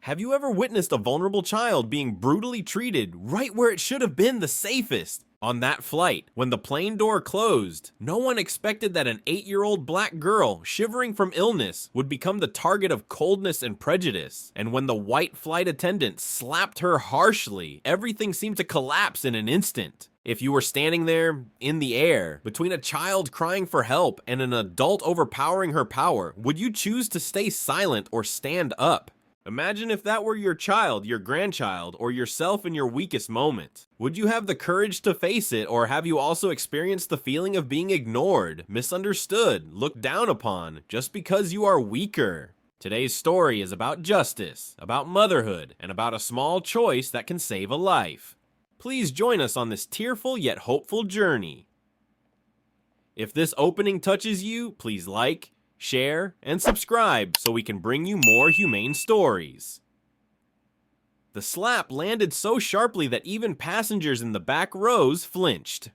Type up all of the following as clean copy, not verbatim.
Have you ever witnessed a vulnerable child being brutally treated right where it should have been the safest? On that flight, when the plane door closed, no one expected that an 8-year-old black girl, shivering from illness, would become the target of coldness and prejudice. And when the white flight attendant slapped her harshly, everything seemed to collapse in an instant. If you were standing there, in the air, between a child crying for help and an adult overpowering her power, would you choose to stay silent or stand up? Imagine if that were your child, your grandchild, or yourself in your weakest moment. Would you have the courage to face it, or have you also experienced the feeling of being ignored, misunderstood, looked down upon, just because you are weaker? Today's story is about justice, about motherhood, and about a small choice that can save a life. Please join us on this tearful yet hopeful journey. If this opening touches you, please like, share, and subscribe so we can bring you more humane stories. The slap landed so sharply that even passengers in the back rows flinched.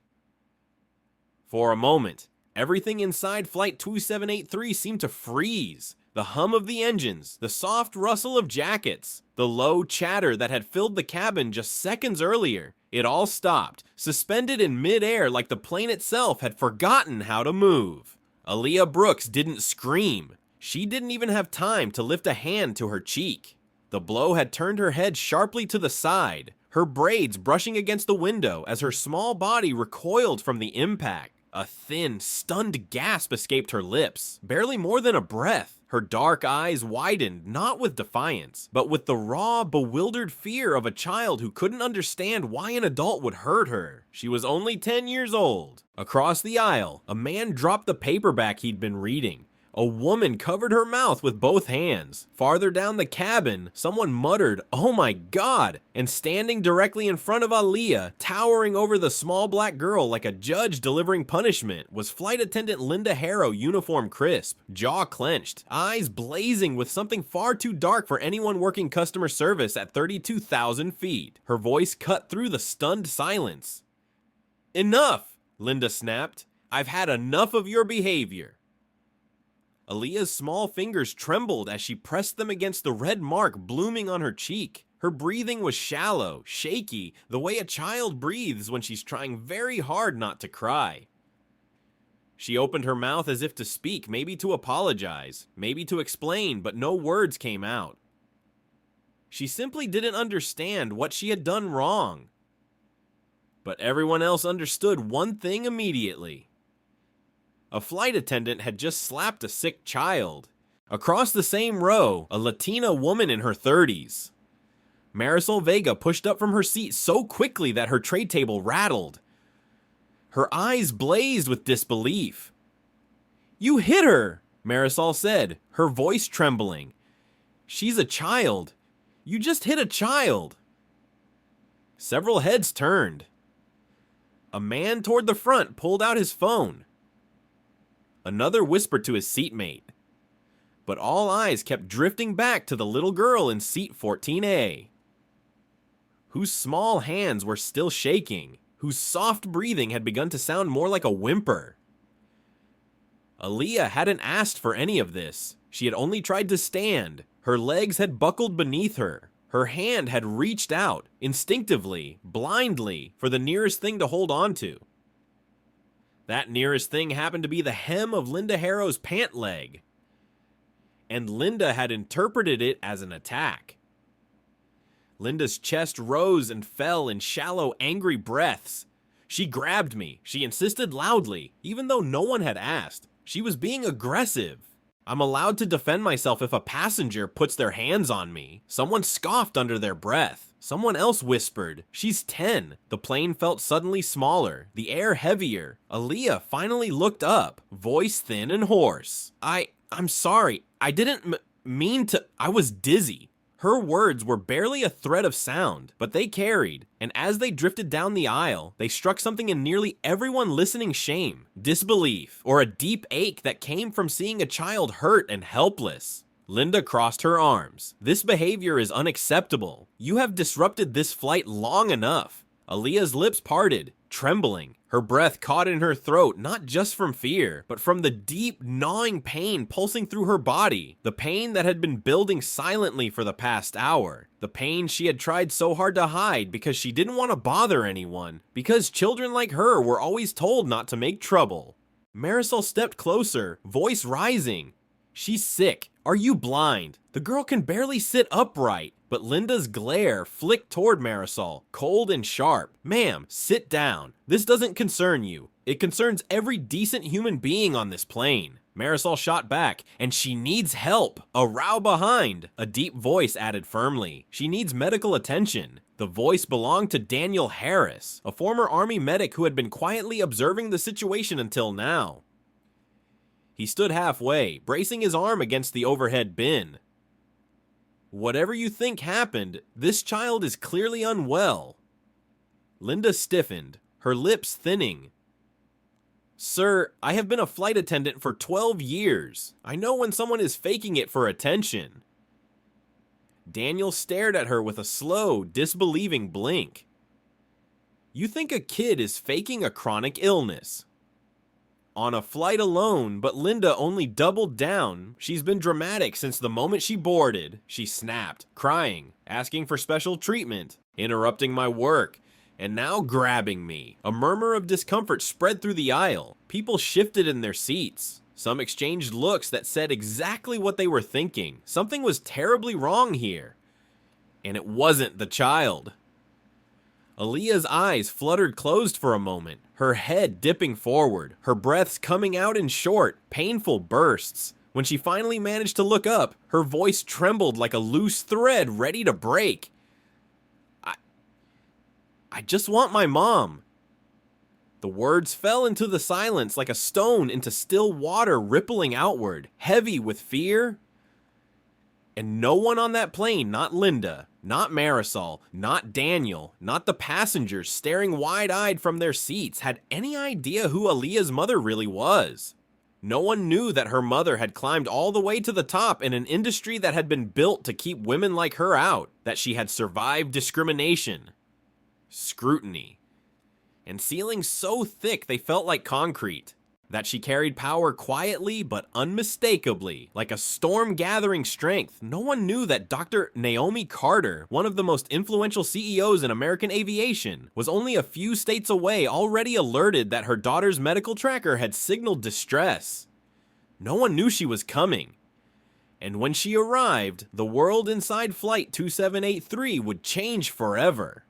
For a moment, everything inside Flight 2783 seemed to freeze. The hum of the engines, the soft rustle of jackets, the low chatter that had filled the cabin just seconds earlier, it all stopped, suspended in mid-air like the plane itself had forgotten how to move. Aaliyah Brooks didn't scream. She didn't even have time to lift a hand to her cheek. The blow had turned her head sharply to the side, her braids brushing against the window as her small body recoiled from the impact. A thin, stunned gasp escaped her lips, barely more than a breath. Her dark eyes widened, not with defiance, but with the raw, bewildered fear of a child who couldn't understand why an adult would hurt her. She was only 10 years old. Across the aisle, a man dropped the paperback he'd been reading. A woman covered her mouth with both hands. Farther down the cabin, someone muttered, "Oh my God!" And standing directly in front of Aaliyah, towering over the small black girl like a judge delivering punishment, was Flight Attendant Linda Harrow, uniform crisp, jaw clenched, eyes blazing with something far too dark for anyone working customer service at 32,000 feet. Her voice cut through the stunned silence. "Enough!" Linda snapped. "I've had enough of your behavior." Aaliyah's small fingers trembled as she pressed them against the red mark blooming on her cheek. Her breathing was shallow, shaky, the way a child breathes when she's trying very hard not to cry. She opened her mouth as if to speak, maybe to apologize, maybe to explain, but no words came out. She simply didn't understand what she had done wrong. But everyone else understood one thing immediately. A flight attendant had just slapped a sick child. Across the same row, a Latina woman in her 30s. Marisol Vega pushed up from her seat so quickly that her tray table rattled. Her eyes blazed with disbelief. "You hit her," Marisol said, her voice trembling. "She's a child. You just hit a child." Several heads turned. A man toward the front pulled out his phone. Another whispered to his seatmate. But all eyes kept drifting back to the little girl in seat 14A, whose small hands were still shaking, whose soft breathing had begun to sound more like a whimper. Aaliyah hadn't asked for any of this. She had only tried to stand. Her legs had buckled beneath her. Her hand had reached out, instinctively, blindly, for the nearest thing to hold on to. That nearest thing happened to be the hem of Linda Harrow's pant leg. And Linda had interpreted it as an attack. Linda's chest rose and fell in shallow, angry breaths. "She grabbed me," she insisted loudly, even though no one had asked. She was being aggressive. "I'm allowed to defend myself if a passenger puts their hands on me." Someone scoffed under their breath. Someone else whispered, "She's 10. The plane felt suddenly smaller, the air heavier. Aaliyah finally looked up, voice thin and hoarse. I'm sorry. I didn't mean to. I was dizzy." Her words were barely a thread of sound, but they carried, and as they drifted down the aisle, they struck something in nearly everyone listening: shame, disbelief, or a deep ache that came from seeing a child hurt and helpless. Linda crossed her arms. "This behavior is unacceptable. You have disrupted this flight long enough." Aaliyah's lips parted. trembling. Her breath caught in her throat, not just from fear, but from the deep, gnawing pain pulsing through her body. The pain that had been building silently for the past hour. The pain she had tried so hard to hide because she didn't want to bother anyone. Because children like her were always told not to make trouble. Marisol stepped closer, voice rising. "She's sick. Are you blind? The girl can barely sit upright." But Linda's glare flicked toward Marisol, cold and sharp. "Ma'am, sit down. This doesn't concern you. It concerns every decent human being on this plane." Marisol shot back, "And she needs help. A row behind." A deep voice added firmly, "She needs medical attention." The voice belonged to Daniel Harris, a former Army medic who had been quietly observing the situation until now. He stood halfway, bracing his arm against the overhead bin. "Whatever you think happened, this child is clearly unwell." Linda stiffened, her lips thinning. "Sir, I have been a flight attendant for 12 years. I know when someone is faking it for attention." Daniel stared at her with a slow, disbelieving blink. "You think a kid is faking a chronic illness?" "On a flight alone," but Linda only doubled down. "She's been dramatic since the moment she boarded." She snapped, crying, asking for special treatment, interrupting my work, and now grabbing me. A murmur of discomfort spread through the aisle. People shifted in their seats. Some exchanged looks that said exactly what they were thinking. Something was terribly wrong here. And it wasn't the child. Aaliyah's eyes fluttered closed for a moment, her head dipping forward, her breaths coming out in short, painful bursts. When she finally managed to look up, her voice trembled like a loose thread ready to break. I just want my mom." The words fell into the silence like a stone into still water rippling outward, heavy with fear. And no one on that plane, not Linda, not Marisol, not Daniel, not the passengers staring wide-eyed from their seats, had any idea who Aaliyah's mother really was. No one knew that her mother had climbed all the way to the top in an industry that had been built to keep women like her out, that she had survived discrimination, scrutiny, and ceilings so thick they felt like concrete. That she carried power quietly but unmistakably, like a storm gathering strength. No one knew that Dr. Naomi Carter, one of the most influential CEOs in American aviation, was only a few states away, already alerted that her daughter's medical tracker had signaled distress. No one knew she was coming. And when she arrived, the world inside Flight 2783 would change forever.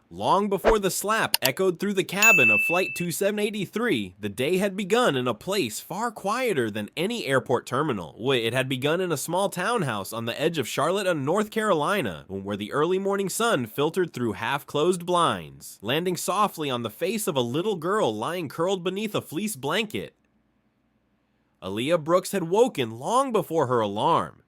Long before the slap echoed through the cabin of Flight 2783, the day had begun in a place far quieter than any airport terminal. It had begun in a small townhouse on the edge of Charlotte and North Carolina, where the early morning sun filtered through half-closed blinds, landing softly on the face of a little girl lying curled beneath a fleece blanket. Aaliyah Brooks had woken long before her alarm.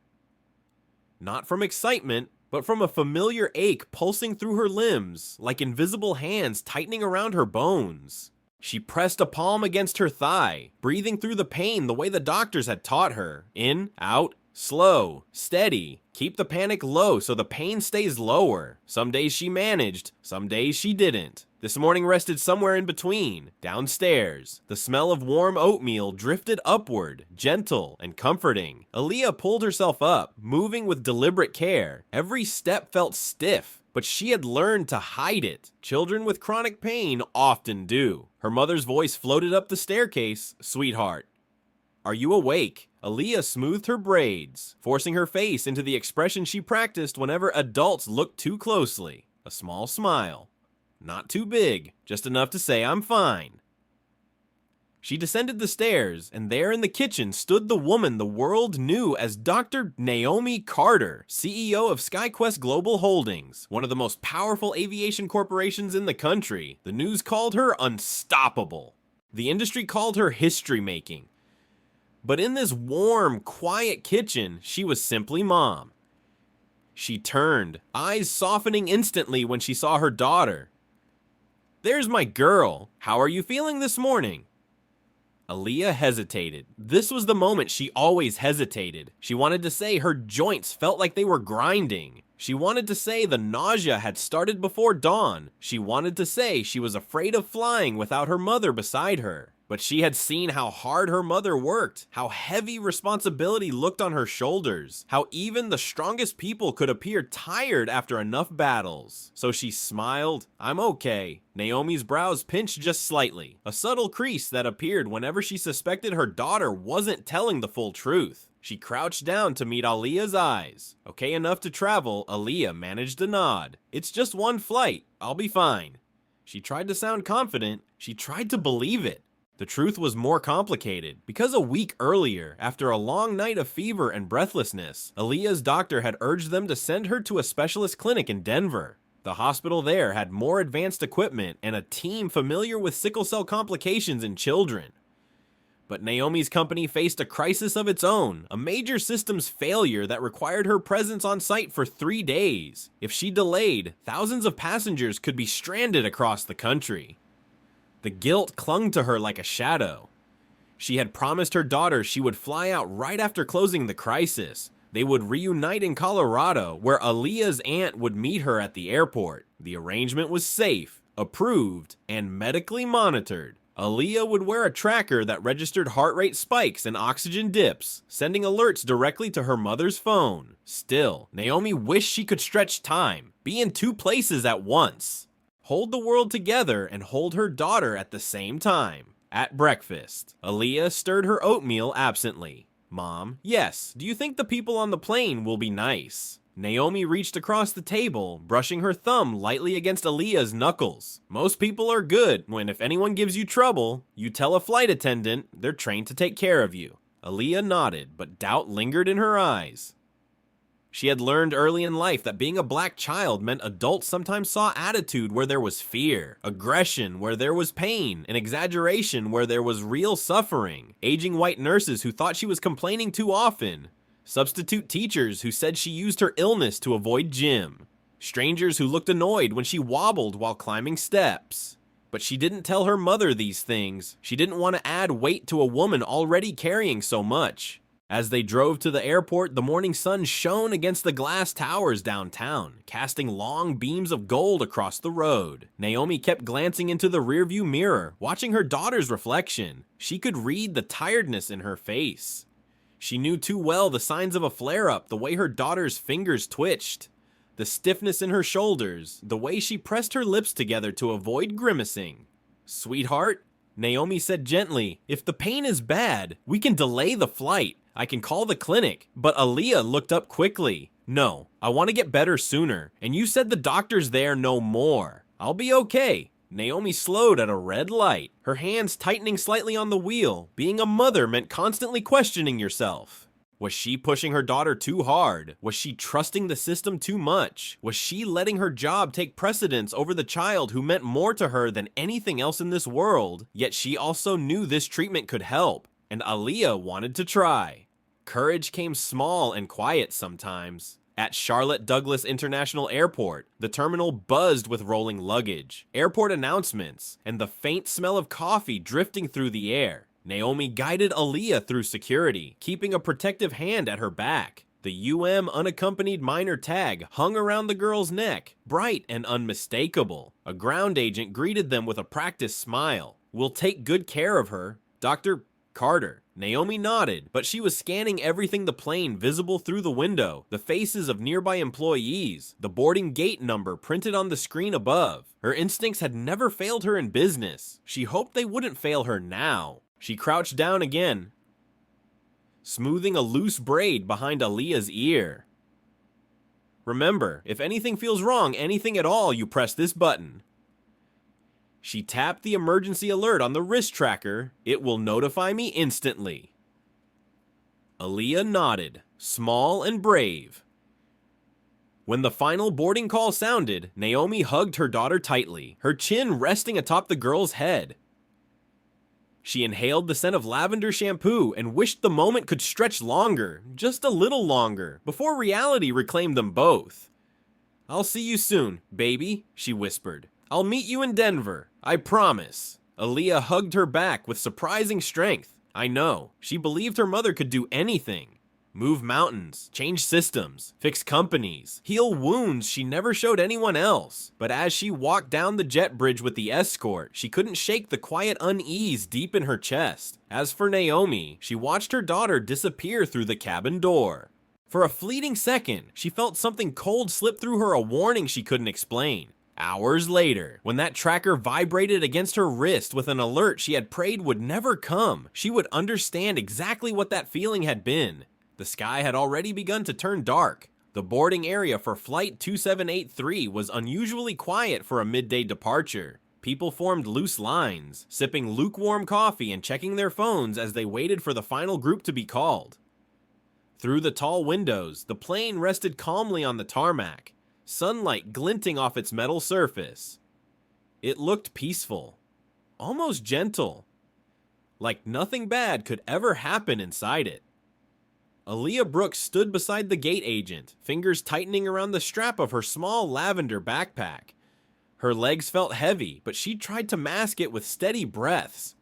Not from excitement, but from a familiar ache pulsing through her limbs, like invisible hands tightening around her bones. She pressed a palm against her thigh, breathing through the pain the way the doctors had taught her. In, out, slow, steady. Keep the panic low so the pain stays lower. Some days she managed, some days she didn't. This morning rested somewhere in between, downstairs. The smell of warm oatmeal drifted upward, gentle and comforting. Aaliyah pulled herself up, moving with deliberate care. Every step felt stiff, but she had learned to hide it. Children with chronic pain often do. Her mother's voice floated up the staircase. "Sweetheart, are you awake?" Aaliyah smoothed her braids, forcing her face into the expression she practiced whenever adults looked too closely. A small smile. Not too big, just enough to say I'm fine. She descended the stairs, and there in the kitchen stood the woman the world knew as Dr. Naomi Carter, CEO of SkyQuest Global Holdings, one of the most powerful aviation corporations in the country. The news called her unstoppable. The industry called her history-making. But in this warm, quiet kitchen, she was simply Mom. She turned, eyes softening instantly when she saw her daughter. "There's my girl. How are you feeling this morning?" Aaliyah hesitated. This was the moment she always hesitated. She wanted to say her joints felt like they were grinding. She wanted to say the nausea had started before dawn. She wanted to say she was afraid of flying without her mother beside her. But she had seen how hard her mother worked, how heavy responsibility looked on her shoulders, how even the strongest people could appear tired after enough battles. So she smiled. "I'm okay." Naomi's brows pinched just slightly, a subtle crease that appeared whenever she suspected her daughter wasn't telling the full truth. She crouched down to meet Aaliyah's eyes. Okay enough to travel, Aaliyah managed a nod. "It's just one flight. I'll be fine." She tried to sound confident. She tried to believe it. The truth was more complicated, because a week earlier, after a long night of fever and breathlessness, Aaliyah's doctor had urged them to send her to a specialist clinic in Denver. The hospital there had more advanced equipment and a team familiar with sickle cell complications in children. But Naomi's company faced a crisis of its own, a major systems failure that required her presence on site for 3 days. If she delayed, thousands of passengers could be stranded across the country. The guilt clung to her like a shadow. She had promised her daughter she would fly out right after closing the crisis. They would reunite in Colorado, where Aaliyah's aunt would meet her at the airport. The arrangement was safe, approved, and medically monitored. Aaliyah would wear a tracker that registered heart rate spikes and oxygen dips, sending alerts directly to her mother's phone. Still, Naomi wished she could stretch time, be in 2 places at once, hold the world together and hold her daughter at the same time. At breakfast, Aaliyah stirred her oatmeal absently. "Mom, yes, do you think the people on the plane will be nice?" Naomi reached across the table, brushing her thumb lightly against Aaliyah's knuckles. "Most people are good. When if anyone gives you trouble, you tell a flight attendant. They're trained to take care of you." Aaliyah nodded, but doubt lingered in her eyes. She had learned early in life that being a black child meant adults sometimes saw attitude where there was fear, aggression where there was pain, and exaggeration where there was real suffering. Aging white nurses who thought she was complaining too often. Substitute teachers who said she used her illness to avoid gym. Strangers who looked annoyed when she wobbled while climbing steps. But she didn't tell her mother these things. She didn't want to add weight to a woman already carrying so much. As they drove to the airport, the morning sun shone against the glass towers downtown, casting long beams of gold across the road. Naomi kept glancing into the rearview mirror, watching her daughter's reflection. She could read the tiredness in her face. She knew too well the signs of a flare-up, the way her daughter's fingers twitched, the stiffness in her shoulders, the way she pressed her lips together to avoid grimacing. "Sweetheart," Naomi said gently, "if the pain is bad, we can delay the flight. I can call the clinic." But Aaliyah looked up quickly. "No, I want to get better sooner, and you said the doctors there know more. I'll be okay." Naomi slowed at a red light, her hands tightening slightly on the wheel. Being a mother meant constantly questioning yourself. Was she pushing her daughter too hard? Was she trusting the system too much? Was she letting her job take precedence over the child who meant more to her than anything else in this world? Yet she also knew this treatment could help, and Aaliyah wanted to try. Courage came small and quiet sometimes. At Charlotte Douglas International Airport, the terminal buzzed with rolling luggage, airport announcements, and the faint smell of coffee drifting through the air. Naomi guided Aaliyah through security, keeping a protective hand at her back. The UM unaccompanied minor tag hung around the girl's neck, bright and unmistakable. A ground agent greeted them with a practiced smile. "We'll take good care of her, Dr. Carter." Naomi nodded, but she was scanning everything the plane visible through the window, the faces of nearby employees, the boarding gate number printed on the screen above. Her instincts had never failed her in business. She hoped they wouldn't fail her now. She crouched down again, smoothing a loose braid behind Aaliyah's ear. "Remember, if anything feels wrong, anything at all, you press this button." She tapped the emergency alert on the wrist tracker. "It will notify me instantly." Aaliyah nodded, small and brave. When the final boarding call sounded, Naomi hugged her daughter tightly, her chin resting atop the girl's head. She inhaled the scent of lavender shampoo and wished the moment could stretch longer, just a little longer, before reality reclaimed them both. "I'll see you soon, baby," she whispered. "I'll meet you in Denver, I promise." Aaliyah hugged her back with surprising strength. I know, she believed her mother could do anything. Move mountains, change systems, fix companies, heal wounds she never showed anyone else. But as she walked down the jet bridge with the escort, she couldn't shake the quiet unease deep in her chest. As for Naomi, she watched her daughter disappear through the cabin door. For a fleeting second, she felt something cold slip through her, a warning she couldn't explain. Hours later, when that tracker vibrated against her wrist with an alert she had prayed would never come, she would understand exactly what that feeling had been. The sky had already begun to turn dark. The boarding area for Flight 2783 was unusually quiet for a midday departure. People formed loose lines, sipping lukewarm coffee and checking their phones as they waited for the final group to be called. Through the tall windows, the plane rested calmly on the tarmac, sunlight glinting off its metal surface. It looked peaceful, almost gentle, like nothing bad could ever happen inside it. Aaliyah Brooks stood beside the gate agent, fingers tightening around the strap of her small lavender backpack. Her legs felt heavy, but she tried to mask it with steady breaths.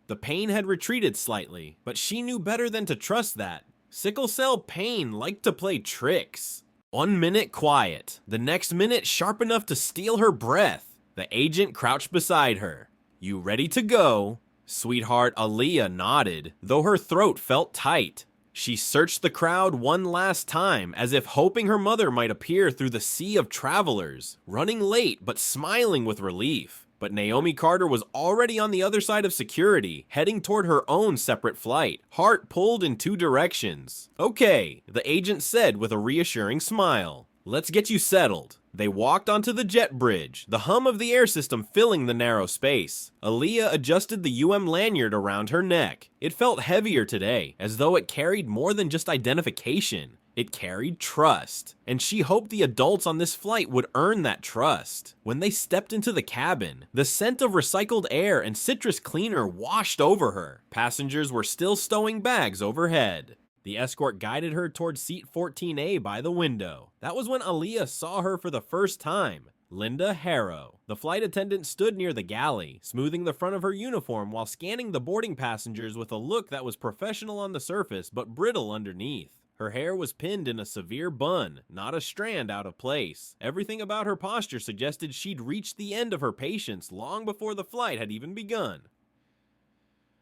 The pain had retreated slightly, but she knew better than to trust that. Sickle cell pain liked to play tricks. 1 minute quiet, the next minute sharp enough to steal her breath. The agent crouched beside her. "You ready to go?" Sweetheart Aaliyah nodded, though her throat felt tight. She searched the crowd one last time, as if hoping her mother might appear through the sea of travelers, running late but smiling with relief. But Naomi Carter was already on the other side of security, heading toward her own separate flight, heart pulled in two directions. "Okay," the agent said with a reassuring smile. "Let's get you settled." They walked onto the jet bridge, the hum of the air system filling the narrow space. Aaliyah adjusted the UM lanyard around her neck. It felt heavier today, as though it carried more than just identification. It carried trust, and she hoped the adults on this flight would earn that trust. When they stepped into the cabin, the scent of recycled air and citrus cleaner washed over her. Passengers were still stowing bags overhead. The escort guided her toward seat 14A by the window. That was when Aaliyah saw her for the first time. Linda Harrow. The flight attendant stood near the galley, smoothing the front of her uniform while scanning the boarding passengers with a look that was professional on the surface but brittle underneath. Her hair was pinned in a severe bun, not a strand out of place. Everything about her posture suggested she'd reached the end of her patience long before the flight had even begun.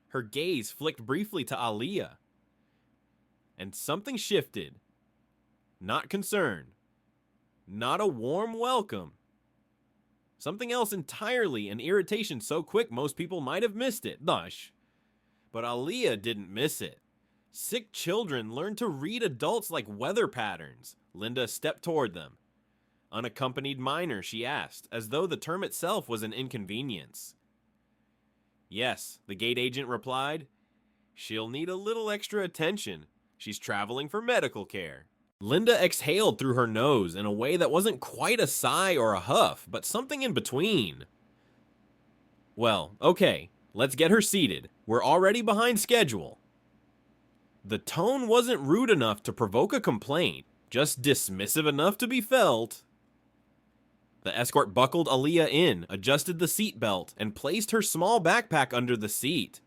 Her gaze flicked briefly to Aaliyah, and something shifted. Not concern. Not a warm welcome. Something else entirely, an irritation so quick most people might have missed it. But Aaliyah didn't miss it. Sick children learn to read adults like weather patterns. Linda stepped toward them. "Unaccompanied minor?" she asked, as though the term itself was an inconvenience. "Yes," the gate agent replied. "She'll need a little extra attention. She's traveling for medical care." Linda exhaled through her nose in a way that wasn't quite a sigh or a huff, but something in between. "Well, okay, let's get her seated. We're already behind schedule." The tone wasn't rude enough to provoke a complaint, just dismissive enough to be felt. The escort buckled Aaliyah in, adjusted the seatbelt, and placed her small backpack under the seat.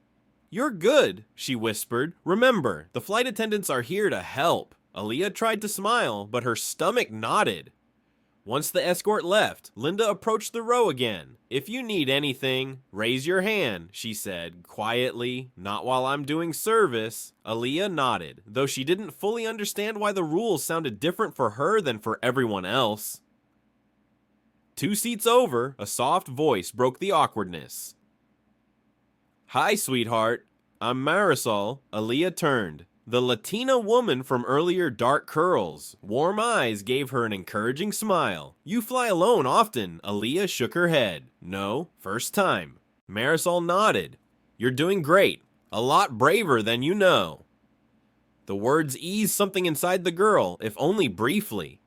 "You're good," she whispered. "Remember, the flight attendants are here to help." Aaliyah tried to smile, but her stomach knotted. Once the escort left, Linda approached the row again. "If you need anything, raise your hand," she said, quietly. "Not while I'm doing service." Aaliyah nodded, though she didn't fully understand why the rules sounded different for her than for everyone else. 2 seats over, a soft voice broke the awkwardness. "Hi, sweetheart. I'm Marisol." Aaliyah turned. The Latina woman from earlier, dark curls. Warm eyes gave her an encouraging smile. "You fly alone often." Aaliyah shook her head. "No, first time." Marisol nodded. "You're doing great. A lot braver than you know." The words eased something inside the girl, if only briefly.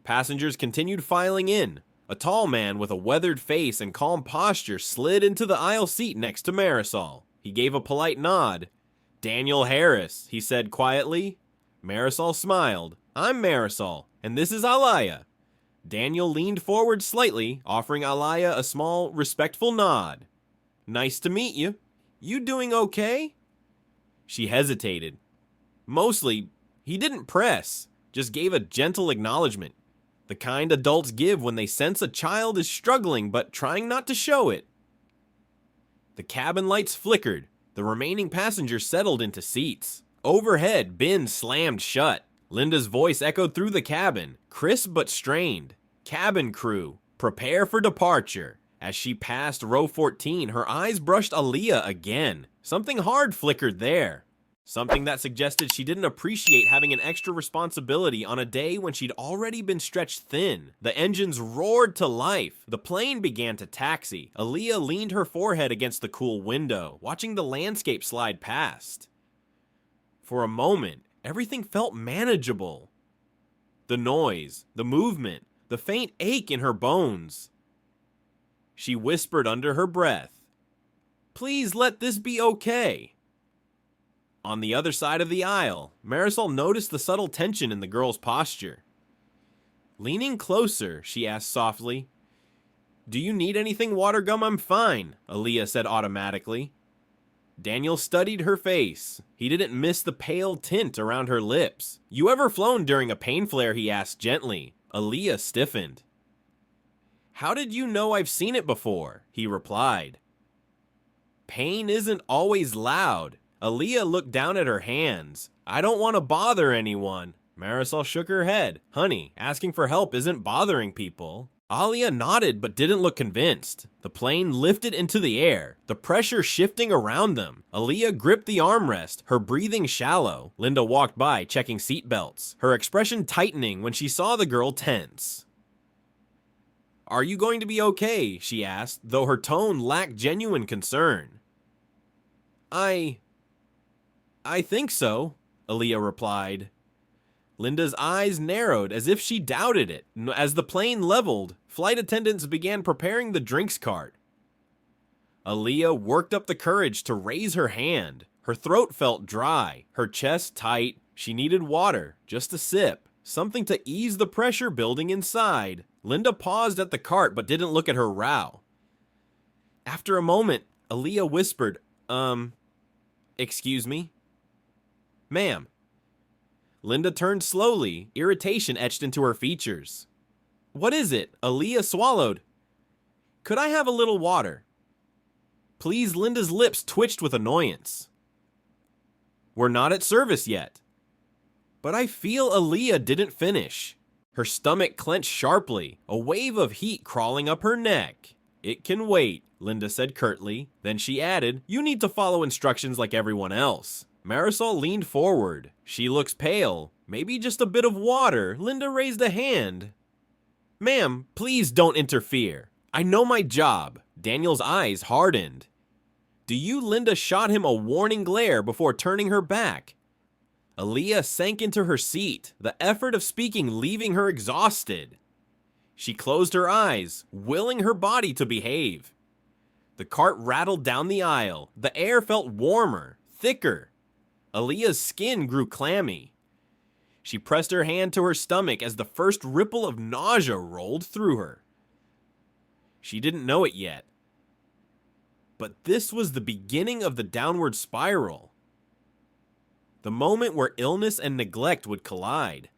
Passengers continued filing in. A tall man with a weathered face and calm posture slid into the aisle seat next to Marisol. He gave a polite nod. "Daniel Harris," he said quietly. Marisol smiled. "I'm Marisol, and this is Aaliyah." Daniel leaned forward slightly, offering Aaliyah a small, respectful nod. "Nice to meet you. You doing okay?" She hesitated. "Mostly, He didn't press, just gave a gentle acknowledgement. The kind adults give when they sense a child is struggling but trying not to show it. The cabin lights flickered. The remaining passengers settled into seats. Overhead, bins slammed shut. Linda's voice echoed through the cabin, crisp but strained. Cabin crew, prepare for departure. As she passed row 14, her eyes brushed Aaliyah again. Something hard flickered there. Something that suggested she didn't appreciate having an extra responsibility on a day when she'd already been stretched thin. The engines roared to life. The plane began to taxi. Aaliyah leaned her forehead against the cool window, watching the landscape slide past. For a moment, everything felt manageable. The noise, the movement, the faint ache in her bones. She whispered under her breath, "Please let this be okay." On the other side of the aisle, Marisol noticed the subtle tension in the girl's posture. Leaning closer, she asked softly, "Do you need anything, Watergum? I'm fine," Aaliyah said automatically. Daniel studied her face. He didn't miss the pale tint around her lips. "You ever flown during a pain flare?" he asked gently. Aaliyah stiffened. "How did you know I've seen it before?" he replied. "Pain isn't always loud." Aaliyah looked down at her hands. "I don't want to bother anyone." Marisol shook her head. "Honey, asking for help isn't bothering people." Aaliyah nodded but didn't look convinced. The plane lifted into the air, the pressure shifting around them. Aaliyah gripped the armrest, her breathing shallow. Linda walked by, checking seatbelts, her expression tightening when she saw the girl tense. "Are you going to be okay?" she asked, though her tone lacked genuine concern. I think so," Aaliyah replied. Linda's eyes narrowed as if she doubted it. As the plane leveled, flight attendants began preparing the drinks cart. Aaliyah worked up the courage to raise her hand. Her throat felt dry, her chest tight. She needed water, just a sip, something to ease the pressure building inside. Linda paused at the cart but didn't look at her row. After a moment, Aaliyah whispered, "Excuse me?" "Ma'am." Linda turned slowly, irritation etched into her features. "What is it?" Aaliyah swallowed. "Could I have a little water?" "Please." Linda's lips twitched with annoyance. "We're not at service yet." "But I feel." Aaliyah didn't finish. Her stomach clenched sharply, a wave of heat crawling up her neck. "It can wait," Linda said curtly. Then she added, "You need to follow instructions like everyone else." Marisol leaned forward. "She looks pale. Maybe just a bit of water." Linda raised a hand. "Ma'am, please don't interfere. I know my job." Daniel's eyes hardened. "Do you?" Linda shot him a warning glare before turning her back. Aaliyah sank into her seat, the effort of speaking leaving her exhausted. She closed her eyes, willing her body to behave. The cart rattled down the aisle. The air felt warmer, thicker. Aaliyah's skin grew clammy. She pressed her hand to her stomach as the first ripple of nausea rolled through her. She didn't know it yet. But this was the beginning of the downward spiral. The moment where illness and neglect would collide.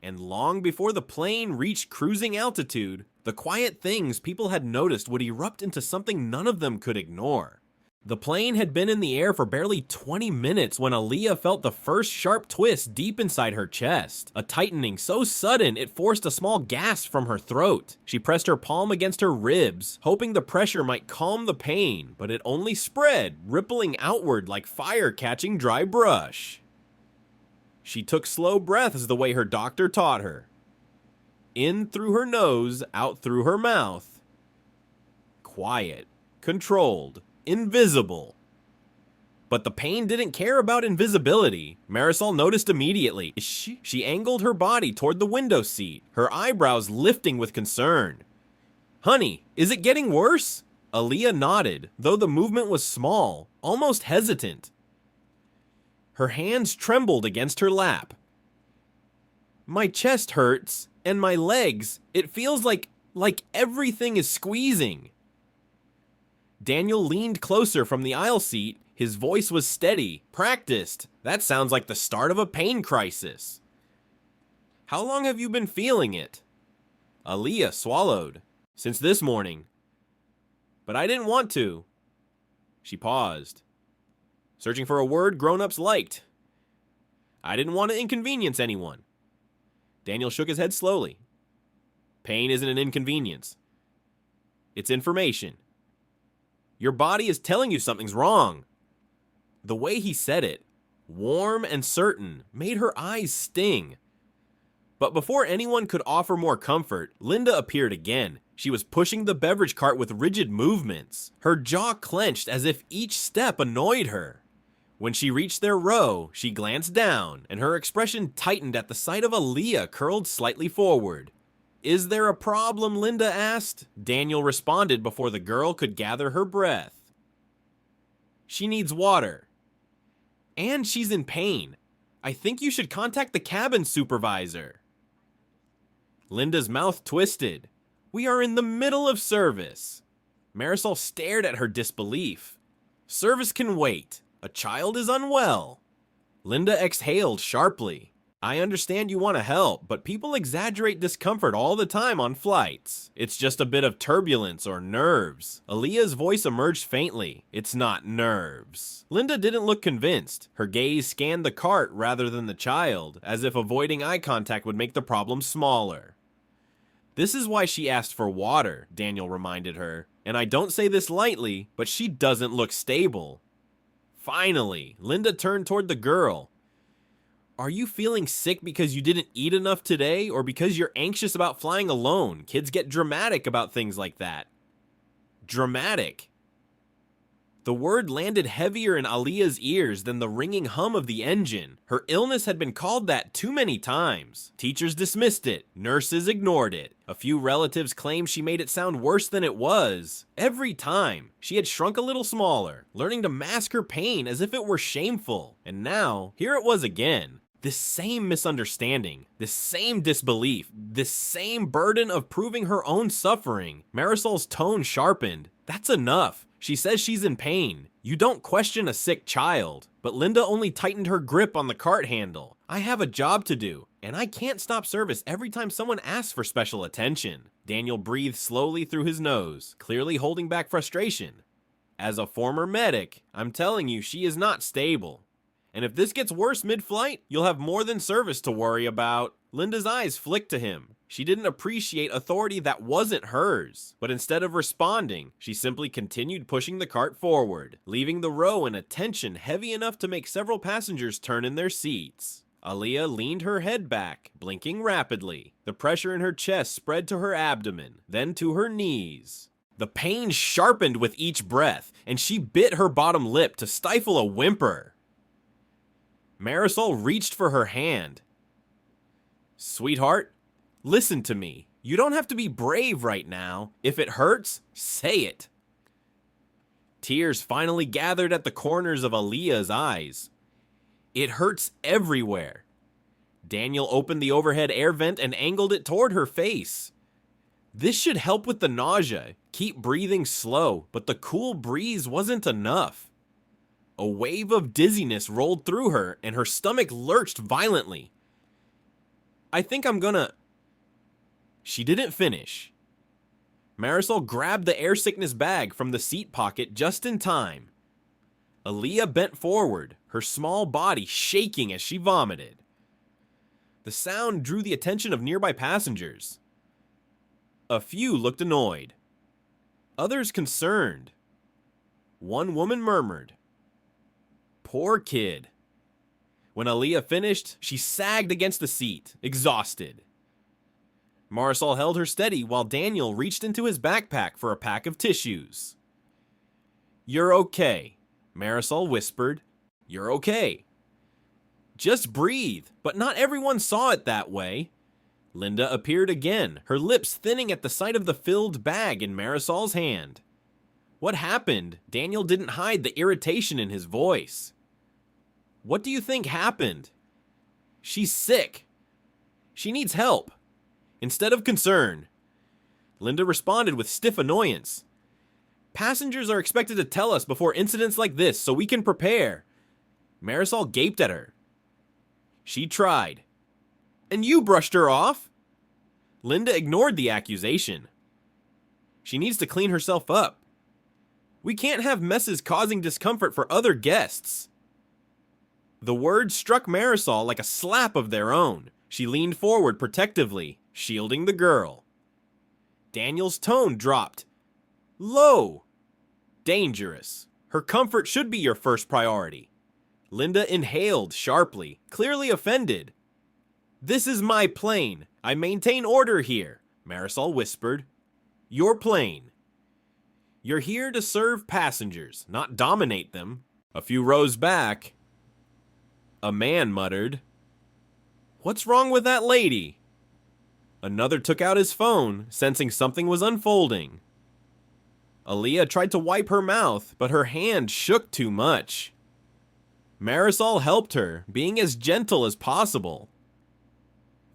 And long before the plane reached cruising altitude, the quiet things people had noticed would erupt into something none of them could ignore. The plane had been in the air for barely 20 minutes when Aaliyah felt the first sharp twist deep inside her chest. A tightening so sudden it forced a small gasp from her throat. She pressed her palm against her ribs, hoping the pressure might calm the pain, but it only spread, rippling outward like fire catching dry brush. She took slow breaths the way her doctor taught her. In through her nose, out through her mouth. Quiet, controlled, invisible. But the pain didn't care about invisibility. Marisol noticed immediately. She angled her body toward the window seat, her eyebrows lifting with concern. "Honey, is it getting worse?" Aaliyah nodded, though the movement was small, almost hesitant. Her hands trembled against her lap. "My chest hurts, and my legs. It feels like everything is squeezing." Daniel leaned closer from the aisle seat, His voice was steady, practiced. That sounds like the start of a pain crisis. How long have you been feeling it? Aaliyah swallowed. Since this morning. But I didn't want to. She paused, searching for a word grown-ups liked. I didn't want to inconvenience anyone. Daniel shook his head slowly. Pain isn't an inconvenience. It's information. Your body is telling you something's wrong. The way he said it, warm and certain, made her eyes sting. But before anyone could offer more comfort, Linda appeared again. She was pushing the beverage cart with rigid movements. Her jaw clenched as if each step annoyed her. When she reached their row, she glanced down, and her expression tightened at the sight of Aaliyah curled slightly forward. Is there a problem, Linda asked. Daniel responded before the girl could gather her breath. She needs water. And she's in pain. I think you should contact the cabin supervisor. Linda's mouth twisted. We are in the middle of service. Marisol stared at her disbelief. Service can wait. A child is unwell. Linda exhaled sharply. I understand you want to help, but people exaggerate discomfort all the time on flights. It's just a bit of turbulence or nerves. Aaliyah's voice emerged faintly. It's not nerves. Linda didn't look convinced. Her gaze scanned the cart rather than the child, as if avoiding eye contact would make the problem smaller. This is why she asked for water, Daniel reminded her. And I don't say this lightly, but she doesn't look stable. Finally, Linda turned toward the girl. Are you feeling sick because you didn't eat enough today, or because you're anxious about flying alone? Kids get dramatic about things like that. Dramatic. The word landed heavier in Aaliyah's ears than the ringing hum of the engine. Her illness had been called that too many times. Teachers dismissed it. Nurses ignored it. A few relatives claimed she made it sound worse than it was. Every time, she had shrunk a little smaller, learning to mask her pain as if it were shameful. And now, here it was again. This same misunderstanding, this same disbelief, this same burden of proving her own suffering. Marisol's tone sharpened. That's enough. She says she's in pain. You don't question a sick child. But Linda only tightened her grip on the cart handle. I have a job to do, and I can't stop service every time someone asks for special attention. Daniel breathed slowly through his nose, clearly holding back frustration. As a former medic, I'm telling you she is not stable. And if this gets worse mid-flight, you'll have more than service to worry about. Linda's eyes flicked to him. She didn't appreciate authority that wasn't hers. But instead of responding, she simply continued pushing the cart forward, leaving the row in a tension heavy enough to make several passengers turn in their seats. Aaliyah leaned her head back, blinking rapidly. The pressure in her chest spread to her abdomen, then to her knees. The pain sharpened with each breath, and she bit her bottom lip to stifle a whimper. Marisol reached for her hand. Sweetheart, listen to me. You don't have to be brave right now. If it hurts, say it. Tears finally gathered at the corners of Aaliyah's eyes. It hurts everywhere. Daniel opened the overhead air vent and angled it toward her face. This should help with the nausea. Keep breathing slow, but the cool breeze wasn't enough. A wave of dizziness rolled through her, and her stomach lurched violently. I think I'm gonna... She didn't finish. Marisol grabbed the air sickness bag from the seat pocket just in time. Aaliyah bent forward, her small body shaking as she vomited. The sound drew the attention of nearby passengers. A few looked annoyed. Others concerned. One woman murmured, "Poor kid." When Aaliyah finished, she sagged against the seat, exhausted. Marisol held her steady while Daniel reached into his backpack for a pack of tissues. "You're okay," Marisol whispered. "You're okay. Just breathe," but not everyone saw it that way. Linda appeared again, her lips thinning at the sight of the filled bag in Marisol's hand. What happened? Daniel didn't hide the irritation in his voice. What do you think happened? She's sick. She needs help. Instead of concern. Linda responded with stiff annoyance. Passengers are expected to tell us before incidents like this so we can prepare. Marisol gaped at her. She tried. And you brushed her off? Linda ignored the accusation. She needs to clean herself up. We can't have messes causing discomfort for other guests. The words struck Marisol like a slap of their own. She leaned forward protectively, shielding the girl. Daniel's tone dropped. Low. Dangerous. Her comfort should be your first priority. Linda inhaled sharply, clearly offended. This is my plane. I maintain order here, Marisol whispered. Your plane. You're here to serve passengers, not dominate them. A few rows back, a man muttered, What's wrong with that lady? Another took out his phone, sensing something was unfolding. Aaliyah tried to wipe her mouth, but her hand shook too much. Marisol helped her, being as gentle as possible.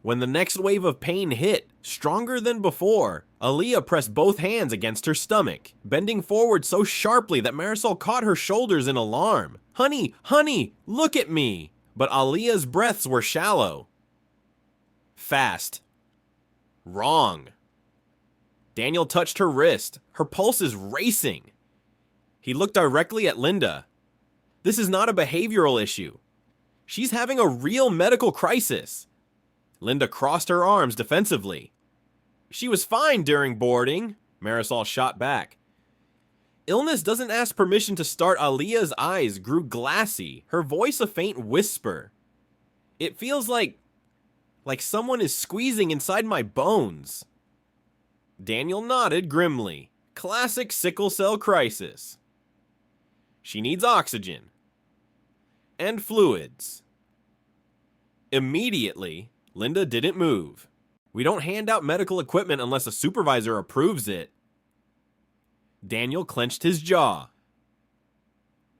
When the next wave of pain hit, stronger than before, Aaliyah pressed both hands against her stomach, bending forward so sharply that Marisol caught her shoulders in alarm. Honey, honey, look at me! But Aaliyah's breaths were shallow. Fast. Wrong. Daniel touched her wrist. Her pulse is racing. He looked directly at Linda. This is not a behavioral issue. She's having a real medical crisis. Linda crossed her arms defensively. She was fine during boarding, Marisol shot back. Illness doesn't ask permission to start. Aaliyah's eyes grew glassy, her voice a faint whisper. It feels like someone is squeezing inside my bones. Daniel nodded grimly. Classic sickle cell crisis. She needs oxygen. And fluids. Immediately, Linda didn't move. We don't hand out medical equipment unless a supervisor approves it. Daniel clenched his jaw.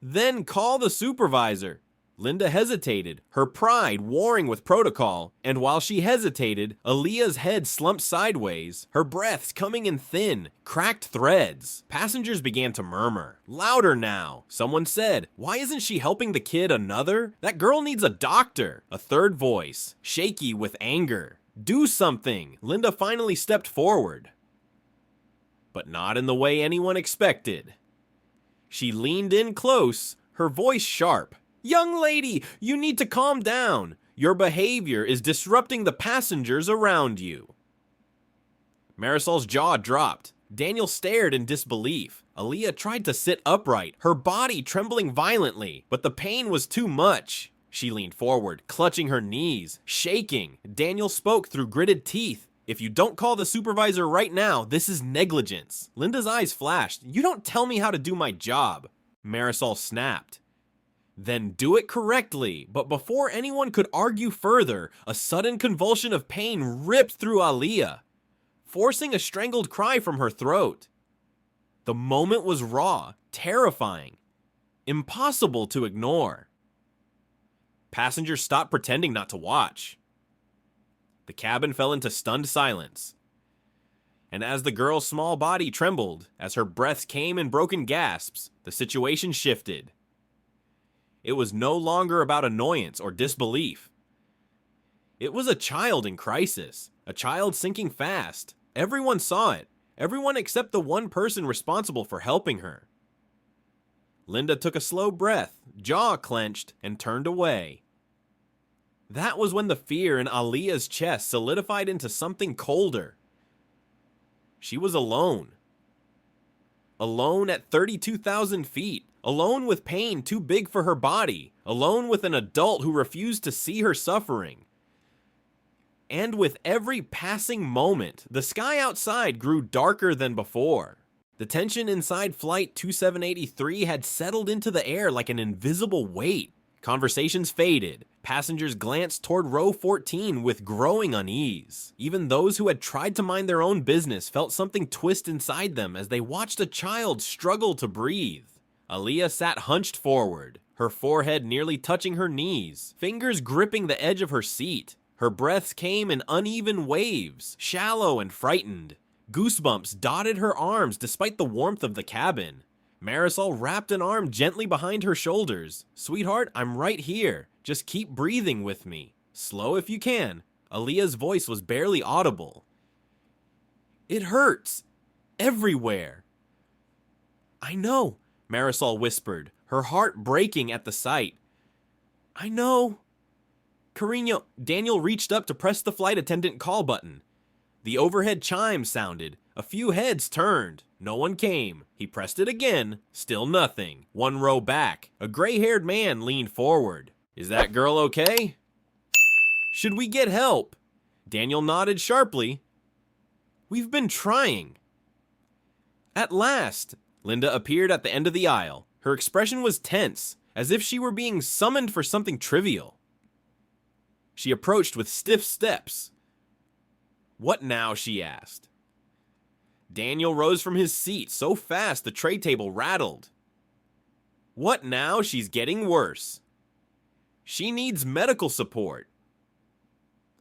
Then call the supervisor. Linda hesitated, her pride warring with protocol, and while she hesitated, Aaliyah's head slumped sideways, her breaths coming in thin, cracked threads. Passengers began to murmur. Louder now. Someone said, Why isn't she helping the kid? Another? That girl needs a doctor. A third voice, shaky with anger. Do something. Linda finally stepped forward. But not in the way anyone expected. She leaned in close, her voice sharp. Young lady, you need to calm down. Your behavior is disrupting the passengers around you. Marisol's jaw dropped. Daniel stared in disbelief. Aaliyah tried to sit upright, her body trembling violently, but the pain was too much. She leaned forward, clutching her knees, shaking. Daniel spoke through gritted teeth. If you don't call the supervisor right now, this is negligence. Linda's eyes flashed. You don't tell me how to do my job. Marisol snapped. Then do it correctly. But before anyone could argue further, a sudden convulsion of pain ripped through Aaliyah, forcing a strangled cry from her throat. The moment was raw, terrifying, impossible to ignore. Passengers stopped pretending not to watch. The cabin fell into stunned silence. And as the girl's small body trembled, as her breaths came in broken gasps, the situation shifted. It was no longer about annoyance or disbelief. It was a child in crisis, a child sinking fast. Everyone saw it, everyone except the one person responsible for helping her. Linda took a slow breath, jaw clenched, and turned away. That was when the fear in Aaliyah's chest solidified into something colder. She was alone. Alone at 32,000 feet. Alone with pain too big for her body. Alone with an adult who refused to see her suffering. And with every passing moment, the sky outside grew darker than before. The tension inside Flight 2783 had settled into the air like an invisible weight. Conversations faded. Passengers glanced toward row 14 with growing unease. Even those who had tried to mind their own business felt something twist inside them as they watched a child struggle to breathe. Aaliyah sat hunched forward, her forehead nearly touching her knees, fingers gripping the edge of her seat. Her breaths came in uneven waves, shallow and frightened. Goosebumps dotted her arms despite the warmth of the cabin. Marisol wrapped an arm gently behind her shoulders. "Sweetheart, I'm right here. Just keep breathing with me. Slow if you can." Aaliyah's voice was barely audible. "It hurts. Everywhere." "I know," Marisol whispered, her heart breaking at the sight. "I know." "Carino," Daniel reached up to press the flight attendant call button. The overhead chime sounded. A few heads turned. No one came. He pressed it again. Still nothing. One row back, a gray-haired man leaned forward. "Is that girl okay?" "Should we get help?" Daniel nodded sharply. "We've been trying." At last, Linda appeared at the end of the aisle. Her expression was tense, as if she were being summoned for something trivial. She approached with stiff steps. "What now?" she asked. Daniel rose from his seat so fast the tray table rattled. "What now? She's getting worse. She needs medical support."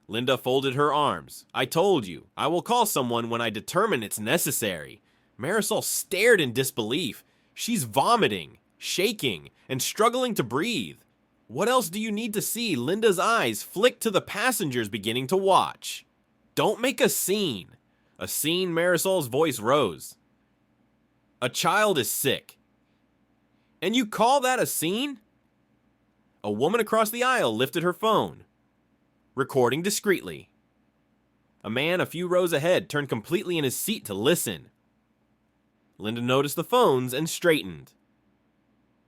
Linda folded her arms. "I told you, I will call someone when I determine it's necessary." Marisol stared in disbelief. She's vomiting, shaking, and struggling to breathe. "What else do you need to see?" Linda's eyes flicked to the passengers beginning to watch. "Don't make a scene." A scene, Marisol's voice rose. "A child is sick." "And you call that a scene?" A woman across the aisle lifted her phone, recording discreetly. A man a few rows ahead turned completely in his seat to listen. Linda noticed the phones and straightened.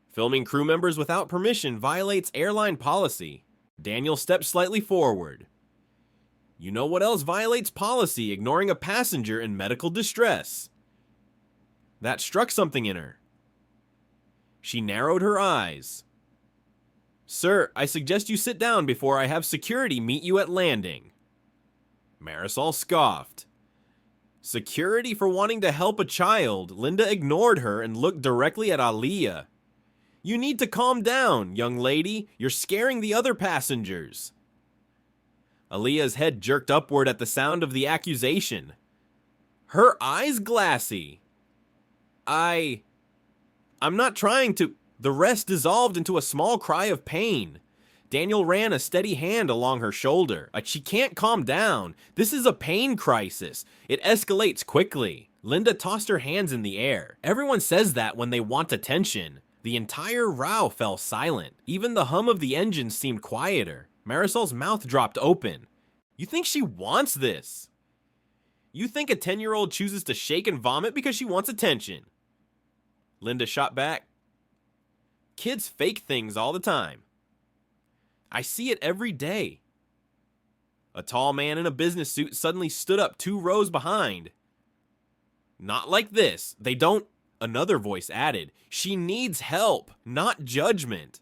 Filming crew members without permission violates airline policy. Daniel stepped slightly forward. "You know what else violates policy? Ignoring a passenger in medical distress." That struck something in her. She narrowed her eyes. "Sir, I suggest you sit down before I have security meet you at landing." Marisol scoffed. Security for wanting to help a child? Linda ignored her and looked directly at Aaliyah. "You need to calm down, young lady. You're scaring the other passengers." Aaliyah's head jerked upward at the sound of the accusation. Her eyes glassy. I'm not trying to." The rest dissolved into a small cry of pain. Daniel ran a steady hand along her shoulder. She can't calm down. This is a pain crisis. It escalates quickly. Linda tossed her hands in the air. Everyone says that when they want attention. The entire row fell silent. Even the hum of the engine seemed quieter. Marisol's mouth dropped open. "You think she wants this? You think a 10-year-old chooses to shake and vomit because she wants attention?" Linda shot back. "Kids fake things all the time. I see it every day." A tall man in a business suit suddenly stood up 2 rows behind. "Not like this. They don't," another voice added. "She needs help, not judgment."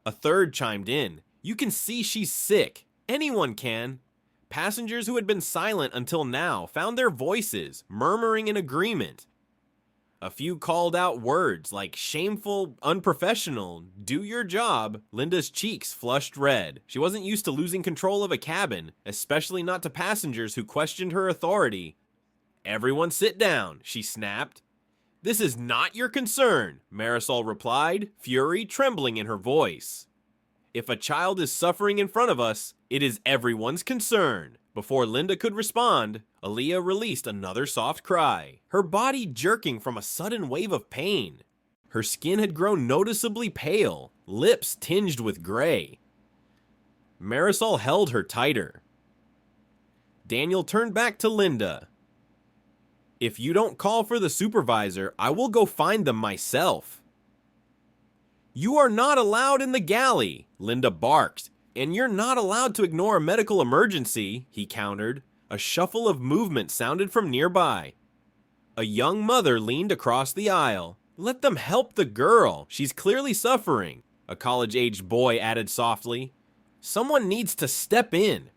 A third chimed in. "You can see she's sick. Anyone can." Passengers who had been silent until now found their voices, murmuring in agreement. A few called out words like shameful, unprofessional, do your job. Linda's cheeks flushed red. She wasn't used to losing control of a cabin, especially not to passengers who questioned her authority. "Everyone sit down," she snapped. "This is not your concern," Marisol replied, fury trembling in her voice. "If a child is suffering in front of us, it is everyone's concern." Before Linda could respond, Aaliyah released another soft cry, her body jerking from a sudden wave of pain. Her skin had grown noticeably pale, lips tinged with gray. Marisol held her tighter. Daniel turned back to Linda. "If you don't call for the supervisor, I will go find them myself." "You are not allowed in the galley," Linda barked. "And you're not allowed to ignore a medical emergency," he countered. A shuffle of movement sounded from nearby. A young mother leaned across the aisle. "Let them help the girl. She's clearly suffering," a college-aged boy added softly. "Someone needs to step in."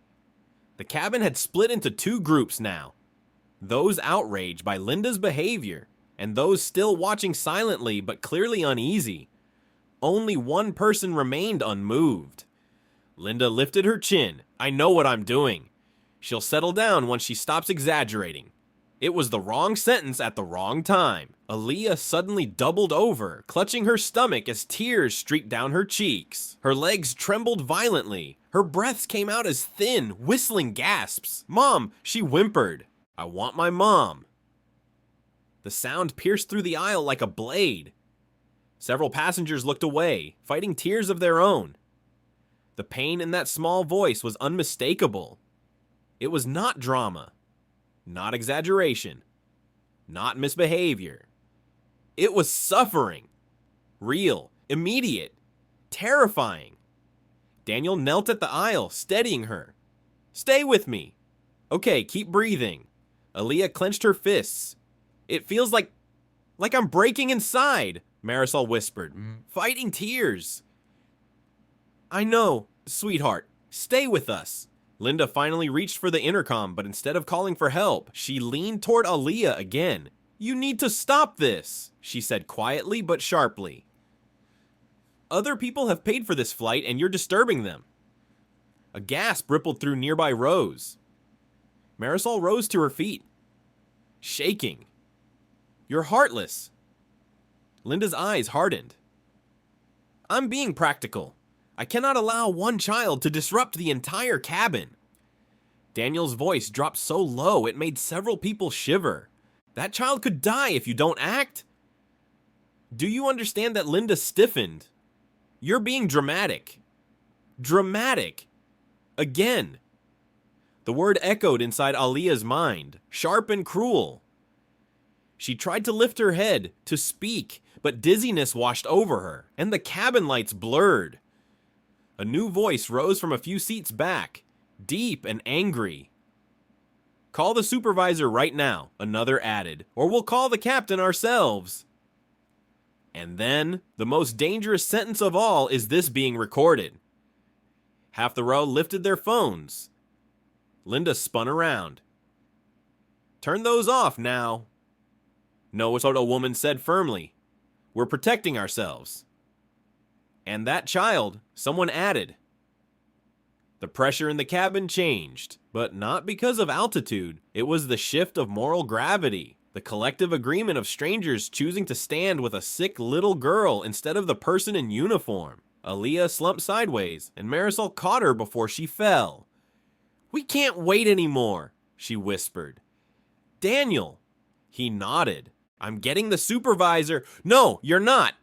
The cabin had split into 2 groups now. Those outraged by Linda's behavior, and those still watching silently but clearly uneasy. Only one person remained unmoved. Linda lifted her chin. "I know what I'm doing. She'll settle down once she stops exaggerating." It was the wrong sentence at the wrong time. Aaliyah suddenly doubled over, clutching her stomach as tears streaked down her cheeks. Her legs trembled violently. Her breaths came out as thin, whistling gasps. "Mom," she whimpered. "I want my mom." The sound pierced through the aisle like a blade. Several passengers looked away, fighting tears of their own. The pain in that small voice was unmistakable. It was not drama, not exaggeration, not misbehavior. It was suffering. Real, immediate, terrifying. Daniel knelt at the aisle, steadying her. "Stay with me." "Okay, keep breathing." Aaliyah clenched her fists. "It feels like I'm breaking inside," Marisol whispered, fighting tears. "I know, sweetheart. Stay with us." Linda finally reached for the intercom, but instead of calling for help, she leaned toward Aaliyah again. "You need to stop this," she said quietly but sharply. "Other people have paid for this flight and you're disturbing them." A gasp rippled through nearby rows. Marisol rose to her feet, shaking. "You're heartless." Linda's eyes hardened. "I'm being practical. I cannot allow one child to disrupt the entire cabin." Daniel's voice dropped so low it made several people shiver. "That child could die if you don't act." "Do you understand that?" Linda stiffened. "You're being dramatic." Dramatic. Again. The word echoed inside Aaliyah's mind, sharp and cruel. She tried to lift her head, to speak, but dizziness washed over her, and the cabin lights blurred. A new voice rose from a few seats back, deep and angry. "Call the supervisor right now," another added, "or we'll call the captain ourselves." And then, the most dangerous sentence of all is this being recorded. Half the row lifted their phones. Linda spun around. "Turn those off now." "No," a woman said firmly. "We're protecting ourselves." "And that child," someone added. The pressure in the cabin changed, but not because of altitude. It was the shift of moral gravity, the collective agreement of strangers choosing to stand with a sick little girl instead of the person in uniform. Aaliyah slumped sideways, and Marisol caught her before she fell. "We can't wait anymore," she whispered. "Daniel." He nodded. "I'm getting the supervisor." "No, you're not,"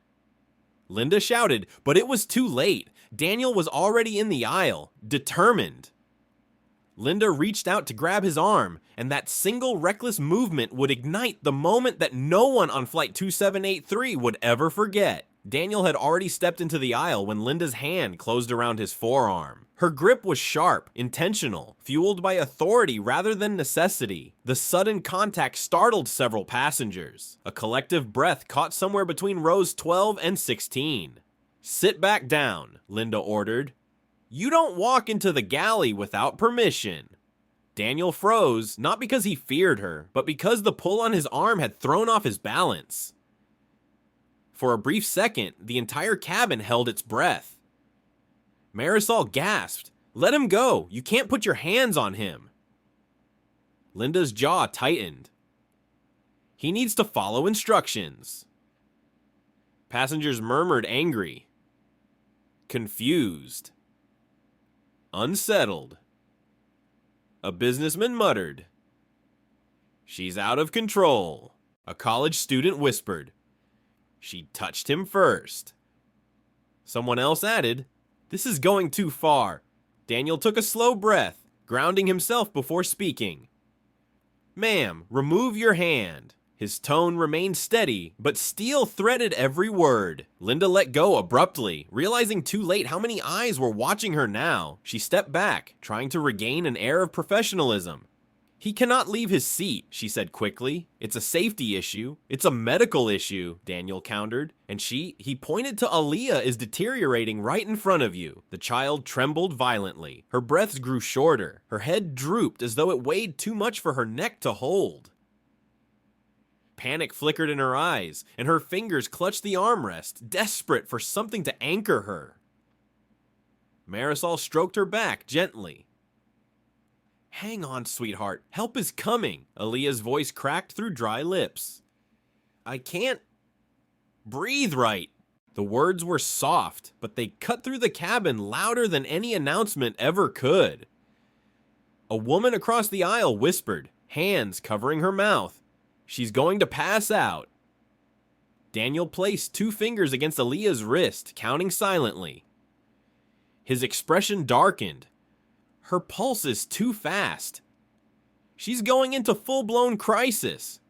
Linda shouted, but it was too late. Daniel was already in the aisle, determined. Linda reached out to grab his arm, and that single reckless movement would ignite the moment that no one on Flight 2783 would ever forget. Daniel had already stepped into the aisle when Linda's hand closed around his forearm. Her grip was sharp, intentional, fueled by authority rather than necessity. The sudden contact startled several passengers. A collective breath caught somewhere between rows 12 and 16. "Sit back down," Linda ordered. "You don't walk into the galley without permission." Daniel froze, not because he feared her, but because the pull on his arm had thrown off his balance. For a brief second, the entire cabin held its breath. Marisol gasped. "Let him go. You can't put your hands on him." Linda's jaw tightened. "He needs to follow instructions." Passengers murmured angry, confused, unsettled. A businessman muttered, "She's out of control." A college student whispered, "She touched him first." Someone else added, "This is going too far." Daniel took a slow breath, grounding himself before speaking. "Ma'am, remove your hand." His tone remained steady, but steel threaded every word. Linda let go abruptly, realizing too late how many eyes were watching her now. She stepped back, trying to regain an air of professionalism. "He cannot leave his seat," she said quickly. "It's a safety issue. It's a medical issue," Daniel countered. "And he pointed to Aaliyah is deteriorating right in front of you." The child trembled violently. Her breaths grew shorter. Her head drooped as though it weighed too much for her neck to hold. Panic flickered in her eyes, and her fingers clutched the armrest, desperate for something to anchor her. Marisol stroked her back gently. Hang on, sweetheart. Help is coming. Aaliyah's voice cracked through dry lips. I can't breathe right. The words were soft, but they cut through the cabin louder than any announcement ever could. A woman across the aisle whispered, hands covering her mouth. She's going to pass out. Daniel placed 2 fingers against Aaliyah's wrist, counting silently. His expression darkened. Her pulse is too fast. She's going into full-blown crisis.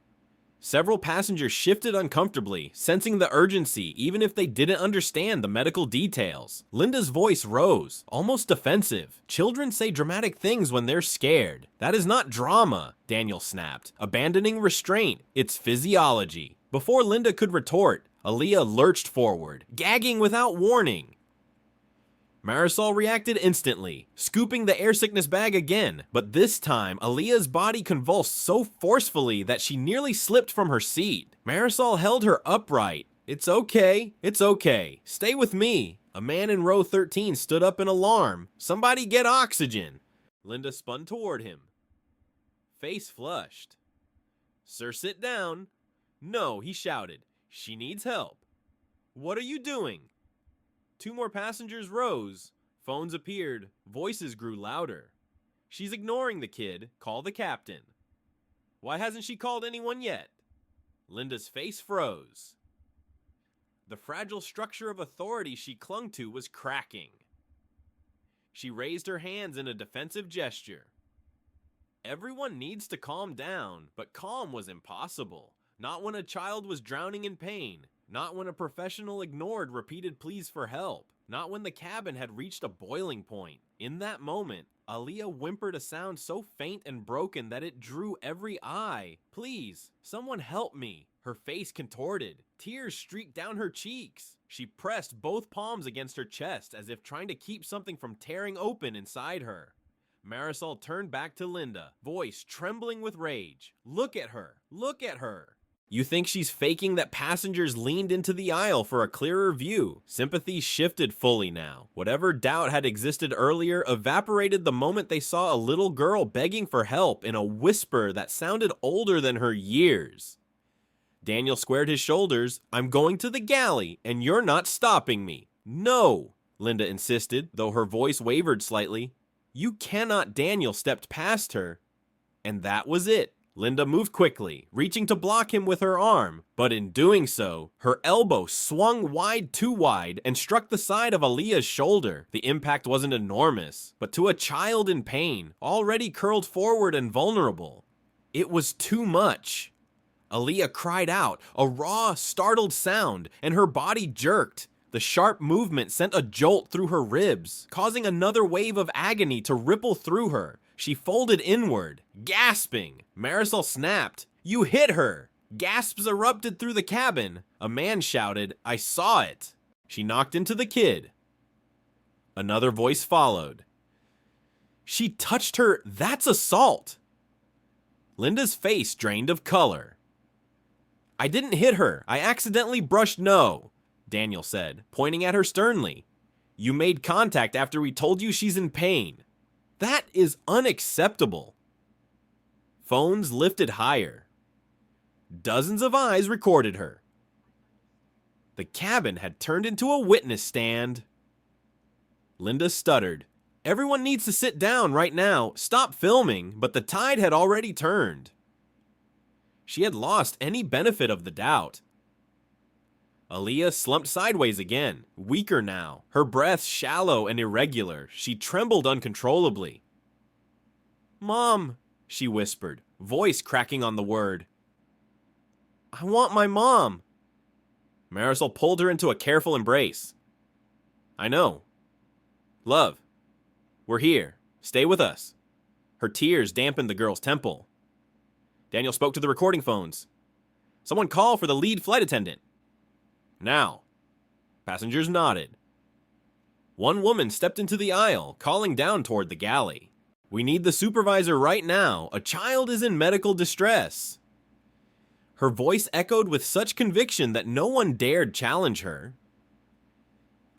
Several passengers shifted uncomfortably, sensing the urgency even if they didn't understand the medical details. Linda's voice rose, almost defensive. Children say dramatic things when they're scared. That is not drama, Daniel snapped, abandoning restraint. It's physiology. Before Linda could retort, Aaliyah lurched forward, gagging without warning. Marisol reacted instantly, scooping the air sickness bag again, but this time Aaliyah's body convulsed so forcefully that she nearly slipped from her seat. Marisol held her upright. It's okay, stay with me. A man in row 13 stood up in alarm. Somebody get oxygen. Linda spun toward him. Face flushed. Sir, sit down. No, he shouted. She needs help. What are you doing? 2 more passengers rose. Phones appeared. Voices grew louder. She's ignoring the kid. Call the captain. Why hasn't she called anyone yet? Linda's face froze. The fragile structure of authority she clung to was cracking. She raised her hands in a defensive gesture. Everyone needs to calm down, but calm was impossible. Not when a child was drowning in pain. Not when a professional ignored repeated pleas for help. Not when the cabin had reached a boiling point. In that moment, Aaliyah whimpered a sound so faint and broken that it drew every eye. Please, someone help me. Her face contorted. Tears streaked down her cheeks. She pressed both palms against her chest as if trying to keep something from tearing open inside her. Marisol turned back to Linda, voice trembling with rage. Look at her. Look at her. You think she's faking that passengers leaned into the aisle for a clearer view? Sympathy shifted fully now. Whatever doubt had existed earlier evaporated the moment they saw a little girl begging for help in a whisper that sounded older than her years. Daniel squared his shoulders. I'm going to the galley, and you're not stopping me. No, Linda insisted, though her voice wavered slightly. You cannot. Daniel stepped past her, and that was it. Linda moved quickly, reaching to block him with her arm, but in doing so, her elbow swung too wide and struck the side of Aaliyah's shoulder. The impact wasn't enormous, but to a child in pain, already curled forward and vulnerable, it was too much. Aaliyah cried out, a raw, startled sound, and her body jerked. The sharp movement sent a jolt through her ribs, causing another wave of agony to ripple through her. She folded inward, gasping. Marisol snapped. You hit her! Gasps erupted through the cabin. A man shouted, I saw it. She knocked into the kid. Another voice followed. She touched her. That's assault. Linda's face drained of color. I didn't hit her. I accidentally brushed no, Daniel said, pointing at her sternly. You made contact after we told you she's in pain. That is unacceptable. Phones lifted higher. Dozens of eyes recorded her. The cabin had turned into a witness stand. Linda stuttered. Everyone needs to sit down right now. Stop filming, but the tide had already turned. She had lost any benefit of the doubt. Aaliyah slumped sideways again, weaker now, her breath shallow and irregular. She trembled uncontrollably. Mom, she whispered, voice cracking on the word. I want my mom. Marisol pulled her into a careful embrace. I know. Love, we're here. Stay with us. Her tears dampened the girl's temple. Daniel spoke to the recording phones. Someone call for the lead flight attendant. Now. Passengers nodded. One woman stepped into the aisle, calling down toward the galley. We need the supervisor right now. A child is in medical distress. Her voice echoed with such conviction that no one dared challenge her.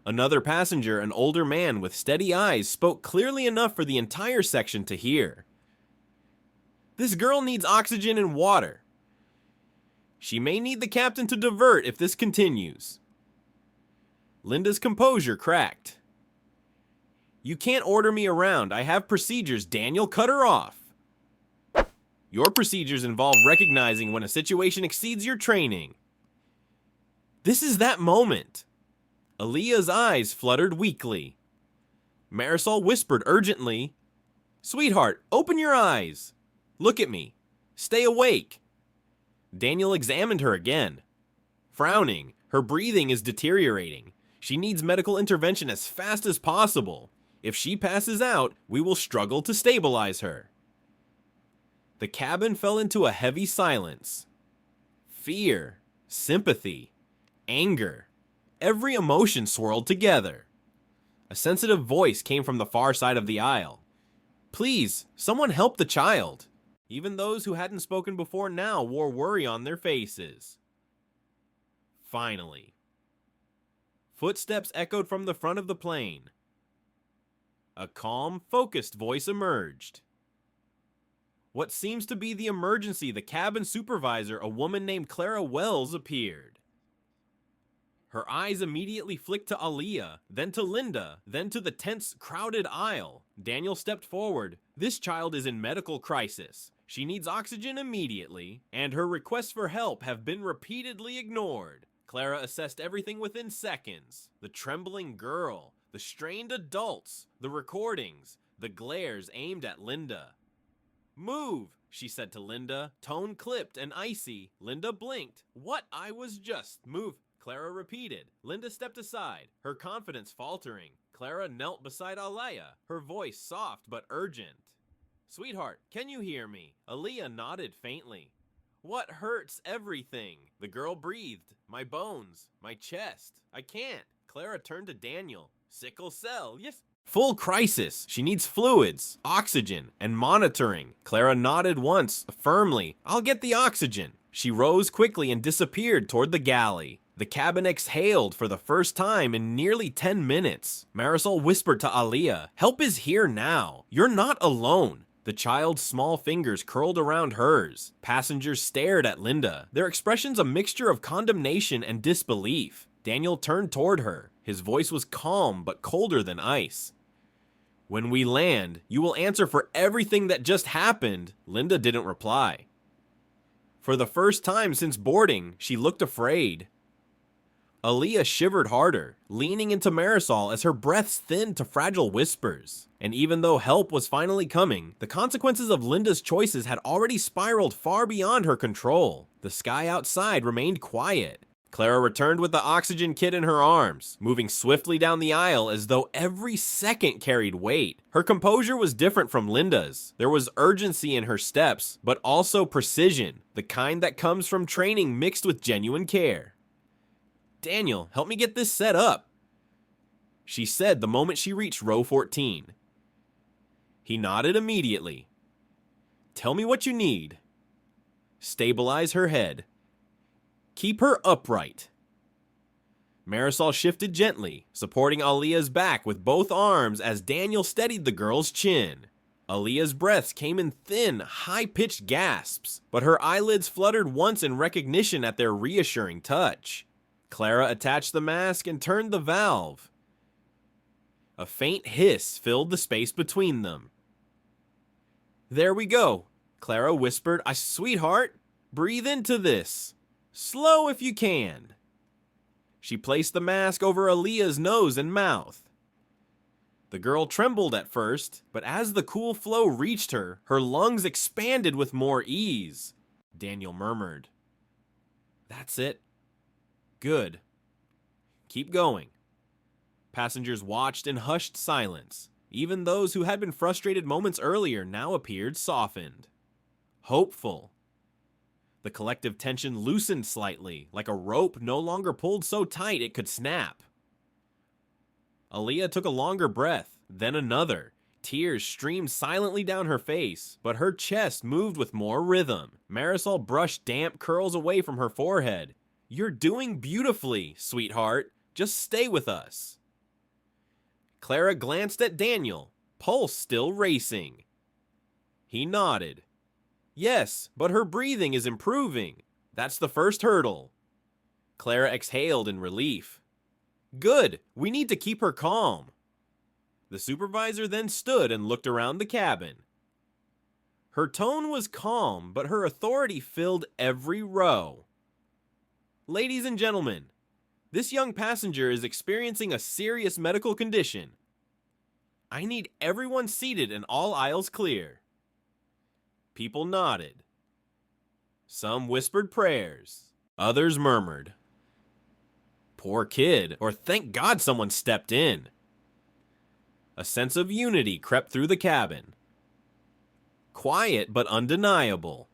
Another passenger, an older man with steady eyes, spoke clearly enough for the entire section to hear. This girl needs oxygen and water. She may need the captain to divert if this continues. Linda's composure cracked. You can't order me around. I have procedures. Daniel, cut her off. Your procedures involve recognizing when a situation exceeds your training. This is that moment. Aaliyah's eyes fluttered weakly. Marisol whispered urgently, Sweetheart, open your eyes. Look at me. Stay awake. Daniel examined her again. Frowning, her breathing is deteriorating. She needs medical intervention as fast as possible. If she passes out, we will struggle to stabilize her. The cabin fell into a heavy silence. Fear, sympathy, anger. Every emotion swirled together. A sensitive voice came from the far side of the aisle. Please, someone help the child. Even those who hadn't spoken before now wore worry on their faces. Finally. Footsteps echoed from the front of the plane. A calm, focused voice emerged. What seems to be the emergency, the cabin supervisor, a woman named Clara Wells, appeared. Her eyes immediately flicked to Aaliyah, then to Linda, then to the tense, crowded aisle. Daniel stepped forward. This child is in medical crisis. She needs oxygen immediately, and her requests for help have been repeatedly ignored. Clara assessed everything within seconds. The trembling girl, the strained adults, the recordings, the glares aimed at Linda. Move, she said to Linda, tone clipped and icy. Linda blinked. What? I was just. Move, Clara repeated. Linda stepped aside, her confidence faltering. Clara knelt beside Aaliyah, her voice soft but urgent. Sweetheart, can you hear me? Aaliyah nodded faintly. What hurts? Everything. The girl breathed. My bones. My chest. I can't. Clara turned to Daniel. Sickle cell. Yes. Full crisis. She needs fluids, oxygen, and monitoring. Clara nodded once, firmly. I'll get the oxygen. She rose quickly and disappeared toward the galley. The cabin exhaled for the first time in nearly 10 minutes. Marisol whispered to Aaliyah, help is here now. You're not alone. The child's small fingers curled around hers. Passengers stared at Linda, their expressions a mixture of condemnation and disbelief. Daniel turned toward her. His voice was calm but colder than ice. When we land, you will answer for everything that just happened. Linda didn't reply. For the first time since boarding, she looked afraid. Aaliyah shivered harder, leaning into Marisol as her breaths thinned to fragile whispers. And even though help was finally coming, the consequences of Linda's choices had already spiraled far beyond her control. The sky outside remained quiet. Clara returned with the oxygen kit in her arms, moving swiftly down the aisle as though every second carried weight. Her composure was different from Linda's. There was urgency in her steps, but also precision, the kind that comes from training mixed with genuine care. Daniel, help me get this set up, she said the moment she reached row 14. He nodded immediately. Tell me what you need. Stabilize her head. Keep her upright. Marisol shifted gently, supporting Aaliyah's back with both arms as Daniel steadied the girl's chin. Aaliyah's breaths came in thin, high-pitched gasps, but her eyelids fluttered once in recognition at their reassuring touch. Clara attached the mask and turned the valve. A faint hiss filled the space between them. There we go, Clara whispered. Sweetheart, breathe into this. Slow if you can. She placed the mask over Aaliyah's nose and mouth. The girl trembled at first, but as the cool flow reached her, her lungs expanded with more ease. Daniel murmured, That's it. Good. Keep going. Passengers watched in hushed silence. Even those who had been frustrated moments earlier now appeared softened. Hopeful. The collective tension loosened slightly, like a rope no longer pulled so tight it could snap. Aaliyah took a longer breath, then another. Tears streamed silently down her face, but her chest moved with more rhythm. Marisol brushed damp curls away from her forehead. You're doing beautifully, sweetheart. Just stay with us. Clara glanced at Daniel, pulse still racing. He nodded. Yes, but her breathing is improving. That's the first hurdle. Clara exhaled in relief. Good, we need to keep her calm. The supervisor then stood and looked around the cabin. Her tone was calm, but her authority filled every row. Ladies and gentlemen, this young passenger is experiencing a serious medical condition. I need everyone seated and all aisles clear. People nodded. Some whispered prayers. Others murmured. Poor kid, or thank God someone stepped in. A sense of unity crept through the cabin. Quiet but undeniable.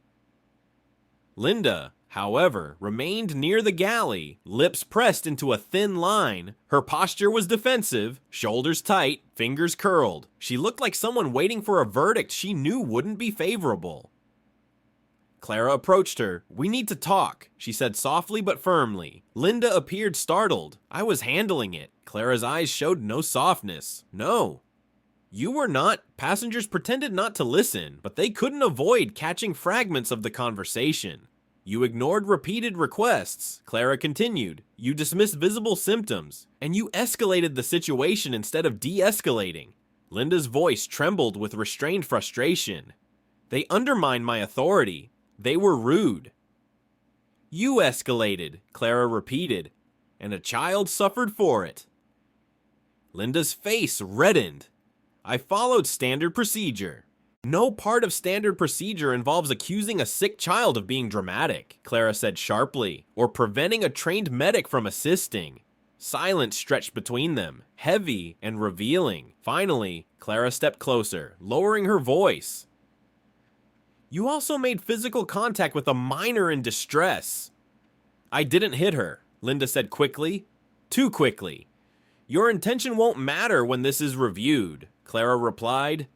Linda, however, remained near the galley, lips pressed into a thin line. Her posture was defensive, shoulders tight, fingers curled. She looked like someone waiting for a verdict she knew wouldn't be favorable. Clara approached her. We need to talk, she said softly but firmly. Linda appeared startled. I was handling it. Clara's eyes showed no softness. No. You were not. Passengers pretended not to listen, but they couldn't avoid catching fragments of the conversation. You ignored repeated requests, Clara continued. You dismissed visible symptoms, and you escalated the situation instead of de-escalating. Linda's voice trembled with restrained frustration. They undermined my authority. They were rude. You escalated, Clara repeated, and a child suffered for it. Linda's face reddened. I followed standard procedure. No part of standard procedure involves accusing a sick child of being dramatic, Clara said sharply, or preventing a trained medic from assisting. Silence stretched between them, heavy and revealing. Finally, Clara stepped closer, lowering her voice. You also made physical contact with a minor in distress. I didn't hit her, Linda said quickly. Too quickly. Your intention won't matter when this is reviewed, Clara replied.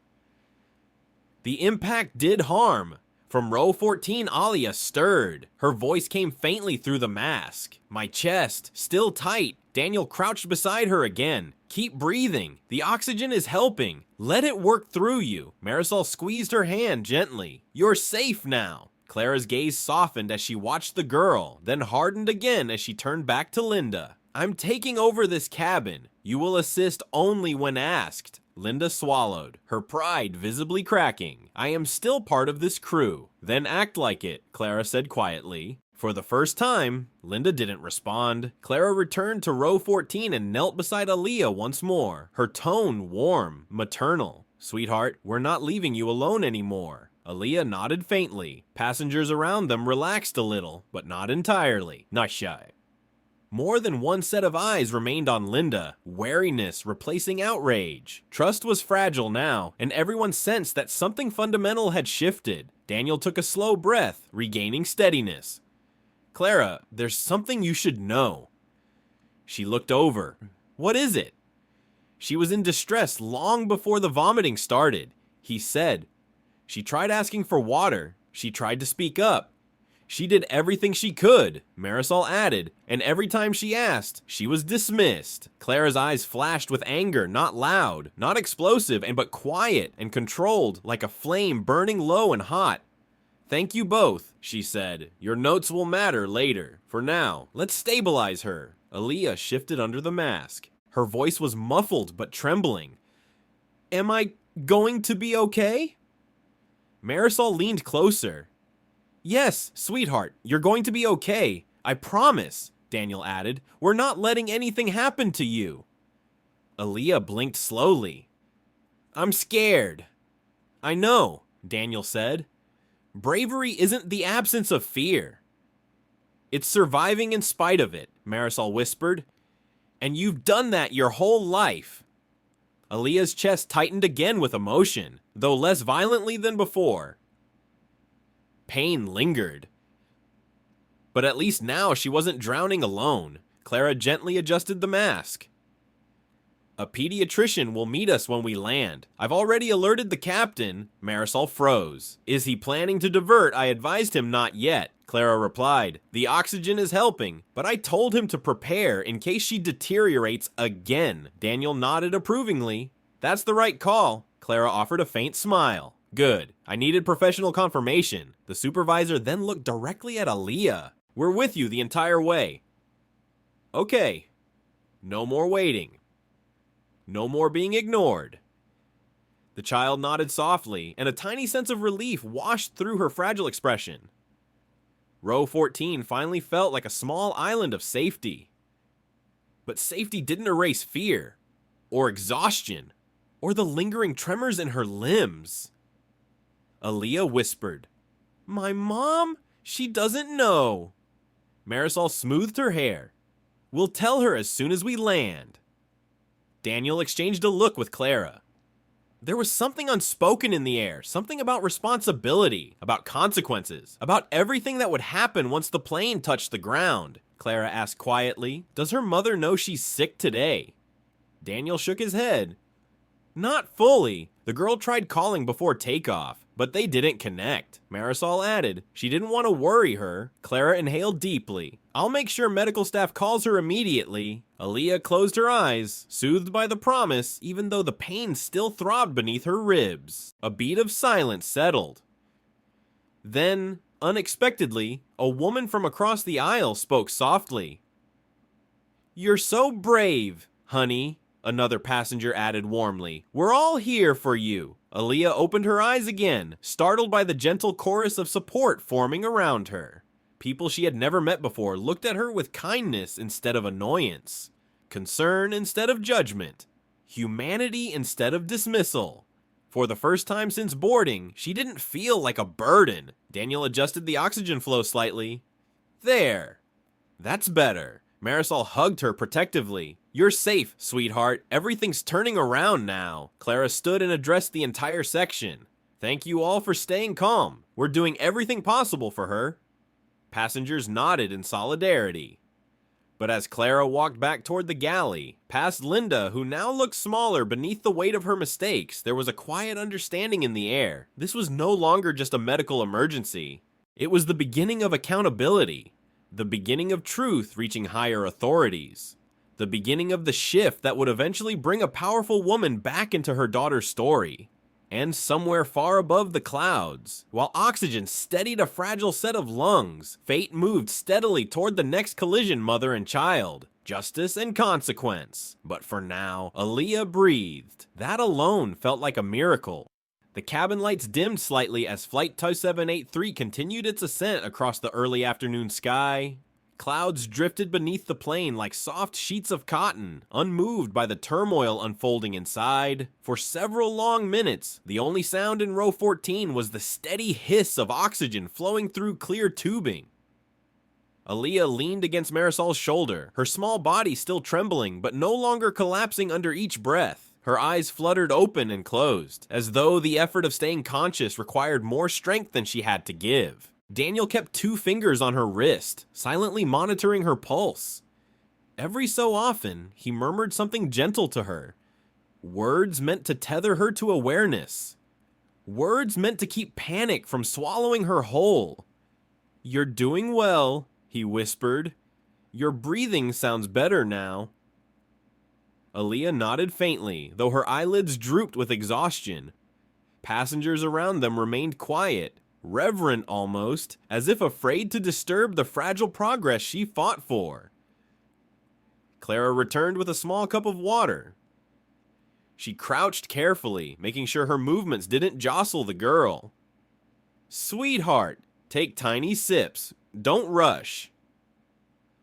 The impact did harm. From row 14, Aaliyah stirred. Her voice came faintly through the mask. My chest, still tight. Daniel crouched beside her again. Keep breathing. The oxygen is helping. Let it work through you. Marisol squeezed her hand gently. You're safe now. Clara's gaze softened as she watched the girl, then hardened again as she turned back to Linda. I'm taking over this cabin. You will assist only when asked. Linda swallowed, her pride visibly cracking. I am still part of this crew. Then act like it, Clara said quietly. For the first time, Linda didn't respond. Clara returned to row 14 and knelt beside Aaliyah once more, her tone warm, maternal. Sweetheart, we're not leaving you alone anymore. Aaliyah nodded faintly. Passengers around them relaxed a little, but not entirely. Not shy. More than one set of eyes remained on Linda, wariness replacing outrage. Trust was fragile now, and everyone sensed that something fundamental had shifted. Daniel took a slow breath, regaining steadiness. Clara, there's something you should know. She looked over. What is it? She was in distress long before the vomiting started, he said. She tried asking for water. She tried to speak up. She did everything she could, Marisol added, and every time she asked, she was dismissed. Clara's eyes flashed with anger, not loud, not explosive, but quiet and controlled, like a flame burning low and hot. Thank you both, she said. Your notes will matter later. For now, let's stabilize her. Aaliyah shifted under the mask. Her voice was muffled but trembling. Am I going to be okay? Marisol leaned closer. Yes, sweetheart, you're going to be okay. I promise, Daniel added. We're not letting anything happen to you. Aaliyah blinked slowly. I'm scared. I know, Daniel said. Bravery isn't the absence of fear. It's surviving in spite of it, Marisol whispered. And you've done that your whole life. Aaliyah's chest tightened again with emotion, though less violently than before. Pain lingered. But at least now she wasn't drowning alone. Clara gently adjusted the mask. A pediatrician will meet us when we land. I've already alerted the captain. Marisol froze. Is he planning to divert? I advised him not yet. Clara replied. The oxygen is helping, but I told him to prepare in case she deteriorates again. Daniel nodded approvingly. That's the right call. Clara offered a faint smile. Good. I needed professional confirmation. The supervisor then looked directly at Aaliyah. We're with you the entire way. Okay. No more waiting. No more being ignored. The child nodded softly, and a tiny sense of relief washed through her fragile expression. Row 14 finally felt like a small island of safety. But safety didn't erase fear, or exhaustion, or the lingering tremors in her limbs. Aaliyah whispered, "My mom? She doesn't know." Marisol smoothed her hair. "We'll tell her as soon as we land." Daniel exchanged a look with Clara. There was something unspoken in the air, something about responsibility, about consequences, about everything that would happen once the plane touched the ground. Clara asked quietly, "Does her mother know she's sick today?" Daniel shook his head. "Not fully. The girl tried calling before takeoff, but they didn't connect." Marisol added, "She didn't want to worry her." Clara inhaled deeply. "I'll make sure medical staff calls her immediately." Aaliyah closed her eyes, soothed by the promise, even though the pain still throbbed beneath her ribs. A beat of silence settled. Then, unexpectedly, a woman from across the aisle spoke softly. "You're so brave, honey," another passenger added warmly. "We're all here for you." Aaliyah opened her eyes again, startled by the gentle chorus of support forming around her. People she had never met before looked at her with kindness instead of annoyance, concern instead of judgment, humanity instead of dismissal. For the first time since boarding, she didn't feel like a burden. Daniel adjusted the oxygen flow slightly. "There. That's better." Marisol hugged her protectively. "You're safe, sweetheart. Everything's turning around now." Clara stood and addressed the entire section. "Thank you all for staying calm. We're doing everything possible for her." Passengers nodded in solidarity. But as Clara walked back toward the galley, past Linda, who now looked smaller beneath the weight of her mistakes, there was a quiet understanding in the air. This was no longer just a medical emergency. It was the beginning of accountability, the beginning of truth reaching higher authorities, the beginning of the shift that would eventually bring a powerful woman back into her daughter's story. And somewhere far above the clouds, while oxygen steadied a fragile set of lungs, fate moved steadily toward the next collision, mother and child, justice and consequence. But for now, Aaliyah breathed. That alone felt like a miracle. The cabin lights dimmed slightly as Flight 2783 continued its ascent across the early afternoon sky. Clouds drifted beneath the plane like soft sheets of cotton, unmoved by the turmoil unfolding inside. For several long minutes, the only sound in row 14 was the steady hiss of oxygen flowing through clear tubing. Aaliyah leaned against Marisol's shoulder, her small body still trembling but no longer collapsing under each breath. Her eyes fluttered open and closed, as though the effort of staying conscious required more strength than she had to give. Daniel kept 2 fingers on her wrist, silently monitoring her pulse. Every so often, he murmured something gentle to her. Words meant to tether her to awareness. Words meant to keep panic from swallowing her whole. "You're doing well," he whispered. "Your breathing sounds better now." Aaliyah nodded faintly, though her eyelids drooped with exhaustion. Passengers around them remained quiet, reverent almost, as if afraid to disturb the fragile progress she fought for. Clara returned with a small cup of water. She crouched carefully, making sure her movements didn't jostle the girl. "Sweetheart, take tiny sips. Don't rush."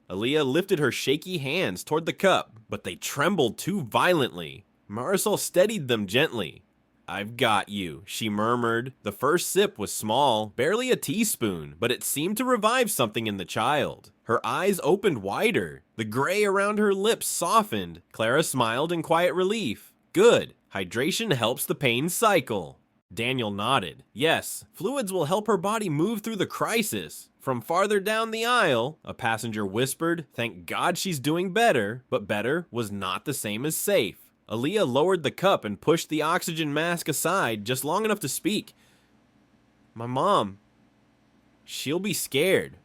Aaliyah lifted her shaky hands toward the cup, but they trembled too violently. Marisol steadied them gently. "I've got you," she murmured. The first sip was small, barely a teaspoon, but it seemed to revive something in the child. Her eyes opened wider. The gray around her lips softened. Clara smiled in quiet relief. "Good. Hydration helps the pain cycle." Daniel nodded. "Yes, fluids will help her body move through the crisis." From farther down the aisle, a passenger whispered, "Thank God she's doing better," but better was not the same as safe. Aaliyah lowered the cup and pushed the oxygen mask aside just long enough to speak. "My mom, she'll be scared."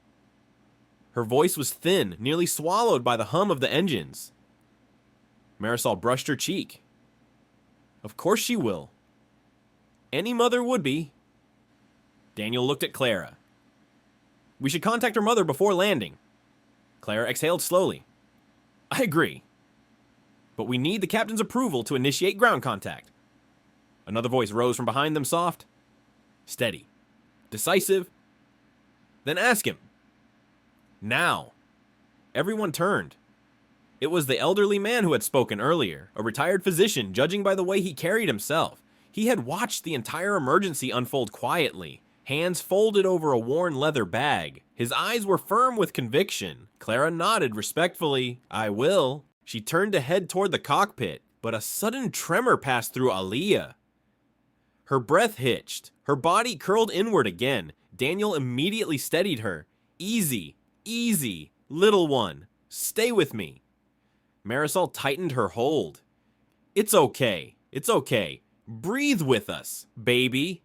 Her voice was thin, nearly swallowed by the hum of the engines. Marisol brushed her cheek. "Of course she will." Any mother would be. Daniel looked at Clara. We should contact her mother before landing. Clara exhaled slowly. I agree. But we need the captain's approval to initiate ground contact. Another voice rose from behind them, soft, steady, decisive. Then ask him. Now. Everyone turned. It was the elderly man who had spoken earlier, a retired physician, judging by the way he carried himself. He had watched the entire emergency unfold quietly, hands folded over a worn leather bag. His eyes were firm with conviction. Clara nodded respectfully. I will. She turned to head toward the cockpit, but a sudden tremor passed through Aaliyah. Her breath hitched. Her body curled inward again. Daniel immediately steadied her. Easy, easy, little one. Stay with me. Marisol tightened her hold. It's okay. It's okay. Breathe with us, baby.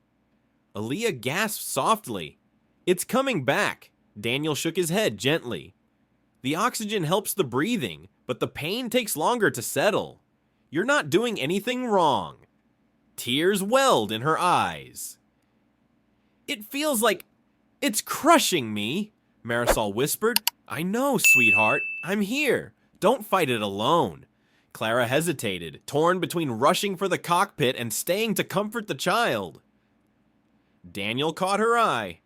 Aaliyah gasped softly. It's coming back. Daniel shook his head gently. The oxygen helps the breathing, but the pain takes longer to settle. You're not doing anything wrong. Tears welled in her eyes. It feels like it's crushing me, Marisol whispered. I know, sweetheart. I'm here. Don't fight it alone. Clara hesitated, torn between rushing for the cockpit and staying to comfort the child. Daniel caught her eye.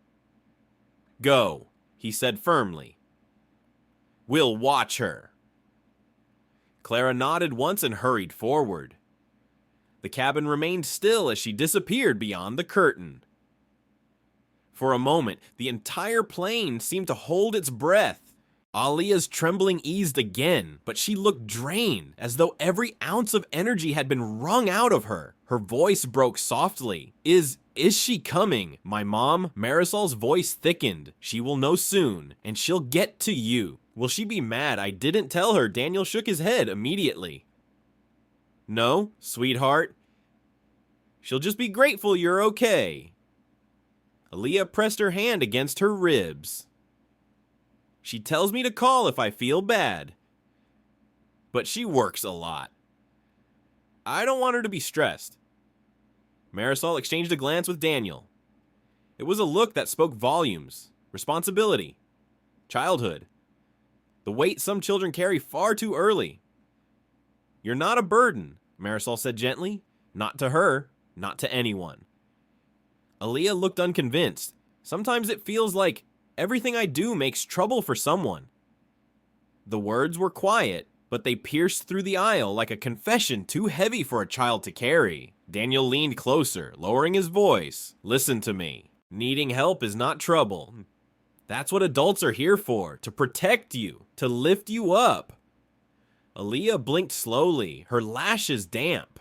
Go, he said firmly. We'll watch her. Clara nodded once and hurried forward. The cabin remained still as she disappeared beyond the curtain. For a moment, the entire plane seemed to hold its breath. Aaliyah's trembling eased again, but she looked drained, as though every ounce of energy had been wrung out of her. Her voice broke softly. Is she coming? My mom? Marisol's voice thickened. She will know soon, and she'll get to you. Will she be mad I didn't tell her? Daniel shook his head immediately. No, sweetheart. She'll just be grateful you're okay. Aaliyah pressed her hand against her ribs. She tells me to call if I feel bad. But she works a lot. I don't want her to be stressed. Marisol exchanged a glance with Daniel. It was a look that spoke volumes. Responsibility. Childhood. The weight some children carry far too early. You're not a burden, Marisol said gently. Not to her, not to anyone. Aaliyah looked unconvinced. Sometimes it feels like everything I do makes trouble for someone. The words were quiet, but they pierced through the aisle like a confession too heavy for a child to carry. Daniel leaned closer, lowering his voice. Listen to me. Needing help is not trouble. That's what adults are here for, to protect you, to lift you up. Aaliyah blinked slowly, her lashes damp.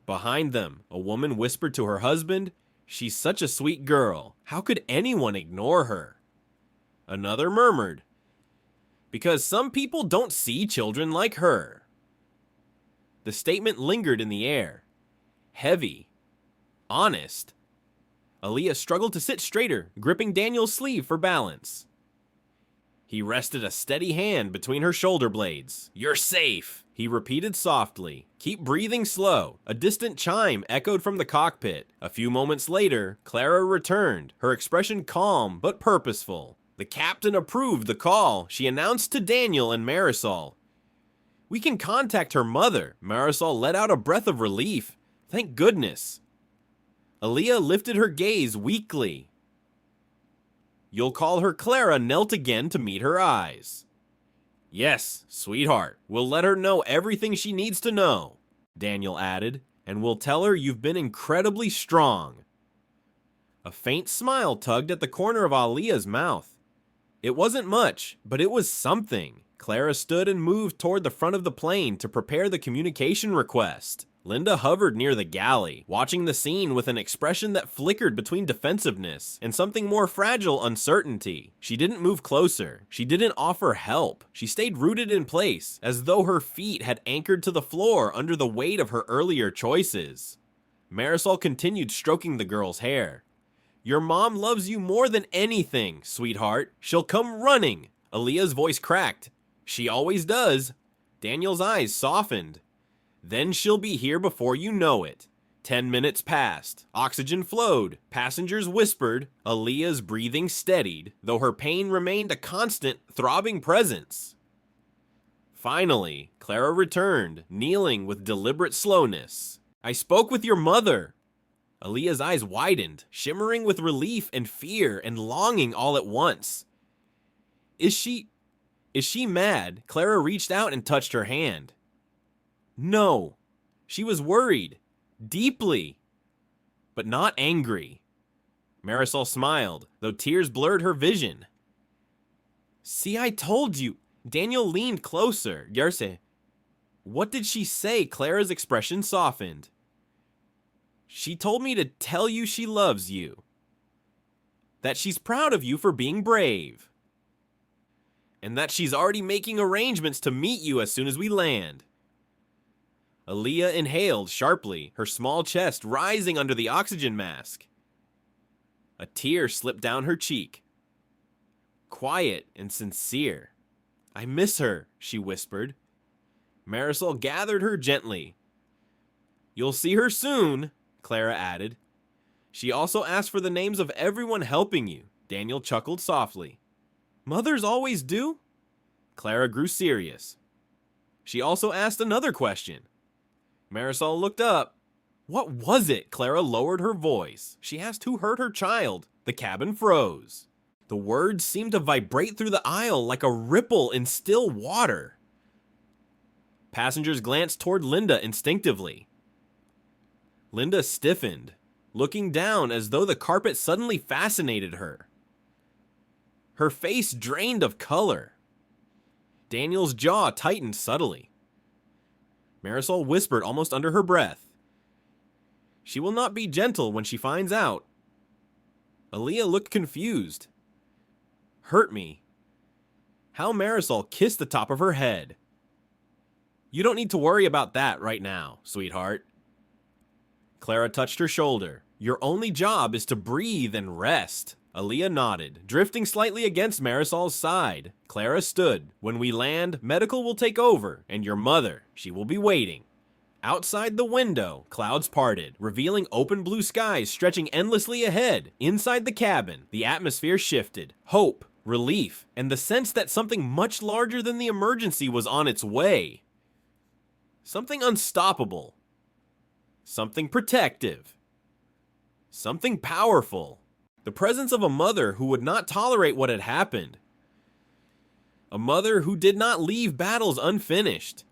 Behind them, a woman whispered to her husband, "She's such a sweet girl. How could anyone ignore her?" Another murmured, "Because some people don't see children like her." The statement lingered in the air. Heavy. Honest. Aaliyah struggled to sit straighter, gripping Daniel's sleeve for balance. He rested a steady hand between her shoulder blades. "You're safe," he repeated softly. "Keep breathing slow." A distant chime echoed from the cockpit. A few moments later, Clara returned, her expression calm but purposeful. The captain approved the call. She announced to Daniel and Marisol. "We can contact her mother." Marisol let out a breath of relief. Thank goodness. Aaliyah lifted her gaze weakly. "You'll call her Clara," knelt again to meet her eyes. "Yes, sweetheart. We'll let her know everything she needs to know," Daniel added, "and we'll tell her you've been incredibly strong." A faint smile tugged at the corner of Aaliyah's mouth. It wasn't much, but it was something. Clara stood and moved toward the front of the plane to prepare the communication request. Linda hovered near the galley, watching the scene with an expression that flickered between defensiveness and something more fragile uncertainty. She didn't move closer. She didn't offer help. She stayed rooted in place, as though her feet had anchored to the floor under the weight of her earlier choices. Marisol continued stroking the girl's hair. "Your mom loves you more than anything, sweetheart. She'll come running." Aaliyah's voice cracked. "She always does." Daniel's eyes softened. "Then she'll be here before you know it. 10 minutes passed. Oxygen flowed. Passengers whispered. Aaliyah's breathing steadied, though her pain remained a constant, throbbing presence. Finally, Clara returned, kneeling with deliberate slowness. "I spoke with your mother." Aaliyah's eyes widened, shimmering with relief and fear and longing all at once. Is she mad?" Clara reached out and touched her hand. No. She was worried. Deeply. But not angry. Marisol smiled, though tears blurred her vision. "See, I told you." Daniel leaned closer. "Yerse." "What did she say?" Clara's expression softened. "She told me to tell you she loves you. That she's proud of you for being brave. And that she's already making arrangements to meet you as soon as we land." Aaliyah inhaled sharply, her small chest rising under the oxygen mask. A tear slipped down her cheek. Quiet and sincere. "I miss her," she whispered. Marisol gathered her gently. "You'll see her soon," Clara added. "She also asked for the names of everyone helping you." Daniel chuckled softly. "Mothers always do?" Clara grew serious. She also asked another question. Marisol looked up. "What was it?" Clara lowered her voice. She asked who hurt her child. The cabin froze. The words seemed to vibrate through the aisle like a ripple in still water. Passengers glanced toward Linda instinctively. Linda stiffened, looking down as though the carpet suddenly fascinated her. Her face drained of color. Daniel's jaw tightened subtly. Marisol whispered almost under her breath. "She will not be gentle when she finds out." Aaliyah looked confused. "Hurt me." How Marisol kissed the top of her head. "You don't need to worry about that right now, sweetheart." Clara touched her shoulder. "Your only job is to breathe and rest." Aaliyah nodded, drifting slightly against Marisol's side. Clara stood. "When we land, medical will take over, and your mother, she will be waiting." Outside the window, clouds parted, revealing open blue skies stretching endlessly ahead. Inside the cabin, the atmosphere shifted. Hope, relief, and the sense that something much larger than the emergency was on its way. Something unstoppable. Something protective. Something powerful. The presence of a mother who would not tolerate what had happened. A mother who did not leave battles unfinished.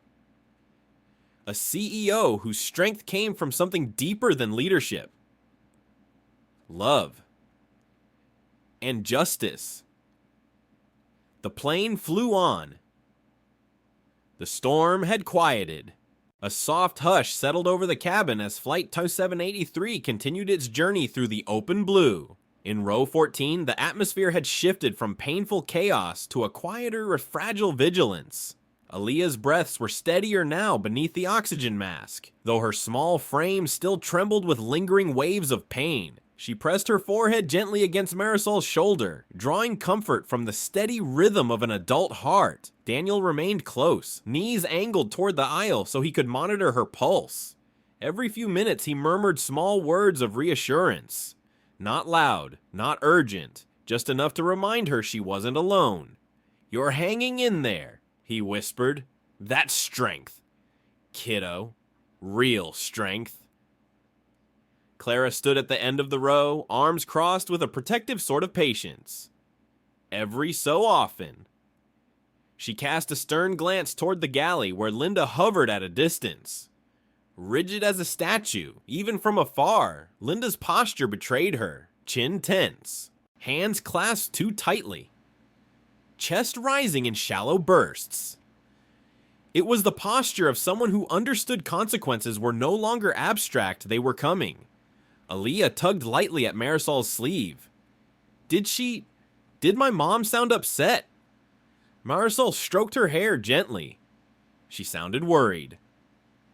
A CEO whose strength came from something deeper than leadership. Love. And justice. The plane flew on. The storm had quieted. A soft hush settled over the cabin as Flight 2783 continued its journey through the open blue. In row 14, the atmosphere had shifted from painful chaos to a quieter, fragile vigilance. Aaliyah's breaths were steadier now beneath the oxygen mask, though her small frame still trembled with lingering waves of pain. She pressed her forehead gently against Marisol's shoulder, drawing comfort from the steady rhythm of an adult heart. Daniel remained close, knees angled toward the aisle so he could monitor her pulse. Every few minutes he murmured small words of reassurance. Not loud, not urgent, just enough to remind her she wasn't alone. "You're hanging in there," he whispered. "That's strength, kiddo. Real strength." Clara stood at the end of the row, arms crossed with a protective sort of patience. Every so often, she cast a stern glance toward the galley where Linda hovered at a distance. Rigid as a statue, even from afar, Linda's posture betrayed her, chin tense, hands clasped too tightly, chest rising in shallow bursts. It was the posture of someone who understood consequences were no longer abstract, they were coming. Aaliyah tugged lightly at Marisol's sleeve. Did my mom sound upset? Marisol stroked her hair gently. She sounded worried.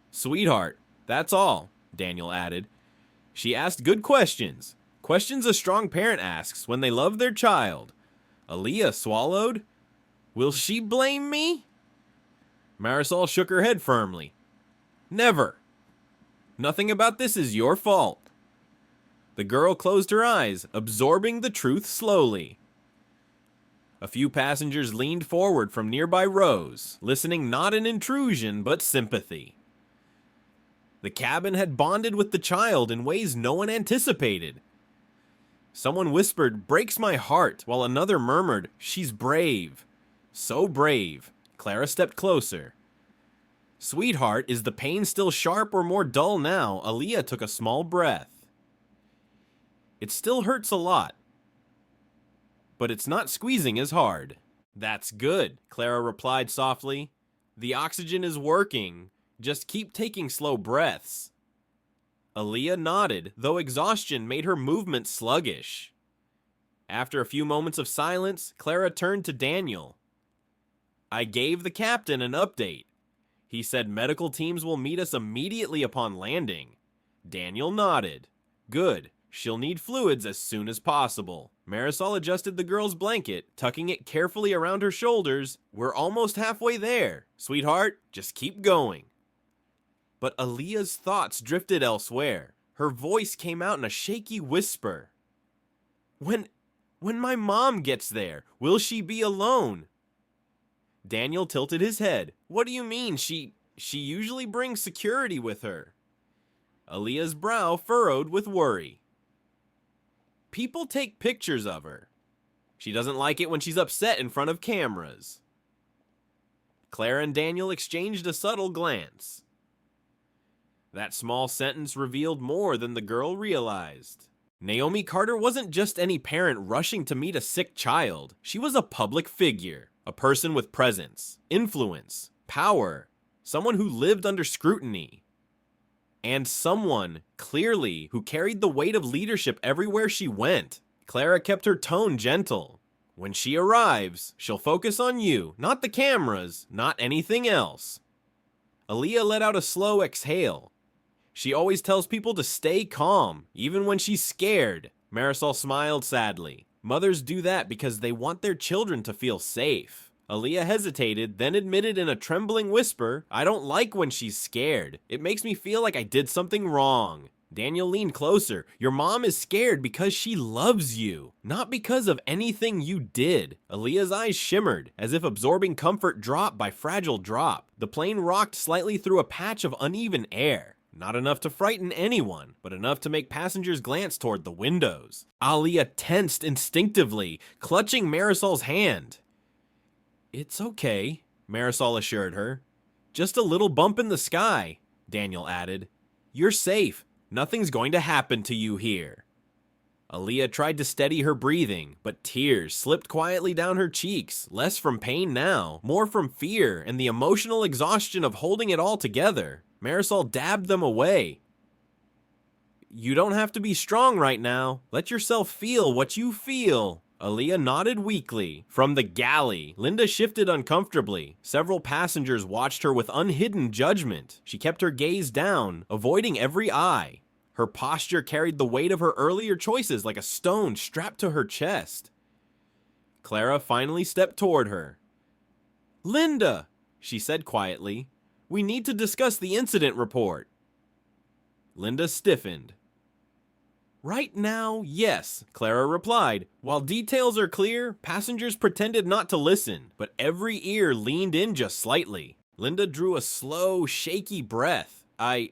"Sweetheart, that's all," Daniel added. "She asked good questions. Questions a strong parent asks when they love their child." Aaliyah swallowed. "Will she blame me?" Marisol shook her head firmly. "Never." Nothing about this is your fault. The girl closed her eyes, absorbing the truth slowly. A few passengers leaned forward from nearby rows, listening not in intrusion but sympathy. The cabin had bonded with the child in ways no one anticipated. Someone whispered, "Breaks my heart," while another murmured, "She's brave." So brave. Clara stepped closer. "Sweetheart, is the pain still sharp or more dull now?" Aaliyah took a small breath. "It still hurts a lot, but it's not squeezing as hard." "That's good," Clara replied softly. "The oxygen is working. Just keep taking slow breaths." Aaliyah nodded, though exhaustion made her movement sluggish. After a few moments of silence, Clara turned to Daniel. "I gave the captain an update. He said medical teams will meet us immediately upon landing." Daniel nodded. "Good. She'll need fluids as soon as possible." Marisol adjusted the girl's blanket, tucking it carefully around her shoulders. "We're almost halfway there. Sweetheart, just keep going." But Aaliyah's thoughts drifted elsewhere. Her voice came out in a shaky whisper. When my mom gets there, will she be alone?" Daniel tilted his head. "What do you mean? She usually brings security with her." Aaliyah's brow furrowed with worry. "People take pictures of her. She doesn't like it when she's upset in front of cameras." Clara and Daniel exchanged a subtle glance. That small sentence revealed more than the girl realized. Naomi Carter wasn't just any parent rushing to meet a sick child. She was a public figure, a person with presence, influence, power, someone who lived under scrutiny, and someone, clearly, who carried the weight of leadership everywhere she went. Clara kept her tone gentle. "When she arrives, she'll focus on you, not the cameras, not anything else." Aaliyah let out a slow exhale. "She always tells people to stay calm, even when she's scared." Marisol smiled sadly. "Mothers do that because they want their children to feel safe." Aaliyah hesitated, then admitted in a trembling whisper, "I don't like when she's scared. It makes me feel like I did something wrong." Daniel leaned closer. "Your mom is scared because she loves you, not because of anything you did." Aaliyah's eyes shimmered, as if absorbing comfort drop by fragile drop. The plane rocked slightly through a patch of uneven air. Not enough to frighten anyone, but enough to make passengers glance toward the windows. Aaliyah tensed instinctively, clutching Marisol's hand. "It's okay," Marisol assured her. "Just a little bump in the sky," Daniel added. "You're safe. Nothing's going to happen to you here." Aaliyah tried to steady her breathing, but tears slipped quietly down her cheeks, less from pain now, more from fear and the emotional exhaustion of holding it all together. Marisol dabbed them away. "You don't have to be strong right now. Let yourself feel what you feel." Aaliyah nodded weakly. From the galley, Linda shifted uncomfortably. Several passengers watched her with unhidden judgment. She kept her gaze down, avoiding every eye. Her posture carried the weight of her earlier choices like a stone strapped to her chest. Clara finally stepped toward her. "Linda," she said quietly, "we need to discuss the incident report." Linda stiffened. "Right now, yes," Clara replied. While details are clear, passengers pretended not to listen, but every ear leaned in just slightly. Linda drew a slow, shaky breath. I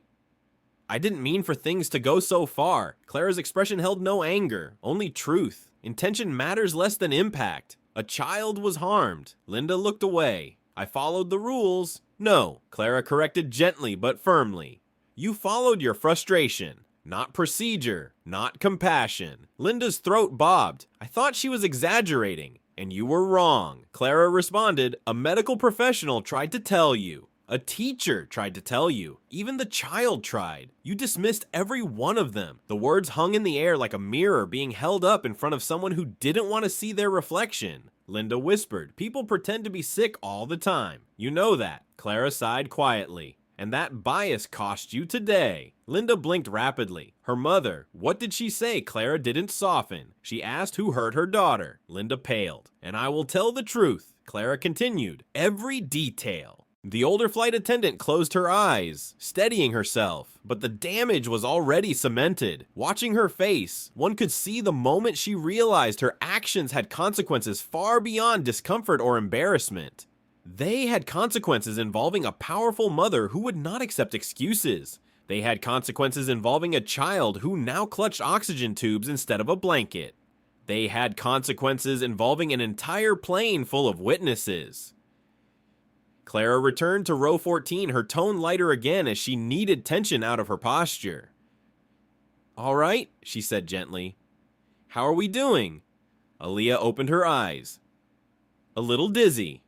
didn't mean for things to go so far." Clara's expression held no anger, only truth. Intention matters less than impact. A child was harmed. Linda looked away. "I followed the rules." "No," Clara corrected gently but firmly. "You followed your frustration. Not procedure, not compassion." Linda's throat bobbed. "I thought she was exaggerating, and you were wrong." Clara responded, "A medical professional tried to tell you. A teacher tried to tell you. Even the child tried. You dismissed every one of them." The words hung in the air like a mirror being held up in front of someone who didn't want to see their reflection. Linda whispered, "People pretend to be sick all the time. You know that." Clara sighed quietly. "And that bias cost you today." Linda blinked rapidly. Her mother, what did she say? Clara didn't soften. She asked who hurt her daughter. Linda paled. "And I will tell the truth," Clara continued. "Every detail." The older flight attendant closed her eyes, steadying herself, but the damage was already cemented. Watching her face, one could see the moment she realized her actions had consequences far beyond discomfort or embarrassment. They had consequences involving a powerful mother who would not accept excuses. They had consequences involving a child who now clutched oxygen tubes instead of a blanket. They had consequences involving an entire plane full of witnesses. Clara returned to row 14, her tone lighter again as she kneaded tension out of her posture. "All right," she said gently. "How are we doing?" Aaliyah opened her eyes. "A little dizzy."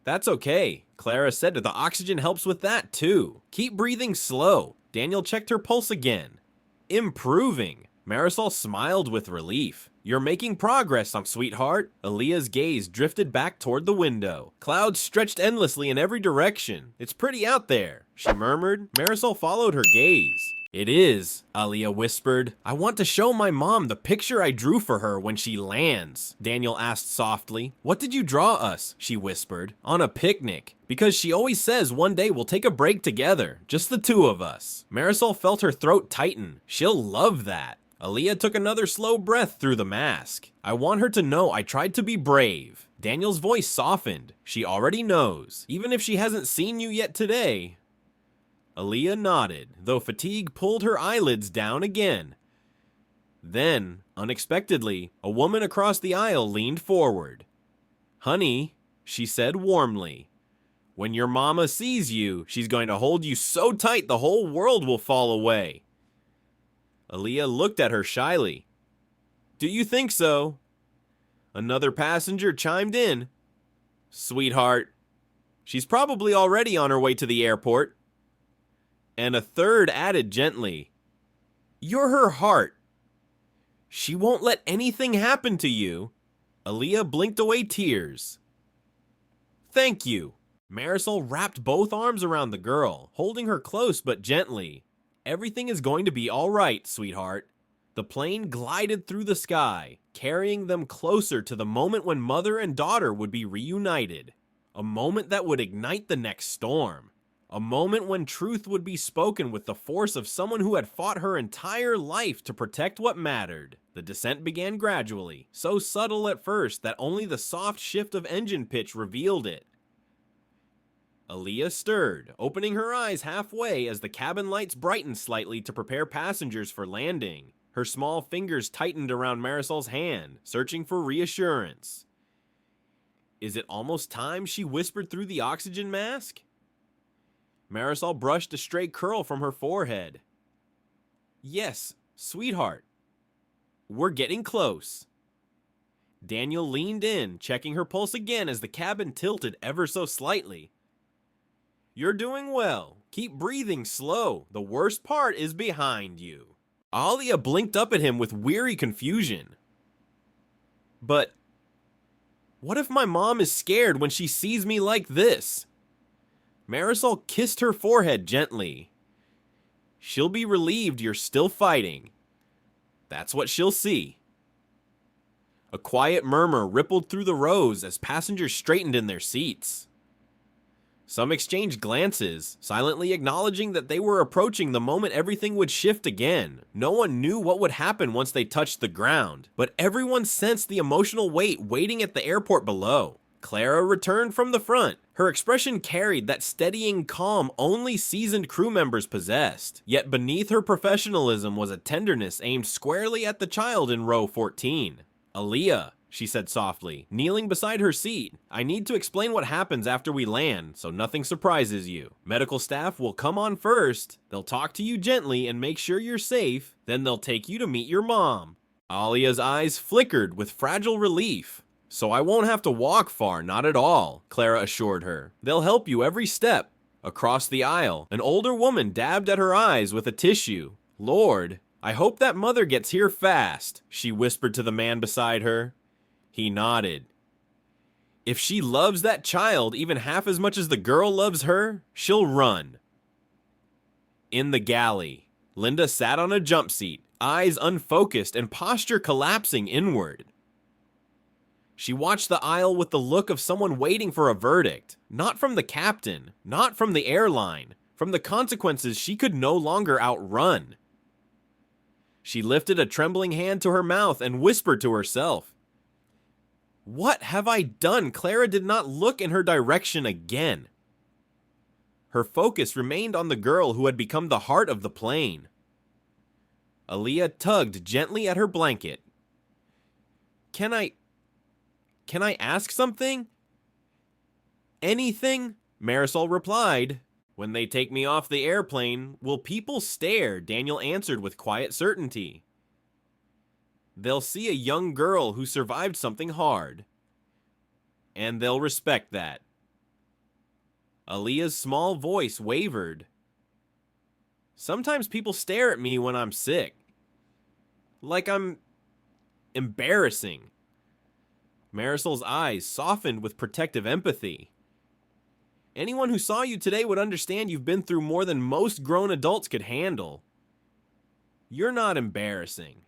"That's okay," Clara said. "The oxygen helps with that too. Keep breathing slow." Daniel checked her pulse again. "Improving." Marisol smiled with relief. "You're making progress, sweetheart." Aaliyah's gaze drifted back toward the window. Clouds stretched endlessly in every direction. "It's pretty out there," she murmured. Marisol followed her gaze. "It is," Aaliyah whispered. "I want to show my mom the picture I drew for her when she lands." Daniel asked softly. "What did you draw us?" she whispered. "On a picnic. Because she always says one day we'll take a break together. Just the two of us." Marisol felt her throat tighten. She'll love that. Aaliyah took another slow breath through the mask. "I want her to know I tried to be brave." Daniel's voice softened. "She already knows, even if she hasn't seen you yet today." Aaliyah nodded, though fatigue pulled her eyelids down again. Then, unexpectedly, a woman across the aisle leaned forward. "Honey," she said warmly, "when your mama sees you, she's going to hold you so tight the whole world will fall away." Aaliyah looked at her shyly. "Do you think so?" Another passenger chimed in. "Sweetheart, she's probably already on her way to the airport." And a third added gently, "You're her heart. She won't let anything happen to you." Aaliyah blinked away tears. "Thank you." Marisol wrapped both arms around the girl, holding her close but gently. "Everything is going to be all right, sweetheart." The plane glided through the sky, carrying them closer to the moment when mother and daughter would be reunited. A moment that would ignite the next storm. A moment when truth would be spoken with the force of someone who had fought her entire life to protect what mattered. The descent began gradually, so subtle at first that only the soft shift of engine pitch revealed it. Aaliyah stirred, opening her eyes halfway as the cabin lights brightened slightly to prepare passengers for landing. Her small fingers tightened around Marisol's hand, searching for reassurance. "Is it almost time?" she whispered through the oxygen mask. Marisol brushed a stray curl from her forehead. "Yes, sweetheart. We're getting close." Daniel leaned in, checking her pulse again as the cabin tilted ever so slightly. "You're doing well. Keep breathing slow. The worst part is behind you." Aaliyah blinked up at him with weary confusion. "But what if my mom is scared when she sees me like this?" Marisol kissed her forehead gently. "She'll be relieved you're still fighting. That's what she'll see." A quiet murmur rippled through the rows as passengers straightened in their seats. Some exchanged glances, silently acknowledging that they were approaching the moment everything would shift again. No one knew what would happen once they touched the ground, but everyone sensed the emotional weight waiting at the airport below. Clara returned from the front. Her expression carried that steadying calm only seasoned crew members possessed. Yet beneath her professionalism was a tenderness aimed squarely at the child in row 14. "Aaliyah," she said softly, kneeling beside her seat, "I need to explain what happens after we land, so nothing surprises you. Medical staff will come on first. They'll talk to you gently and make sure you're safe. Then they'll take you to meet your mom." Aaliyah's eyes flickered with fragile relief. "So I won't have to walk far, not at all," Clara assured her. "They'll help you every step." Across the aisle, an older woman dabbed at her eyes with a tissue. "Lord, I hope that mother gets here fast," she whispered to the man beside her. He nodded. "If she loves that child even half as much as the girl loves her, she'll run." In the galley, Linda sat on a jump seat, eyes unfocused and posture collapsing inward. She watched the aisle with the look of someone waiting for a verdict. Not from the captain, not from the airline, from the consequences she could no longer outrun. She lifted a trembling hand to her mouth and whispered to herself, "What have I done?" Clara did not look in her direction again. Her focus remained on the girl who had become the heart of the plane. Aaliyah tugged gently at her blanket. Can I ask something?" "Anything," Marisol replied. "When they take me off the airplane, will people stare?" Daniel answered with quiet certainty. "They'll see a young girl who survived something hard. And they'll respect that." Aaliyah's small voice wavered. "Sometimes people stare at me when I'm sick. Like I'm embarrassing." Marisol's eyes softened with protective empathy. "Anyone who saw you today would understand you've been through more than most grown adults could handle. You're not embarrassing.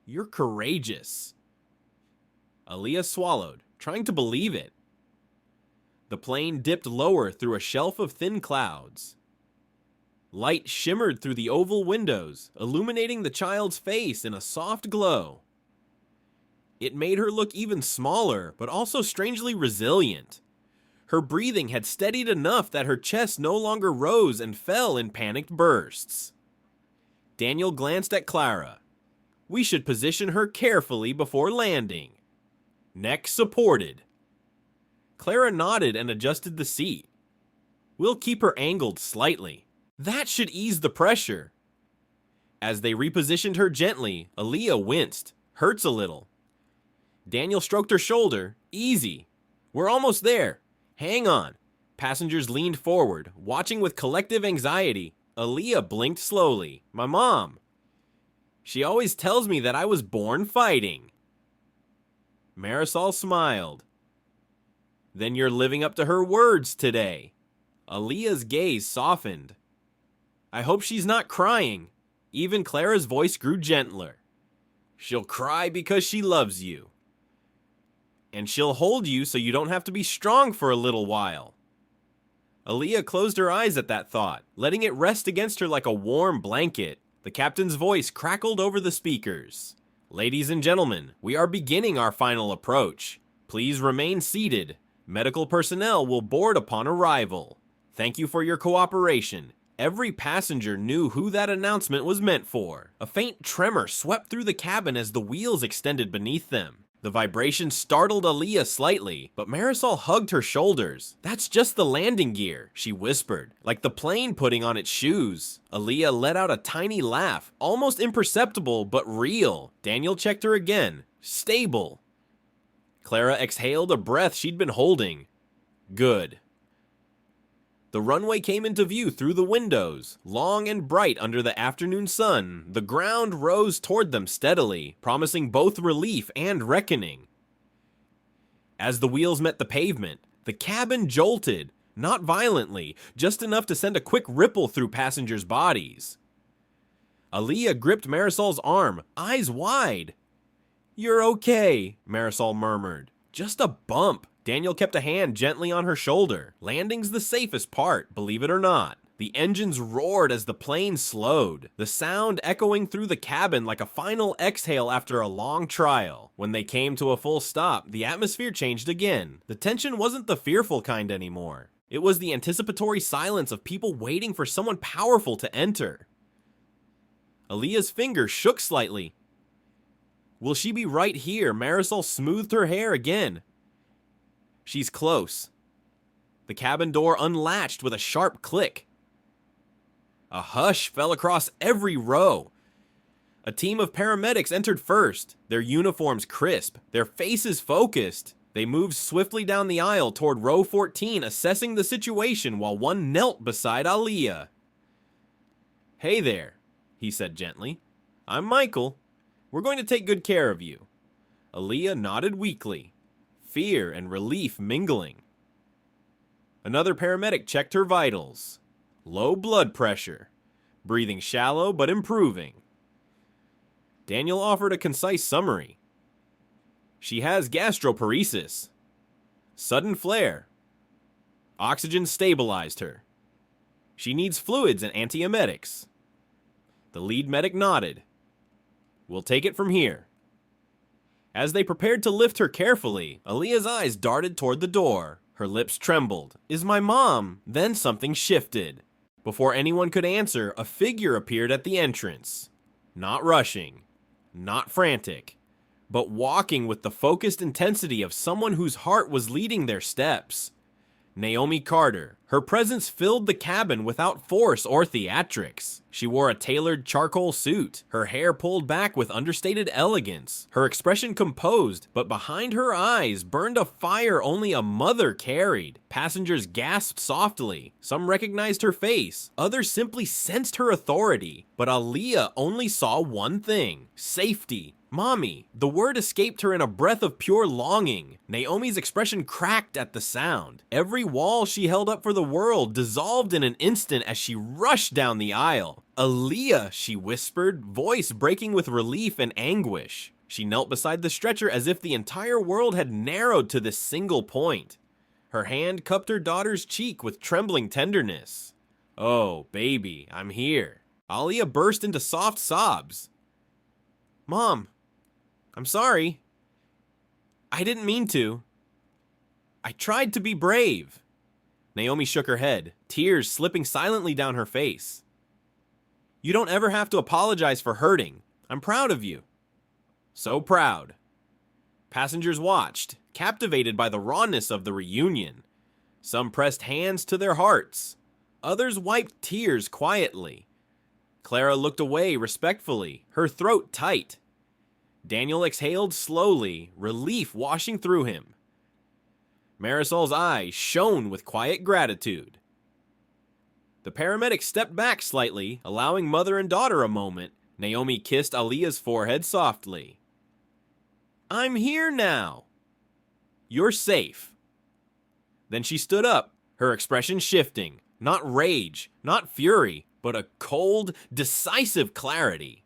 You're courageous." Aaliyah swallowed, trying to believe it. The plane dipped lower through a shelf of thin clouds. Light shimmered through the oval windows, illuminating the child's face in a soft glow. It made her look even smaller, but also strangely resilient. Her breathing had steadied enough that her chest no longer rose and fell in panicked bursts. Daniel glanced at Clara. "We should position her carefully before landing. Neck supported." Clara nodded and adjusted the seat. "We'll keep her angled slightly. That should ease the pressure." As they repositioned her gently, Aaliyah winced. "Hurts a little." Daniel stroked her shoulder. "Easy. We're almost there. Hang on." Passengers leaned forward, watching with collective anxiety. Aaliyah blinked slowly. "My mom. She always tells me that I was born fighting." Marisol smiled. "Then you're living up to her words today." Aaliyah's gaze softened. "I hope she's not crying." Even Clara's voice grew gentler. "She'll cry because she loves you. And she'll hold you so you don't have to be strong for a little while." Aaliyah closed her eyes at that thought, letting it rest against her like a warm blanket. The captain's voice crackled over the speakers. "Ladies and gentlemen, we are beginning our final approach. Please remain seated. Medical personnel will board upon arrival. Thank you for your cooperation." Every passenger knew who that announcement was meant for. A faint tremor swept through the cabin as the wheels extended beneath them. The vibration startled Aaliyah slightly, but Marisol hugged her shoulders. "That's just the landing gear," she whispered, "like the plane putting on its shoes." Aaliyah let out a tiny laugh, almost imperceptible but real. Daniel checked her again. "Stable." Clara exhaled a breath she'd been holding. "Good." The runway came into view through the windows. Long and bright under the afternoon sun, the ground rose toward them steadily, promising both relief and reckoning. As the wheels met the pavement, the cabin jolted, not violently, just enough to send a quick ripple through passengers' bodies. Aaliyah gripped Marisol's arm, eyes wide. "You're okay," Marisol murmured. "Just a bump." Daniel kept a hand gently on her shoulder. "Landing's the safest part, believe it or not." The engines roared as the plane slowed, the sound echoing through the cabin like a final exhale after a long trial. When they came to a full stop, the atmosphere changed again. The tension wasn't the fearful kind anymore. It was the anticipatory silence of people waiting for someone powerful to enter. Aaliyah's fingers shook slightly. "Will she be right here?" Marisol smoothed her hair again. "She's close." The cabin door unlatched with a sharp click. A hush fell across every row. A team of paramedics entered first, their uniforms crisp, their faces focused. They moved swiftly down the aisle toward row 14, assessing the situation while one knelt beside Aaliyah. "Hey there," he said gently. "I'm Michael. We're going to take good care of you." Aaliyah nodded weakly, fear and relief mingling. Another paramedic checked her vitals. Low blood pressure. Breathing shallow but improving. Daniel offered a concise summary. She has gastroparesis. Sudden flare. Oxygen stabilized her. She needs fluids and antiemetics. The lead medic nodded. We'll take it from here. As they prepared to lift her carefully, Aaliyah's eyes darted toward the door. Her lips trembled. Is my mom? Then something shifted. Before anyone could answer, a figure appeared at the entrance. Not rushing, not frantic, but walking with the focused intensity of someone whose heart was leading their steps. Naomi Carter. Her presence filled the cabin without force or theatrics. She wore a tailored charcoal suit, her hair pulled back with understated elegance, her expression composed, but behind her eyes burned a fire only a mother carried. Passengers gasped softly. Some recognized her face, others simply sensed her authority. But Aaliyah only saw one thing: safety. Mommy. The word escaped her in a breath of pure longing. Naomi's expression cracked at the sound. Every wall she held up for the world dissolved in an instant as she rushed down the aisle. Aaliyah, she whispered, voice breaking with relief and anguish. She knelt beside the stretcher as if the entire world had narrowed to this single point. Her hand cupped her daughter's cheek with trembling tenderness. Oh, baby, I'm here. Aaliyah burst into soft sobs. Mom, I'm sorry. I didn't mean to. I tried to be brave. Naomi shook her head, tears slipping silently down her face. You don't ever have to apologize for hurting. I'm proud of you. So proud. Passengers watched, captivated by the rawness of the reunion. Some pressed hands to their hearts. Others wiped tears quietly. Clara looked away respectfully, her throat tight. Daniel exhaled slowly, relief washing through him. Marisol's eyes shone with quiet gratitude. The paramedic stepped back slightly, allowing mother and daughter a moment. Naomi kissed Aaliyah's forehead softly. I'm here now. You're safe. Then she stood up, her expression shifting. Not rage, not fury, but a cold, decisive clarity.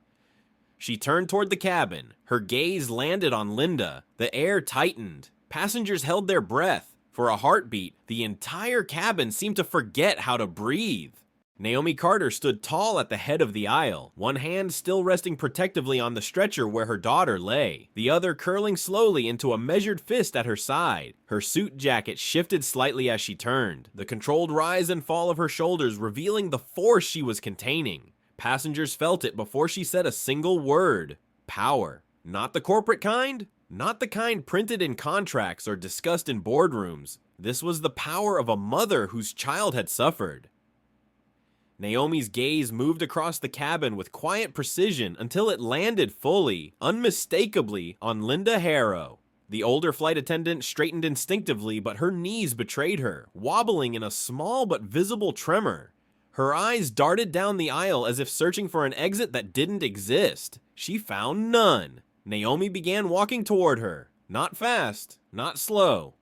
She turned toward the cabin. Her gaze landed on Linda. The air tightened. Passengers held their breath. For a heartbeat, the entire cabin seemed to forget how to breathe. Naomi Carter stood tall at the head of the aisle, one hand still resting protectively on the stretcher where her daughter lay, the other curling slowly into a measured fist at her side. Her suit jacket shifted slightly as she turned, the controlled rise and fall of her shoulders revealing the force she was containing. Passengers felt it before she said a single word. Power. Not the corporate kind. Not the kind printed in contracts or discussed in boardrooms. This was the power of a mother whose child had suffered. Naomi's gaze moved across the cabin with quiet precision until it landed fully, unmistakably, on Linda Harrow. The older flight attendant straightened instinctively, but her knees betrayed her, wobbling in a small but visible tremor. Her eyes darted down the aisle as if searching for an exit that didn't exist. She found none. Naomi began walking toward her, not fast, not slow,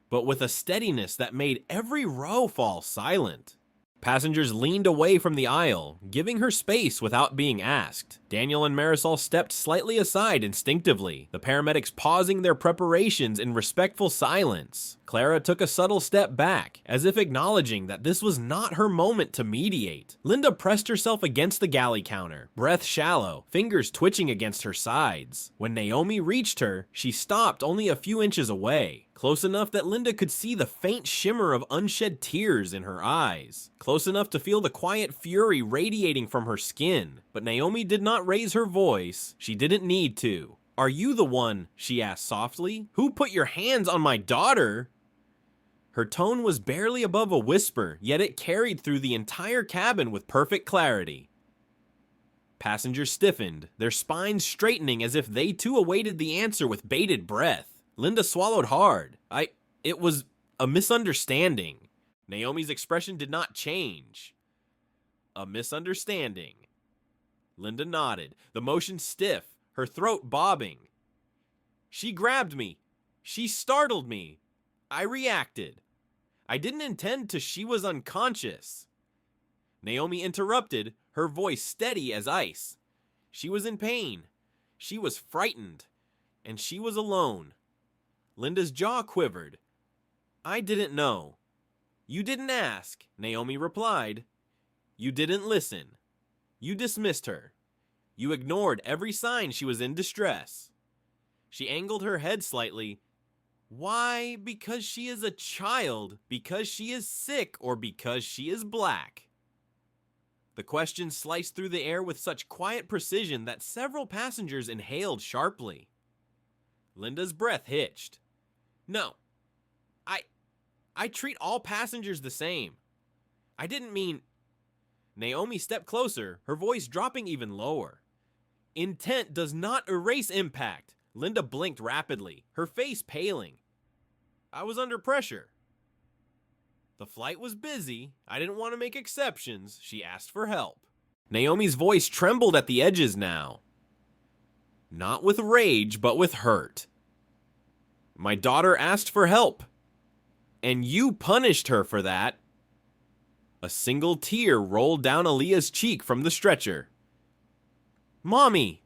but with a steadiness that made every row fall silent. Passengers leaned away from the aisle, giving her space without being asked. Daniel and Marisol stepped slightly aside instinctively, the paramedics pausing their preparations in respectful silence. Clara took a subtle step back, as if acknowledging that this was not her moment to mediate. Linda pressed herself against the galley counter, breath shallow, fingers twitching against her sides. When Naomi reached her, she stopped only a few inches away, close enough that Linda could see the faint shimmer of unshed tears in her eyes, close enough to feel the quiet fury radiating from her skin. But Naomi did not raise her voice. She didn't need to. Are you the one? She asked softly. Who put your hands on my daughter? Her tone was barely above a whisper, yet it carried through the entire cabin with perfect clarity. Passengers stiffened, their spines straightening as if they too awaited the answer with bated breath. Linda swallowed hard. It was a misunderstanding. Naomi's expression did not change. A misunderstanding. Linda nodded, the motion stiff, her throat bobbing. She grabbed me. She startled me. I reacted. I didn't intend to. She was unconscious. Naomi interrupted, her voice steady as ice. She was in pain. She was frightened. And she was alone. Linda's jaw quivered. I didn't know. You didn't ask, Naomi replied. You didn't listen. You dismissed her. You ignored every sign she was in distress. She angled her head slightly. Why? Because she is a child, because she is sick, or because she is black? The question sliced through the air with such quiet precision that several passengers inhaled sharply. Linda's breath hitched. No, I treat all passengers the same. I didn't mean... Naomi stepped closer, her voice dropping even lower. Intent does not erase impact. Linda blinked rapidly, her face paling. I was under pressure. The flight was busy. I didn't want to make exceptions. She asked for help. Naomi's voice trembled at the edges now. Not with rage, but with hurt. My daughter asked for help. And you punished her for that. A single tear rolled down Aaliyah's cheek from the stretcher. Mommy!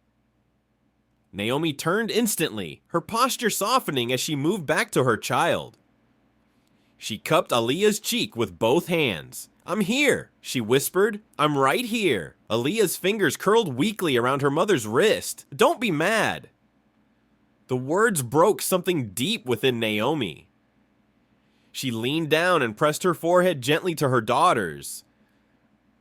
Naomi turned instantly, her posture softening as she moved back to her child. She cupped Aaliyah's cheek with both hands. I'm here, she whispered. I'm right here. Aaliyah's fingers curled weakly around her mother's wrist. Don't be mad. The words broke something deep within Naomi. She leaned down and pressed her forehead gently to her daughter's.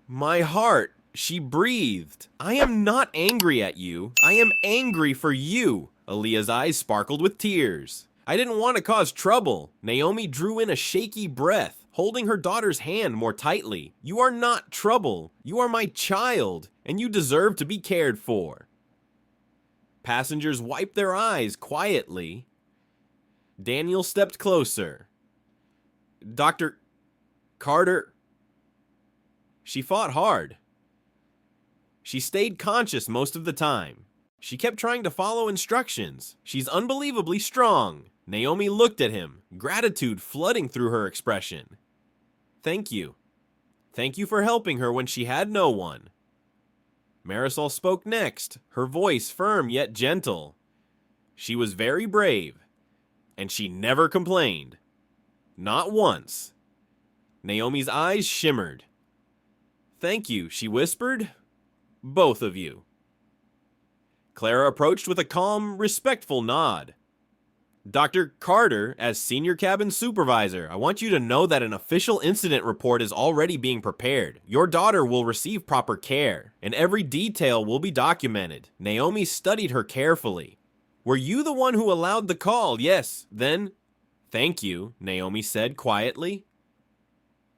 My heart, she breathed. I am not angry at you. I am angry for you. Aaliyah's eyes sparkled with tears. I didn't want to cause trouble. Naomi drew in a shaky breath, holding her daughter's hand more tightly. You are not trouble. You are my child, and you deserve to be cared for. Passengers wiped their eyes quietly. Daniel stepped closer. Dr. Carter. She fought hard. She stayed conscious most of the time. She kept trying to follow instructions. She's unbelievably strong. Naomi looked at him, gratitude flooding through her expression. Thank you. Thank you for helping her when she had no one. Marisol spoke next, her voice firm yet gentle. She was very brave, and she never complained. Not once. Naomi's eyes shimmered. Thank you, she whispered. Both of you. Clara approached with a calm, respectful nod. Dr. Carter, as senior cabin supervisor, I want you to know that an official incident report is already being prepared. Your daughter will receive proper care, and every detail will be documented. Naomi studied her carefully. Were you the one who allowed the call? Yes, then... Thank you, Naomi said quietly.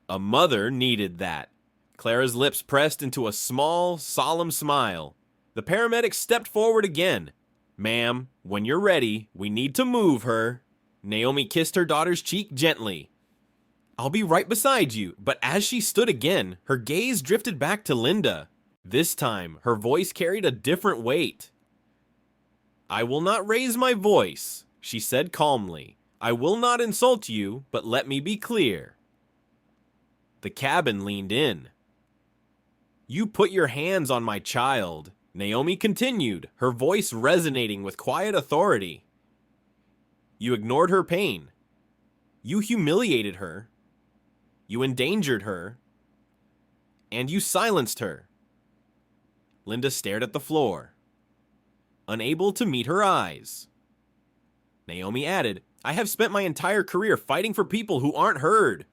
A mother needed that. Clara's lips pressed into a small, solemn smile. The paramedic stepped forward again. Ma'am, when you're ready, we need to move her. Naomi kissed her daughter's cheek gently. I'll be right beside you, but as she stood again, her gaze drifted back to Linda. This time, her voice carried a different weight. I will not raise my voice, she said calmly. I will not insult you, but let me be clear. The cabin leaned in. You put your hands on my child, Naomi continued, her voice resonating with quiet authority. You ignored her pain. You humiliated her. You endangered her. And you silenced her. Linda stared at the floor, unable to meet her eyes. Naomi added, I have spent my entire career fighting for people who aren't heard.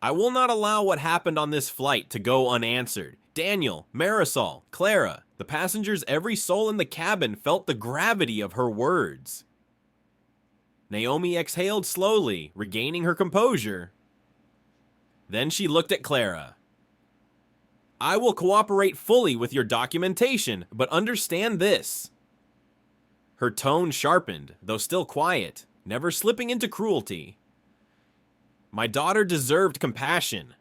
I will not allow what happened on this flight to go unanswered. Daniel, Marisol, Clara, the passengers, every soul in the cabin felt the gravity of her words. Naomi exhaled slowly, regaining her composure. Then she looked at Clara. I will cooperate fully with your documentation, but understand this. Her tone sharpened, though still quiet, never slipping into cruelty. My daughter deserved compassion,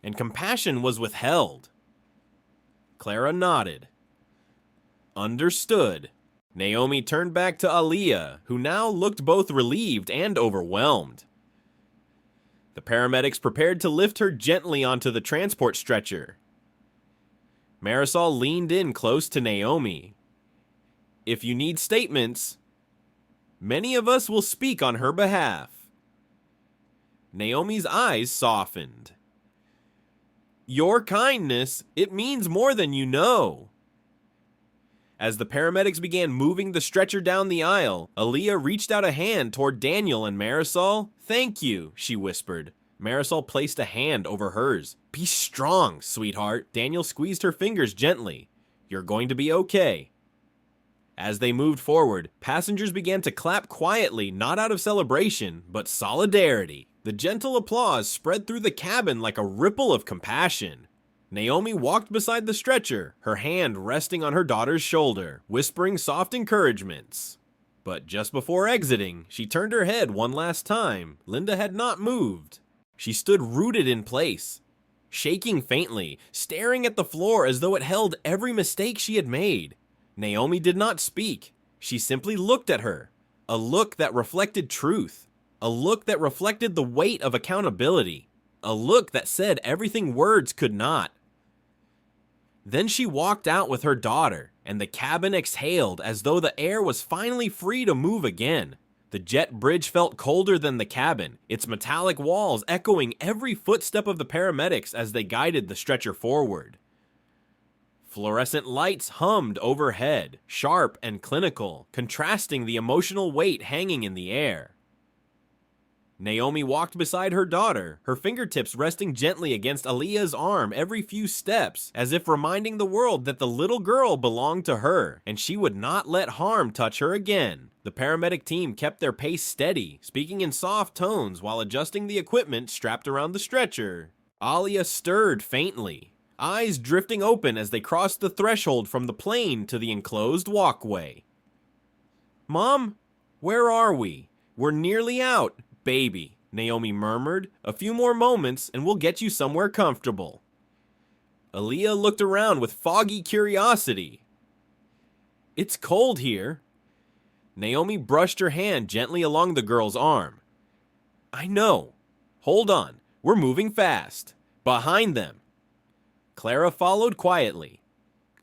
and compassion was withheld. Clara nodded. Understood. Naomi turned back to Aaliyah, who now looked both relieved and overwhelmed. The paramedics prepared to lift her gently onto the transport stretcher. Marisol leaned in close to Naomi. If you need statements... Many of us will speak on her behalf. Naomi's eyes softened. Your kindness, it means more than you know. As the paramedics began moving the stretcher down the aisle, Aaliyah reached out a hand toward Daniel and Marisol. Thank you, she whispered. Marisol placed a hand over hers. Be strong, sweetheart. Daniel squeezed her fingers gently. You're going to be okay. As they moved forward, passengers began to clap quietly, not out of celebration, but solidarity. The gentle applause spread through the cabin like a ripple of compassion. Naomi walked beside the stretcher, her hand resting on her daughter's shoulder, whispering soft encouragements. But just before exiting, she turned her head one last time. Linda had not moved. She stood rooted in place, shaking faintly, staring at the floor as though it held every mistake she had made. Naomi did not speak. She simply looked at her, a look that reflected truth, a look that reflected the weight of accountability, a look that said everything words could not. Then she walked out with her daughter, and the cabin exhaled as though the air was finally free to move again. The jet bridge felt colder than the cabin, its metallic walls echoing every footstep of the paramedics as they guided the stretcher forward. Fluorescent lights hummed overhead, sharp and clinical, contrasting the emotional weight hanging in the air. Naomi walked beside her daughter, her fingertips resting gently against Aaliyah's arm every few steps, as if reminding the world that the little girl belonged to her, and she would not let harm touch her again. The paramedic team kept their pace steady, speaking in soft tones while adjusting the equipment strapped around the stretcher. Aaliyah stirred faintly, eyes drifting open as they crossed the threshold from the plane to the enclosed walkway. Mom, where are we? We're nearly out. Baby, Naomi murmured. A few more moments and we'll get you somewhere comfortable. Aaliyah looked around with foggy curiosity. It's cold here. Naomi brushed her hand gently along the girl's arm. I know. Hold on. We're moving fast. Behind them. Clara followed quietly,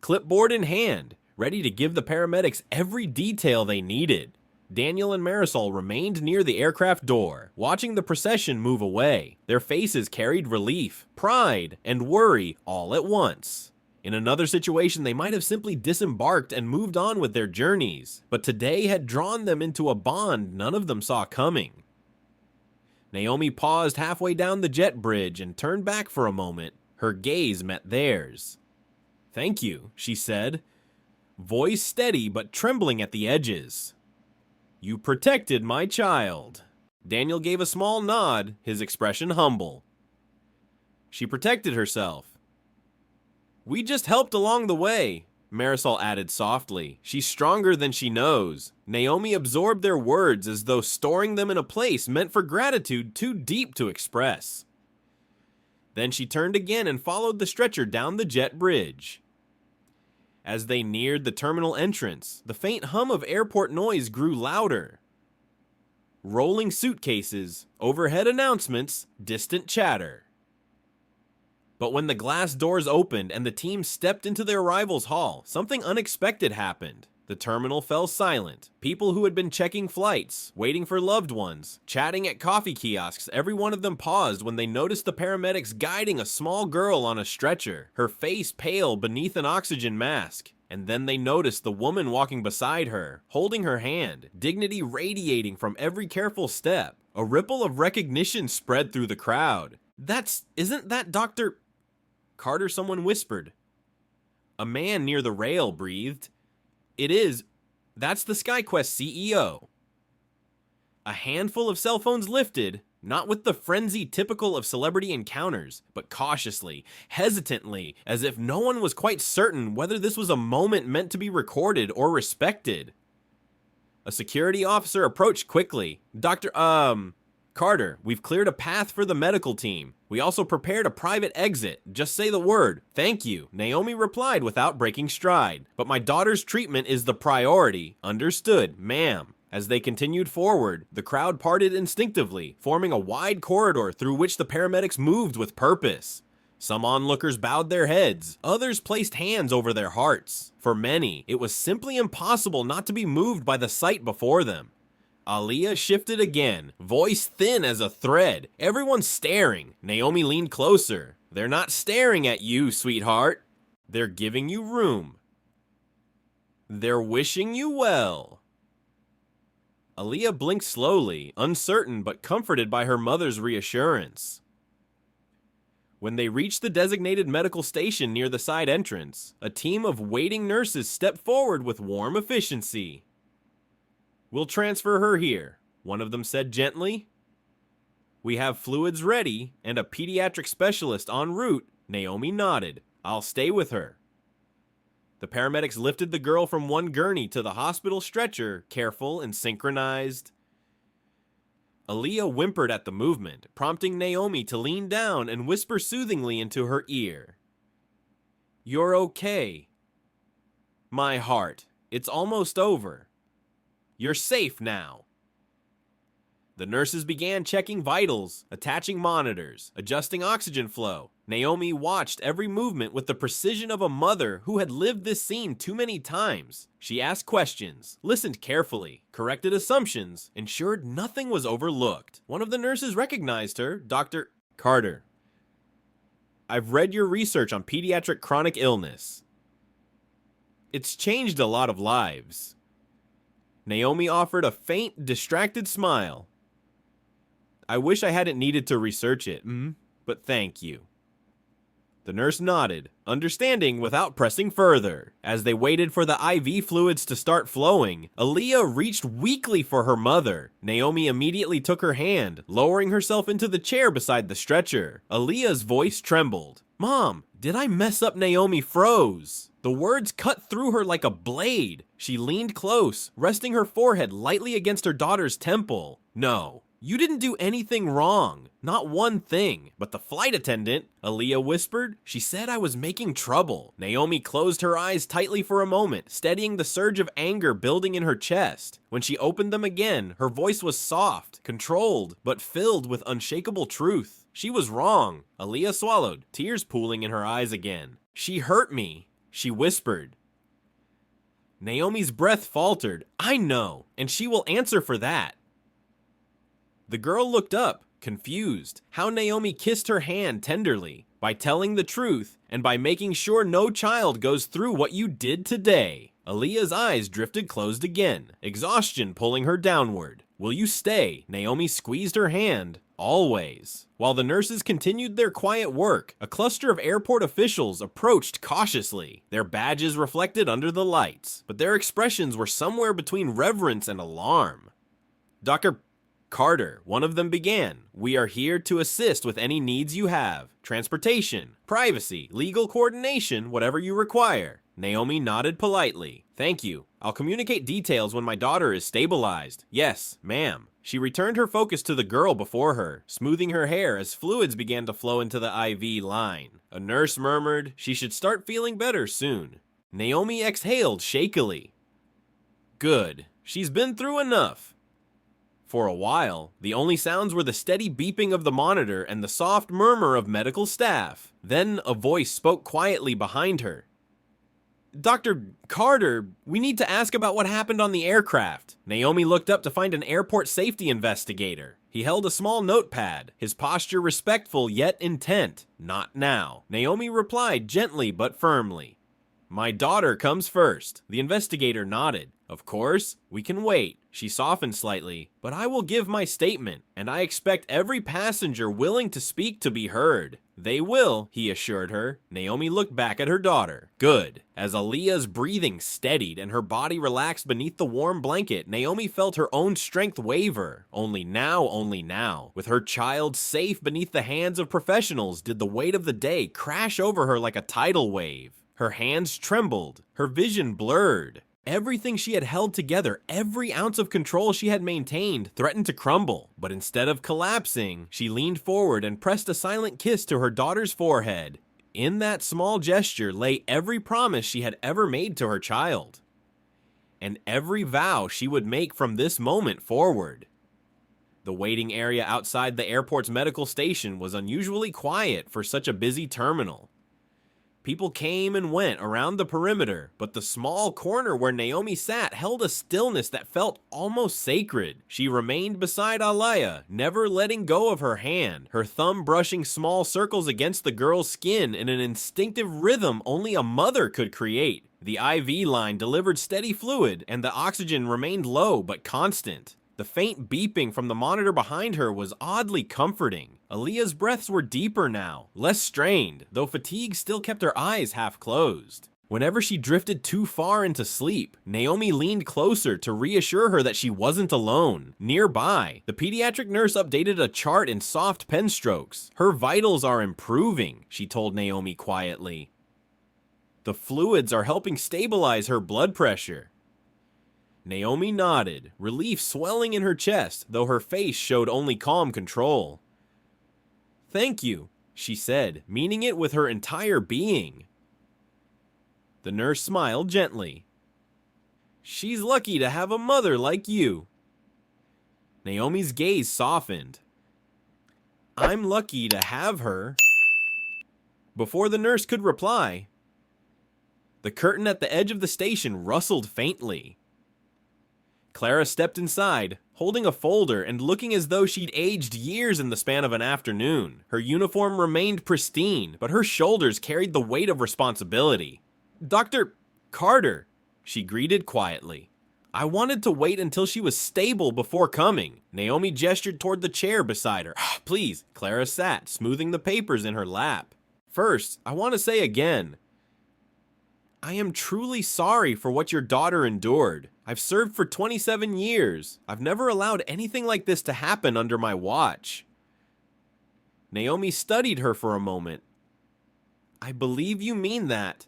clipboard in hand, ready to give the paramedics every detail they needed. Daniel and Marisol remained near the aircraft door, watching the procession move away. Their faces carried relief, pride, and worry all at once. In another situation, they might have simply disembarked and moved on with their journeys, but today had drawn them into a bond none of them saw coming. Naomi paused halfway down the jet bridge and turned back for a moment. Her gaze met theirs. Thank you, she said, voice steady but trembling at the edges. You protected my child. Daniel gave a small nod, his expression humble. She protected herself. We just helped along the way, Marisol added softly. She's stronger than she knows. Naomi absorbed their words as though storing them in a place meant for gratitude too deep to express. Then she turned again and followed the stretcher down the jet bridge. As they neared the terminal entrance, the faint hum of airport noise grew louder. Rolling suitcases, overhead announcements, distant chatter. But when the glass doors opened and the team stepped into their arrivals hall, something unexpected happened. The terminal fell silent. People who had been checking flights, waiting for loved ones, chatting at coffee kiosks, every one of them paused when they noticed the paramedics guiding a small girl on a stretcher, her face pale beneath an oxygen mask. And then they noticed the woman walking beside her, holding her hand, dignity radiating from every careful step. A ripple of recognition spread through the crowd. Isn't that Dr. Carter, someone whispered. A man near the rail breathed. It is. That's the SkyQuest CEO. A handful of cell phones lifted, not with the frenzy typical of celebrity encounters, but cautiously, hesitantly, as if no one was quite certain whether this was a moment meant to be recorded or respected. A security officer approached quickly. Carter, we've cleared a path for the medical team. We also prepared a private exit. Just say the word. Thank you, Naomi replied without breaking stride. But my daughter's treatment is the priority. Understood, ma'am. As they continued forward, the crowd parted instinctively, forming a wide corridor through which the paramedics moved with purpose. Some onlookers bowed their heads, others placed hands over their hearts. For many, it was simply impossible not to be moved by the sight before them. Aaliyah shifted again, voice thin as a thread. Everyone's staring. Naomi leaned closer. They're not staring at you, sweetheart. They're giving you room. They're wishing you well. Aaliyah blinked slowly, uncertain but comforted by her mother's reassurance. When they reached the designated medical station near the side entrance, a team of waiting nurses stepped forward with warm efficiency. "We'll transfer her here," one of them said gently. "We have fluids ready and a pediatric specialist en route." Naomi nodded. "I'll stay with her." The paramedics lifted the girl from one gurney to the hospital stretcher, careful and synchronized. Aaliyah whimpered at the movement, prompting Naomi to lean down and whisper soothingly into her ear. "You're okay. My heart, it's almost over. You're safe now." The nurses began checking vitals, attaching monitors, adjusting oxygen flow. Naomi watched every movement with the precision of a mother who had lived this scene too many times. She asked questions, listened carefully, corrected assumptions, ensured nothing was overlooked. One of the nurses recognized her, Dr. Carter. "I've read your research on pediatric chronic illness. It's changed a lot of lives." Naomi offered a faint, distracted smile. "I wish I hadn't needed to research it, but thank you." The nurse nodded, understanding without pressing further. As they waited for the IV fluids to start flowing, Aaliyah reached weakly for her mother. Naomi immediately took her hand, lowering herself into the chair beside the stretcher. Aaliyah's voice trembled. "Mom, did I mess up?" Naomi froze. The words cut through her like a blade. She leaned close, resting her forehead lightly against her daughter's temple. "No. You didn't do anything wrong. Not one thing. But the flight attendant," Aaliyah whispered, "she said I was making trouble." Naomi closed her eyes tightly for a moment, steadying the surge of anger building in her chest. When she opened them again, her voice was soft, controlled, but filled with unshakable truth. She was wrong. Aaliyah swallowed, tears pooling in her eyes again. "She hurt me," she whispered. Naomi's breath faltered. "I know, and she will answer for that." The girl looked up, confused. How Naomi kissed her hand tenderly, by telling the truth, and by making sure no child goes through what you did today. Aaliyah's eyes drifted closed again, exhaustion pulling her downward. "Will you stay?" Naomi squeezed her hand. "Always." While the nurses continued their quiet work, a cluster of airport officials approached cautiously. Their badges reflected under the lights, but their expressions were somewhere between reverence and alarm. "Dr. Carter," one of them began, "we are here to assist with any needs you have. Transportation, privacy, legal coordination, whatever you require." Naomi nodded politely. "Thank you. I'll communicate details when my daughter is stabilized." "Yes, ma'am." She returned her focus to the girl before her, smoothing her hair as fluids began to flow into the IV line. A nurse murmured she should start feeling better soon. Naomi exhaled shakily. "Good. She's been through enough." For a while, the only sounds were the steady beeping of the monitor and the soft murmur of medical staff. Then a voice spoke quietly behind her. "Dr. Carter, we need to ask about what happened on the aircraft." Naomi looked up to find an airport safety investigator. He held a small notepad, his posture respectful yet intent. "Not now," Naomi replied gently but firmly. "My daughter comes first." The investigator nodded. "Of course, we can wait." She softened slightly. "But I will give my statement, and I expect every passenger willing to speak to be heard." "They will," he assured her. Naomi looked back at her daughter. "Good." As Aaliyah's breathing steadied and her body relaxed beneath the warm blanket, Naomi felt her own strength waver. Only now, with her child safe beneath the hands of professionals, did the weight of the day crash over her like a tidal wave. Her hands trembled, her vision blurred. Everything she had held together, every ounce of control she had maintained, threatened to crumble. But instead of collapsing, she leaned forward and pressed a silent kiss to her daughter's forehead. In that small gesture lay every promise she had ever made to her child, and every vow she would make from this moment forward. The waiting area outside the airport's medical station was unusually quiet for such a busy terminal. People came and went around the perimeter, but the small corner where Naomi sat held a stillness that felt almost sacred. She remained beside Aaliyah, never letting go of her hand, her thumb brushing small circles against the girl's skin in an instinctive rhythm only a mother could create. The IV line delivered steady fluid, and the oxygen remained low but constant. The faint beeping from the monitor behind her was oddly comforting. Aaliyah's breaths were deeper now, less strained, though fatigue still kept her eyes half closed. Whenever she drifted too far into sleep, Naomi leaned closer to reassure her that she wasn't alone. Nearby, the pediatric nurse updated a chart in soft pen strokes. "Her vitals are improving," she told Naomi quietly. "The fluids are helping stabilize her blood pressure." Naomi nodded, relief swelling in her chest, though her face showed only calm control. "Thank you," she said, meaning it with her entire being. The nurse smiled gently. "She's lucky to have a mother like you." Naomi's gaze softened. "I'm lucky to have her." Before the nurse could reply, the curtain at the edge of the station rustled faintly. Clara stepped inside, holding a folder and looking as though she'd aged years in the span of an afternoon. Her uniform remained pristine, but her shoulders carried the weight of responsibility. "Dr. Carter," she greeted quietly. "I wanted to wait until she was stable before coming." Naomi gestured toward the chair beside her. "Please," Clara sat, smoothing the papers in her lap. "First, I want to say again, I am truly sorry for what your daughter endured. I've served for 27 years. I've never allowed anything like this to happen under my watch." Naomi studied her for a moment. "I believe you mean that."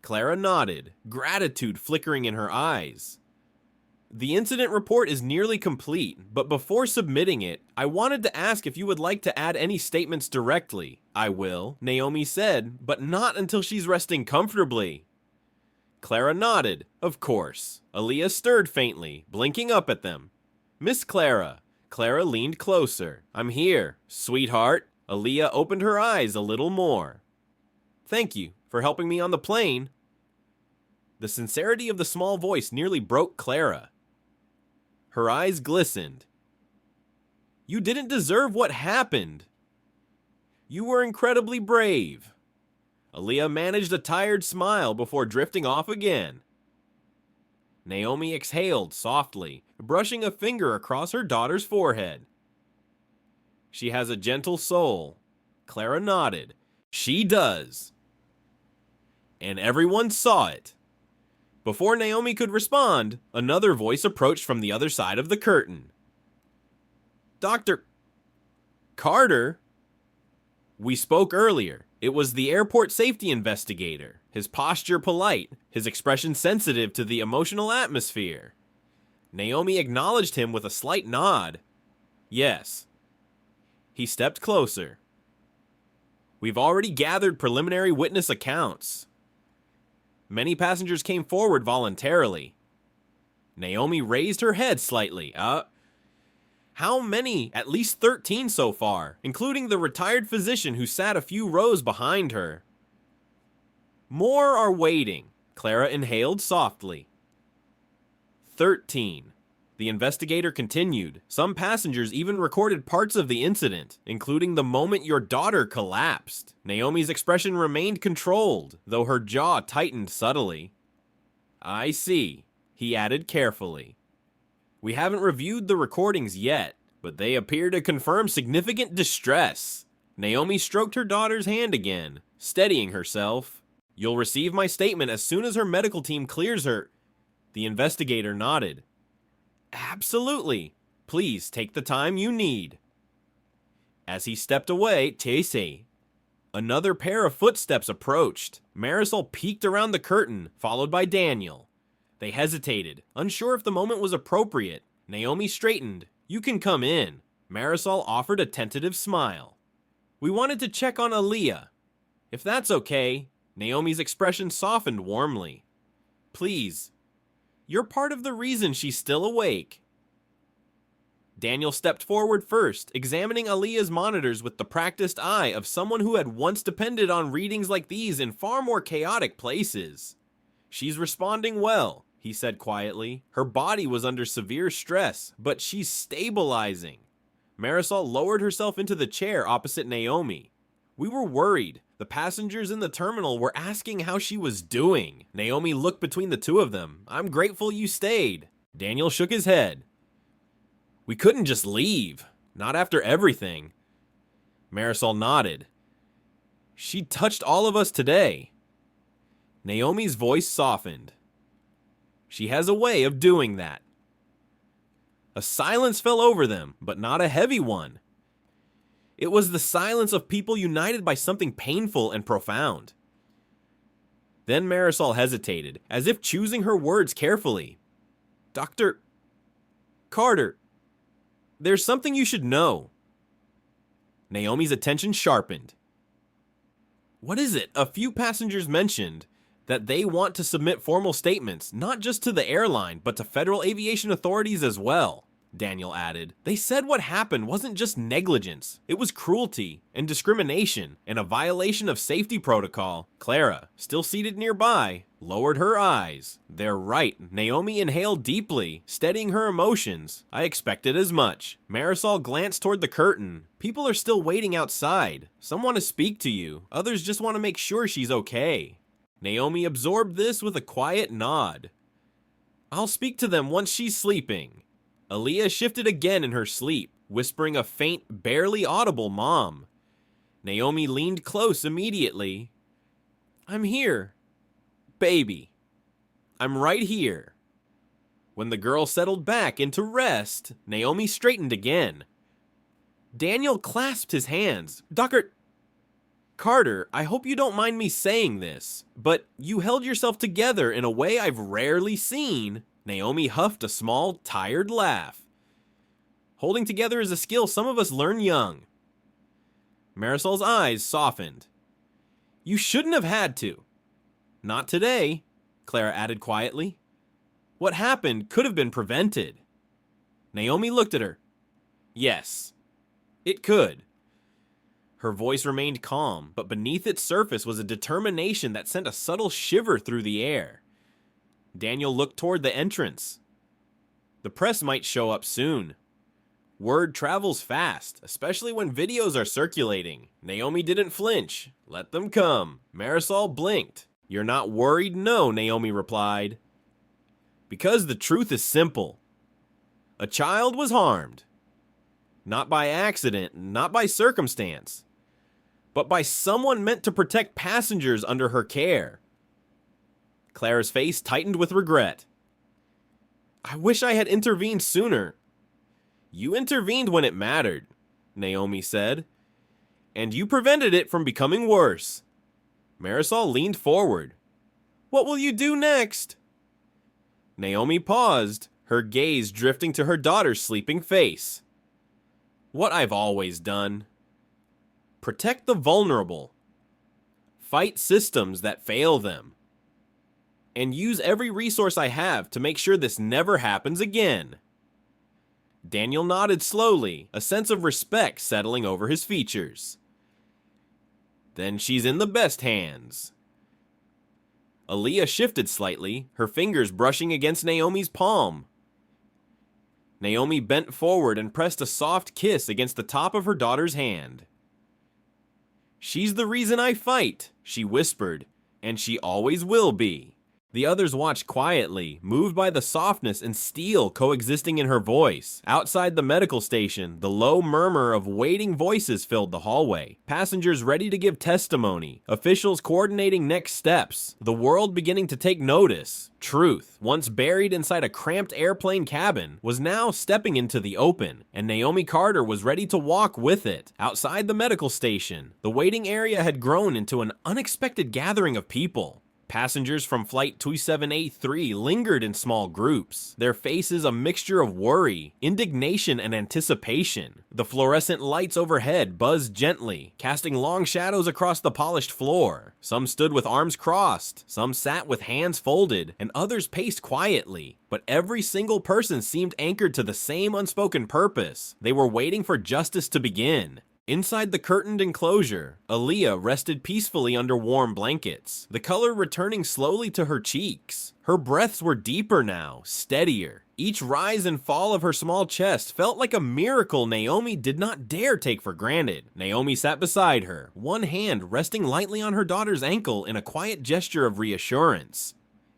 Clara nodded, gratitude flickering in her eyes. "The incident report is nearly complete, but before submitting it, I wanted to ask if you would like to add any statements directly." "I will," Naomi said, "but not until she's resting comfortably." Clara nodded. "Of course." Aaliyah stirred faintly, blinking up at them. "Miss Clara." Clara leaned closer. "I'm here, sweetheart." Aaliyah opened her eyes a little more. "Thank you for helping me on the plane." The sincerity of the small voice nearly broke Clara. Her eyes glistened. "You didn't deserve what happened. You were incredibly brave." Aaliyah managed a tired smile before drifting off again. Naomi exhaled softly, brushing a finger across her daughter's forehead. "She has a gentle soul." Clara nodded. "She does." And everyone saw it. Before Naomi could respond, another voice approached from the other side of the curtain. "Dr. Carter?" "We spoke earlier. It was the airport safety investigator, his posture polite, his expression sensitive to the emotional atmosphere." Naomi acknowledged him with a slight nod. "Yes." He stepped closer. "We've already gathered preliminary witness accounts. Many passengers came forward voluntarily." Naomi raised her head slightly. How many?" "At least 13 so far, including the retired physician who sat a few rows behind her." "More are waiting." Clara inhaled softly. 13. The investigator continued. "Some passengers even recorded parts of the incident, including the moment your daughter collapsed." Naomi's expression remained controlled, though her jaw tightened subtly. "I see," he added carefully. "We haven't reviewed the recordings yet, but they appear to confirm significant distress." Naomi stroked her daughter's hand again, steadying herself. "You'll receive my statement as soon as her medical team clears her." The investigator nodded. "Absolutely. Please take the time you need." As he stepped away, Tese. Another pair of footsteps approached. Marisol peeked around the curtain, followed by Daniel. They hesitated, unsure if the moment was appropriate. Naomi straightened. "You can come in." Marisol offered a tentative smile. "We wanted to check on Aaliyah. If that's okay." Naomi's expression softened warmly. "Please. You're part of the reason she's still awake." Daniel stepped forward first, examining Aaliyah's monitors with the practiced eye of someone who had once depended on readings like these in far more chaotic places. "She's responding well," he said quietly. "Her body was under severe stress, but she's stabilizing." Marisol lowered herself into the chair opposite Naomi. "We were worried. The passengers in the terminal were asking how she was doing." Naomi looked between the two of them. "I'm grateful you stayed." Daniel shook his head. "We couldn't just leave. Not after everything." Marisol nodded. "She touched all of us today." Naomi's voice softened. "She has a way of doing that." A silence fell over them, but not a heavy one. It was the silence of people united by something painful and profound. Then Marisol hesitated, as if choosing her words carefully. "Dr. Carter, there's something you should know." Naomi's attention sharpened. "What is it?" A few passengers mentioned that they want to submit formal statements, not just to the airline, but to federal aviation authorities as well, Daniel added. "They said what happened wasn't just negligence, it was cruelty and discrimination and a violation of safety protocol." Clara, still seated nearby, lowered her eyes. "They're right." Naomi inhaled deeply, steadying her emotions. "I expected as much." Marisol glanced toward the curtain. "People are still waiting outside. Some want to speak to you. Others just want to make sure she's okay." Naomi absorbed this with a quiet nod. "I'll speak to them once she's sleeping." Aaliyah shifted again in her sleep, whispering a faint, barely audible mom. Naomi leaned close immediately. "I'm here, baby. I'm right here." When the girl settled back into rest, Naomi straightened again. Daniel clasped his hands. "Dr. Carter, I hope you don't mind me saying this, but you held yourself together in a way I've rarely seen." Naomi huffed a small, tired laugh. "Holding together is a skill some of us learn young." Marisol's eyes softened. "You shouldn't have had to." "Not today," Clara added quietly. "What happened could have been prevented." Naomi looked at her. "Yes, it could." Her voice remained calm, but beneath its surface was a determination that sent a subtle shiver through the air. Daniel looked toward the entrance. The press might show up soon. Word travels fast, especially when videos are circulating. Naomi didn't flinch. "Let them come." Marisol blinked. "You're not worried?" "No," Naomi replied. "Because the truth is simple. A child was harmed. Not by accident, not by circumstance, but by someone meant to protect passengers under her care." Clara's face tightened with regret. "I wish I had intervened sooner." "You intervened when it mattered," Naomi said, "and you prevented it from becoming worse." Marisol leaned forward. "What will you do next?" Naomi paused, her gaze drifting to her daughter's sleeping face. "What I've always done. Protect the vulnerable. Fight systems that fail them. And use every resource I have to make sure this never happens again." Daniel nodded slowly, a sense of respect settling over his features. "Then she's in the best hands." Aaliyah shifted slightly, her fingers brushing against Naomi's palm. Naomi bent forward and pressed a soft kiss against the top of her daughter's hand. "She's the reason I fight," she whispered, "and she always will be." The others watched quietly, moved by the softness and steel coexisting in her voice. Outside the medical station, the low murmur of waiting voices filled the hallway. Passengers ready to give testimony, officials coordinating next steps, the world beginning to take notice. Truth, once buried inside a cramped airplane cabin, was now stepping into the open, and Naomi Carter was ready to walk with it. Outside the medical station, the waiting area had grown into an unexpected gathering of people. Passengers from Flight 2783 lingered in small groups, their faces a mixture of worry, indignation, and anticipation. The fluorescent lights overhead buzzed gently, casting long shadows across the polished floor. Some stood with arms crossed, some sat with hands folded, and others paced quietly. But every single person seemed anchored to the same unspoken purpose. They were waiting for justice to begin. Inside the curtained enclosure, Aaliyah rested peacefully under warm blankets, the color returning slowly to her cheeks. Her breaths were deeper now, steadier. Each rise and fall of her small chest felt like a miracle Naomi did not dare take for granted. Naomi sat beside her, one hand resting lightly on her daughter's ankle in a quiet gesture of reassurance.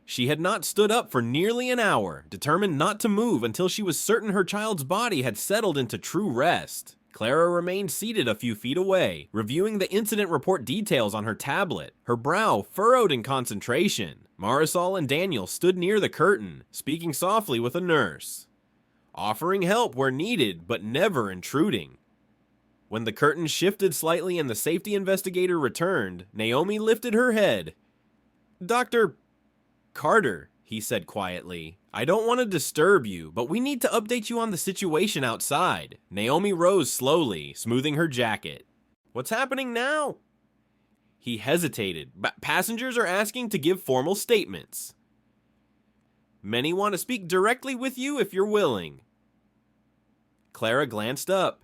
She had not stood up for nearly an hour, determined not to move until she was certain her child's body had settled into true rest. Clara remained seated a few feet away, reviewing the incident report details on her tablet, her brow furrowed in concentration. Marisol and Daniel stood near the curtain, speaking softly with a nurse, offering help where needed, but never intruding. When the curtain shifted slightly and the safety investigator returned, Naomi lifted her head. "Dr. Carter," he said quietly, "I don't want to disturb you, but we need to update you on the situation outside." Naomi rose slowly, smoothing her jacket. "What's happening now?" He hesitated. "Passengers are asking to give formal statements. Many want to speak directly with you if you're willing." Clara glanced up.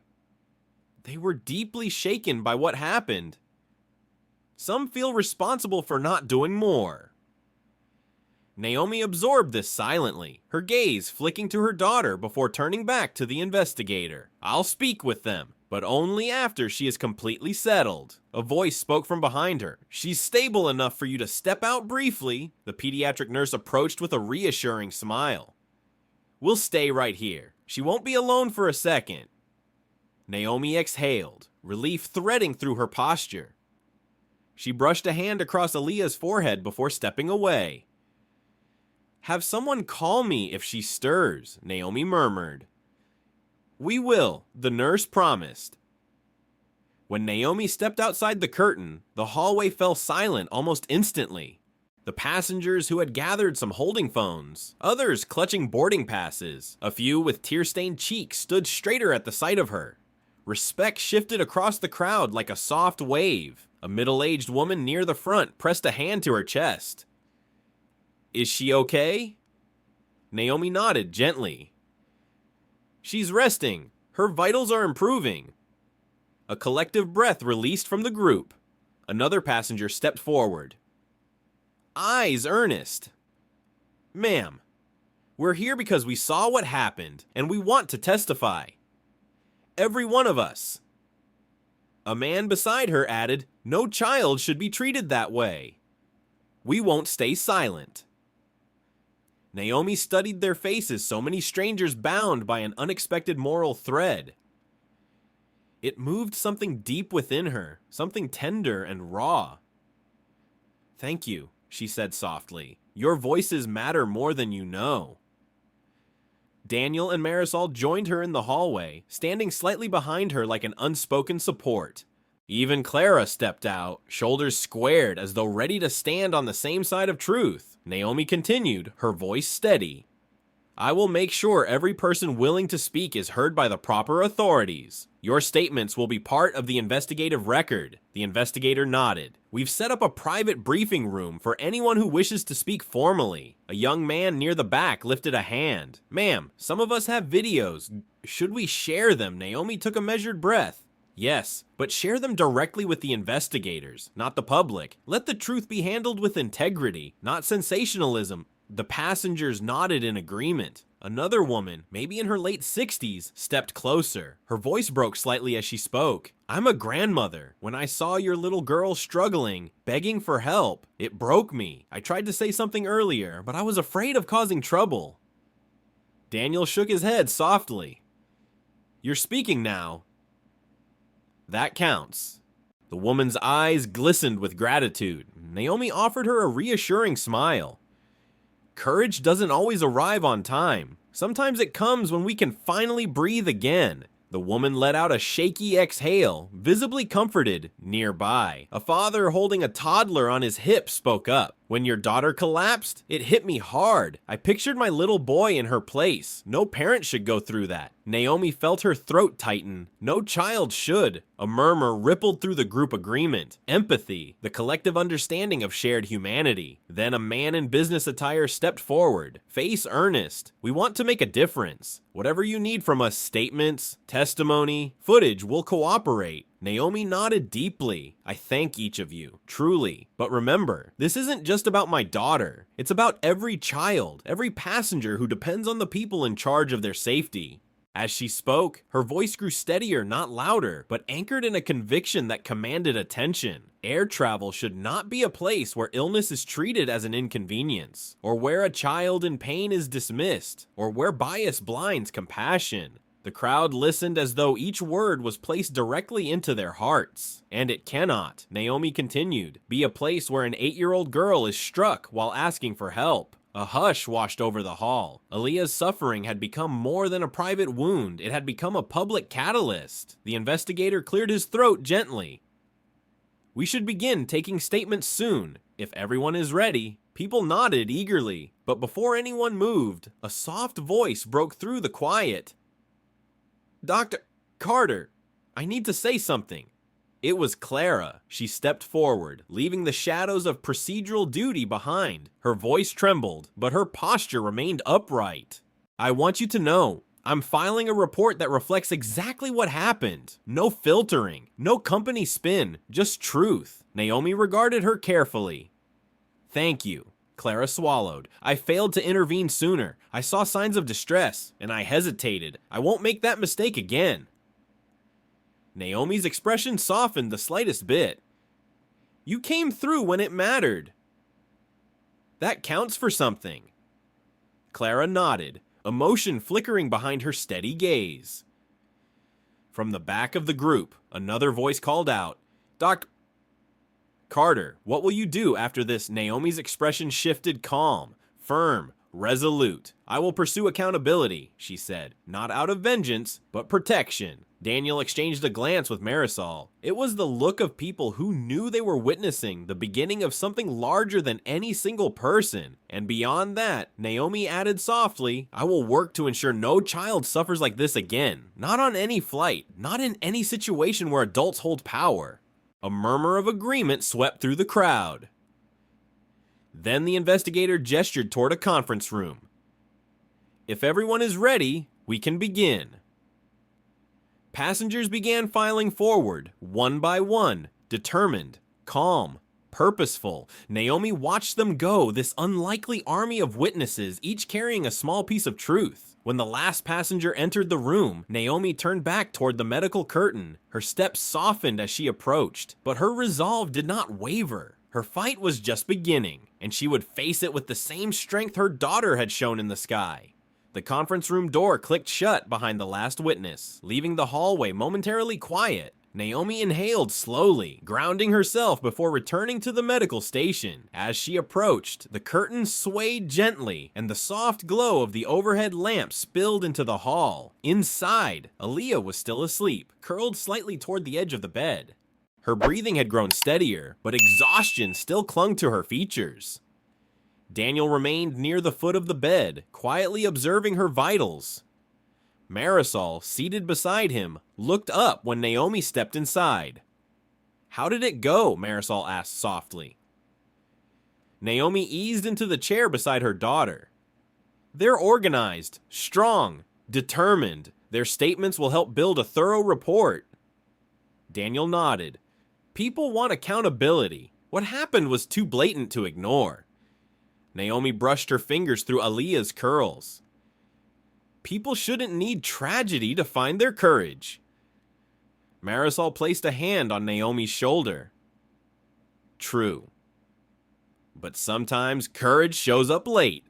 They were deeply shaken by what happened. Some feel responsible for not doing more. Naomi absorbed this silently, her gaze flicking to her daughter before turning back to the investigator. "I'll speak with them, but only after she is completely settled." A voice spoke from behind her. "She's stable enough for you to step out briefly." The pediatric nurse approached with a reassuring smile. "We'll stay right here. She won't be alone for a second." Naomi exhaled, relief threading through her posture. She brushed a hand across Aaliyah's forehead before stepping away. "Have someone call me if she stirs," Naomi murmured. "We will," the nurse promised. When Naomi stepped outside the curtain, the hallway fell silent almost instantly. The passengers who had gathered some holding phones, others clutching boarding passes, a few with tear-stained cheeks stood straighter at the sight of her. Respect shifted across the crowd like a soft wave. A middle-aged woman near the front pressed a hand to her chest. "Is she okay?" Naomi nodded gently. "She's resting. Her vitals are improving." A collective breath released from the group. Another passenger stepped forward. Eyes earnest. "Ma'am, we're here because we saw what happened, and we want to testify. Every one of us." A man beside her added, "No child should be treated that way. We won't stay silent." Naomi studied their faces, so many strangers bound by an unexpected moral thread. It moved something deep within her, something tender and raw. "Thank you," she said softly. "Your voices matter more than you know." Daniel and Marisol joined her in the hallway, standing slightly behind her like an unspoken support. Even Clara stepped out, shoulders squared as though ready to stand on the same side of truth. Naomi continued, her voice steady. "I will make sure every person willing to speak is heard by the proper authorities. Your statements will be part of the investigative record." The investigator nodded. "We've set up a private briefing room for anyone who wishes to speak formally." A young man near the back lifted a hand. "Ma'am, some of us have videos. Should we share them?" Naomi took a measured breath. "Yes, but share them directly with the investigators, not the public. Let the truth be handled with integrity, not sensationalism." The passengers nodded in agreement. Another woman, maybe in her late 60s, stepped closer. Her voice broke slightly as she spoke. "I'm a grandmother. When I saw your little girl struggling, begging for help, it broke me. I tried to say something earlier, but I was afraid of causing trouble." Daniel shook his head softly. "You're speaking now. That counts." The woman's eyes glistened with gratitude. Naomi offered her a reassuring smile. Courage doesn't always arrive on time. Sometimes it comes when we can finally breathe again. The woman let out a shaky exhale, visibly comforted. Nearby, a father holding a toddler on his hip spoke up. When your daughter collapsed, it hit me hard. I pictured my little boy in her place. No parent should go through that. Naomi felt her throat tighten. No child should. A murmur rippled through the group agreement. Empathy, the collective understanding of shared humanity. Then a man in business attire stepped forward, face earnest. We want to make a difference. Whatever you need from us, statements, testimony, footage, will cooperate. Naomi nodded deeply. I thank each of you, truly. But remember, this isn't just about my daughter. It's about every child, every passenger who depends on the people in charge of their safety. As she spoke, her voice grew steadier, not louder, but anchored in a conviction that commanded attention. Air travel should not be a place where illness is treated as an inconvenience, or where a child in pain is dismissed, or where bias blinds compassion. The crowd listened as though each word was placed directly into their hearts. And it cannot, Naomi continued, be a place where an 8-year-old girl is struck while asking for help. A hush washed over the hall. Aaliyah's suffering had become more than a private wound. It had become a public catalyst. The investigator cleared his throat gently. We should begin taking statements soon. If everyone is ready. People nodded eagerly. But before anyone moved, a soft voice broke through the quiet. Dr. Carter, I need to say something. It was Clara. She stepped forward, leaving the shadows of procedural duty behind. Her voice trembled, but her posture remained upright. I want you to know, I'm filing a report that reflects exactly what happened. No filtering, no company spin, just truth. Naomi regarded her carefully. Thank you. Clara swallowed. I failed to intervene sooner. I saw signs of distress, and I hesitated. I won't make that mistake again. Naomi's expression softened the slightest bit. You came through when it mattered. That counts for something. Clara nodded, emotion flickering behind her steady gaze. From the back of the group, another voice called out, Dr. Carter, what will you do after this? Naomi's expression shifted, calm, firm, resolute. I will pursue accountability, she said, not out of vengeance, but protection. Daniel exchanged a glance with Marisol. It was the look of people who knew they were witnessing the beginning of something larger than any single person. And beyond that, Naomi added softly, I will work to ensure no child suffers like this again. Not on any flight, not in any situation where adults hold power. A murmur of agreement swept through the crowd. Then the investigator gestured toward a conference room. If everyone is ready, we can begin. Passengers began filing forward, one by one, determined, calm, purposeful. Naomi watched them go, this unlikely army of witnesses, each carrying a small piece of truth. When the last passenger entered the room, Naomi turned back toward the medical curtain. Her steps softened as she approached, but her resolve did not waver. Her fight was just beginning, and she would face it with the same strength her daughter had shown in the sky. The conference room door clicked shut behind the last witness, leaving the hallway momentarily quiet. Naomi inhaled slowly, grounding herself before returning to the medical station. As she approached, the curtain swayed gently, and the soft glow of the overhead lamp spilled into the hall. Inside, Aaliyah was still asleep, curled slightly toward the edge of the bed. Her breathing had grown steadier, but exhaustion still clung to her features. Daniel remained near the foot of the bed, quietly observing her vitals. Marisol, seated beside him, looked up when Naomi stepped inside. How did it go? Marisol asked softly. Naomi eased into the chair beside her daughter. They're organized, strong, determined. Their statements will help build a thorough report. Daniel nodded. People want accountability. What happened was too blatant to ignore. Naomi brushed her fingers through Aaliyah's curls. People shouldn't need tragedy to find their courage. Marisol placed a hand on Naomi's shoulder. True. But sometimes courage shows up late.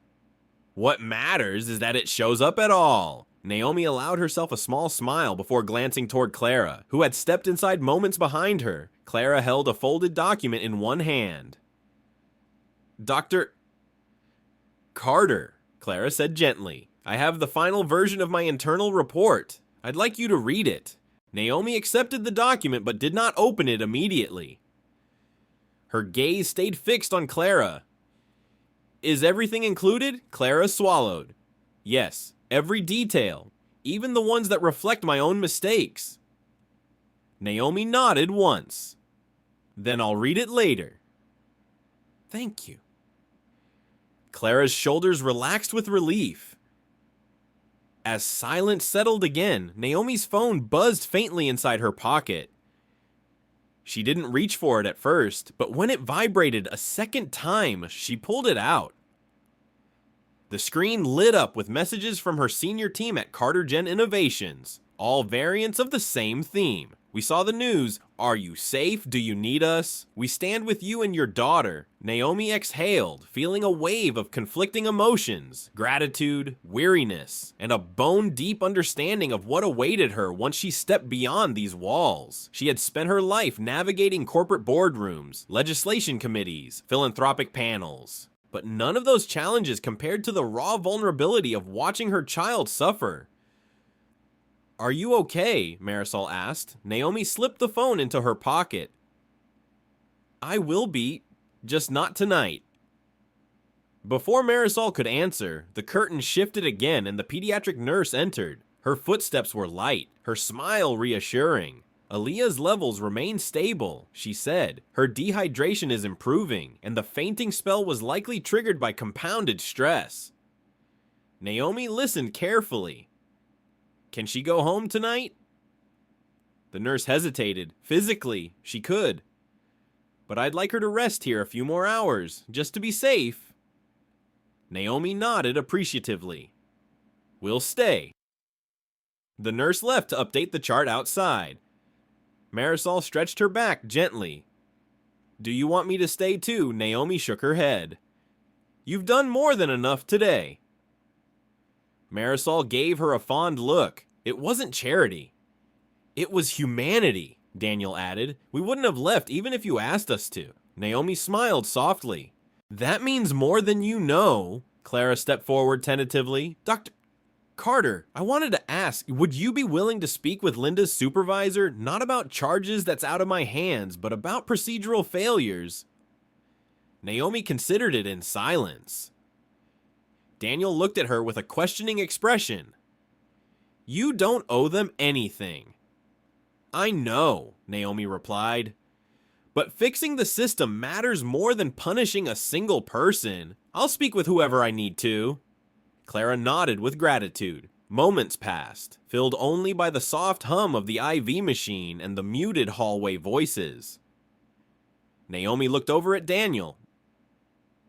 What matters is that it shows up at all. Naomi allowed herself a small smile before glancing toward Clara, who had stepped inside moments behind her. Clara held a folded document in one hand. Dr. Carter, Clara said gently. I have the final version of my internal report. I'd like you to read it. Naomi accepted the document but did not open it immediately. Her gaze stayed fixed on Clara. Is everything included? Clara swallowed. Yes, every detail, even the ones that reflect my own mistakes. Naomi nodded once. Then I'll read it later. Thank you. Clara's shoulders relaxed with relief. As silence settled again, Naomi's phone buzzed faintly inside her pocket. She didn't reach for it at first, but when it vibrated a second time, she pulled it out. The screen lit up with messages from her senior team at Carter Gen Innovations, all variants of the same theme. We saw the news, "Are you safe? Do you need us? We stand with you and your daughter." Naomi exhaled, feeling a wave of conflicting emotions, gratitude, weariness, and a bone-deep understanding of what awaited her once she stepped beyond these walls. She had spent her life navigating corporate boardrooms, legislation committees, philanthropic panels, but none of those challenges compared to the raw vulnerability of watching her child suffer. "Are you okay?" Marisol asked. Naomi slipped the phone into her pocket. "I will be, just not tonight." Before Marisol could answer, the curtain shifted again and the pediatric nurse entered. Her footsteps were light, her smile reassuring. "Aaliyah's levels remain stable," she said. "Her dehydration is improving, and the fainting spell was likely triggered by compounded stress." Naomi listened carefully. "Can she go home tonight?" The nurse hesitated. "Physically, she could. But I'd like her to rest here a few more hours, just to be safe." Naomi nodded appreciatively. "We'll stay." The nurse left to update the chart outside. Marisol stretched her back gently. "Do you want me to stay too?" Naomi shook her head. "You've done more than enough today." Marisol gave her a fond look. It wasn't charity. It was humanity, Daniel added. "We wouldn't have left even if you asked us to." Naomi smiled softly. "That means more than you know." Clara stepped forward tentatively. "Dr. Carter, I wanted to ask, would you be willing to speak with Linda's supervisor, not about charges that's out of my hands, but about procedural failures?" Naomi considered it in silence. Daniel looked at her with a questioning expression. "You don't owe them anything." "I know," Naomi replied. "But fixing the system matters more than punishing a single person. I'll speak with whoever I need to." Clara nodded with gratitude. Moments passed, filled only by the soft hum of the IV machine and the muted hallway voices. Naomi looked over at Daniel.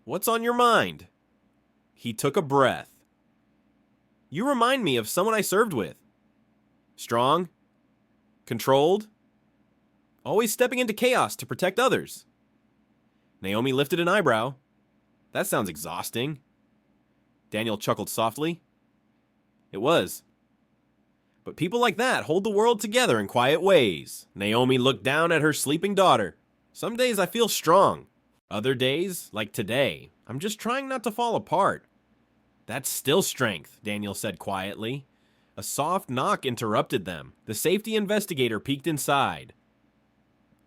"What's on your mind?" He took a breath. "You remind me of someone I served with. Strong, controlled, always stepping into chaos to protect others." Naomi lifted an eyebrow. "That sounds exhausting." Daniel chuckled softly. "It was. But people like that hold the world together in quiet ways." Naomi looked down at her sleeping daughter. "Some days I feel strong. Other days, like today, I'm just trying not to fall apart." "That's still strength," Daniel said quietly. A soft knock interrupted them. The safety investigator peeked inside.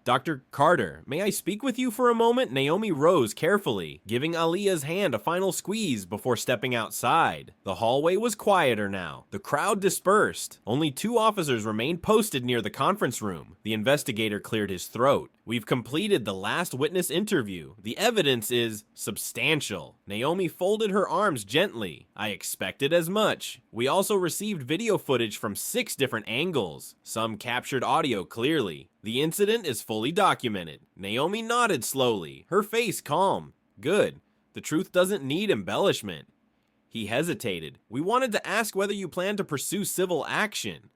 "Dr. Carter, may I speak with you for a moment?" Naomi rose carefully, giving Aaliyah's hand a final squeeze before stepping outside. The hallway was quieter now. The crowd dispersed. Only 2 officers remained posted near the conference room. The investigator cleared his throat. "We've completed the last witness interview. The evidence is substantial." Naomi folded her arms gently. "I expected as much. We also received video footage from 6 different angles. Some captured audio clearly. The incident is fully documented." Naomi nodded slowly, her face calm. "Good. The truth doesn't need embellishment." He hesitated. "We wanted to ask whether you plan to pursue civil action."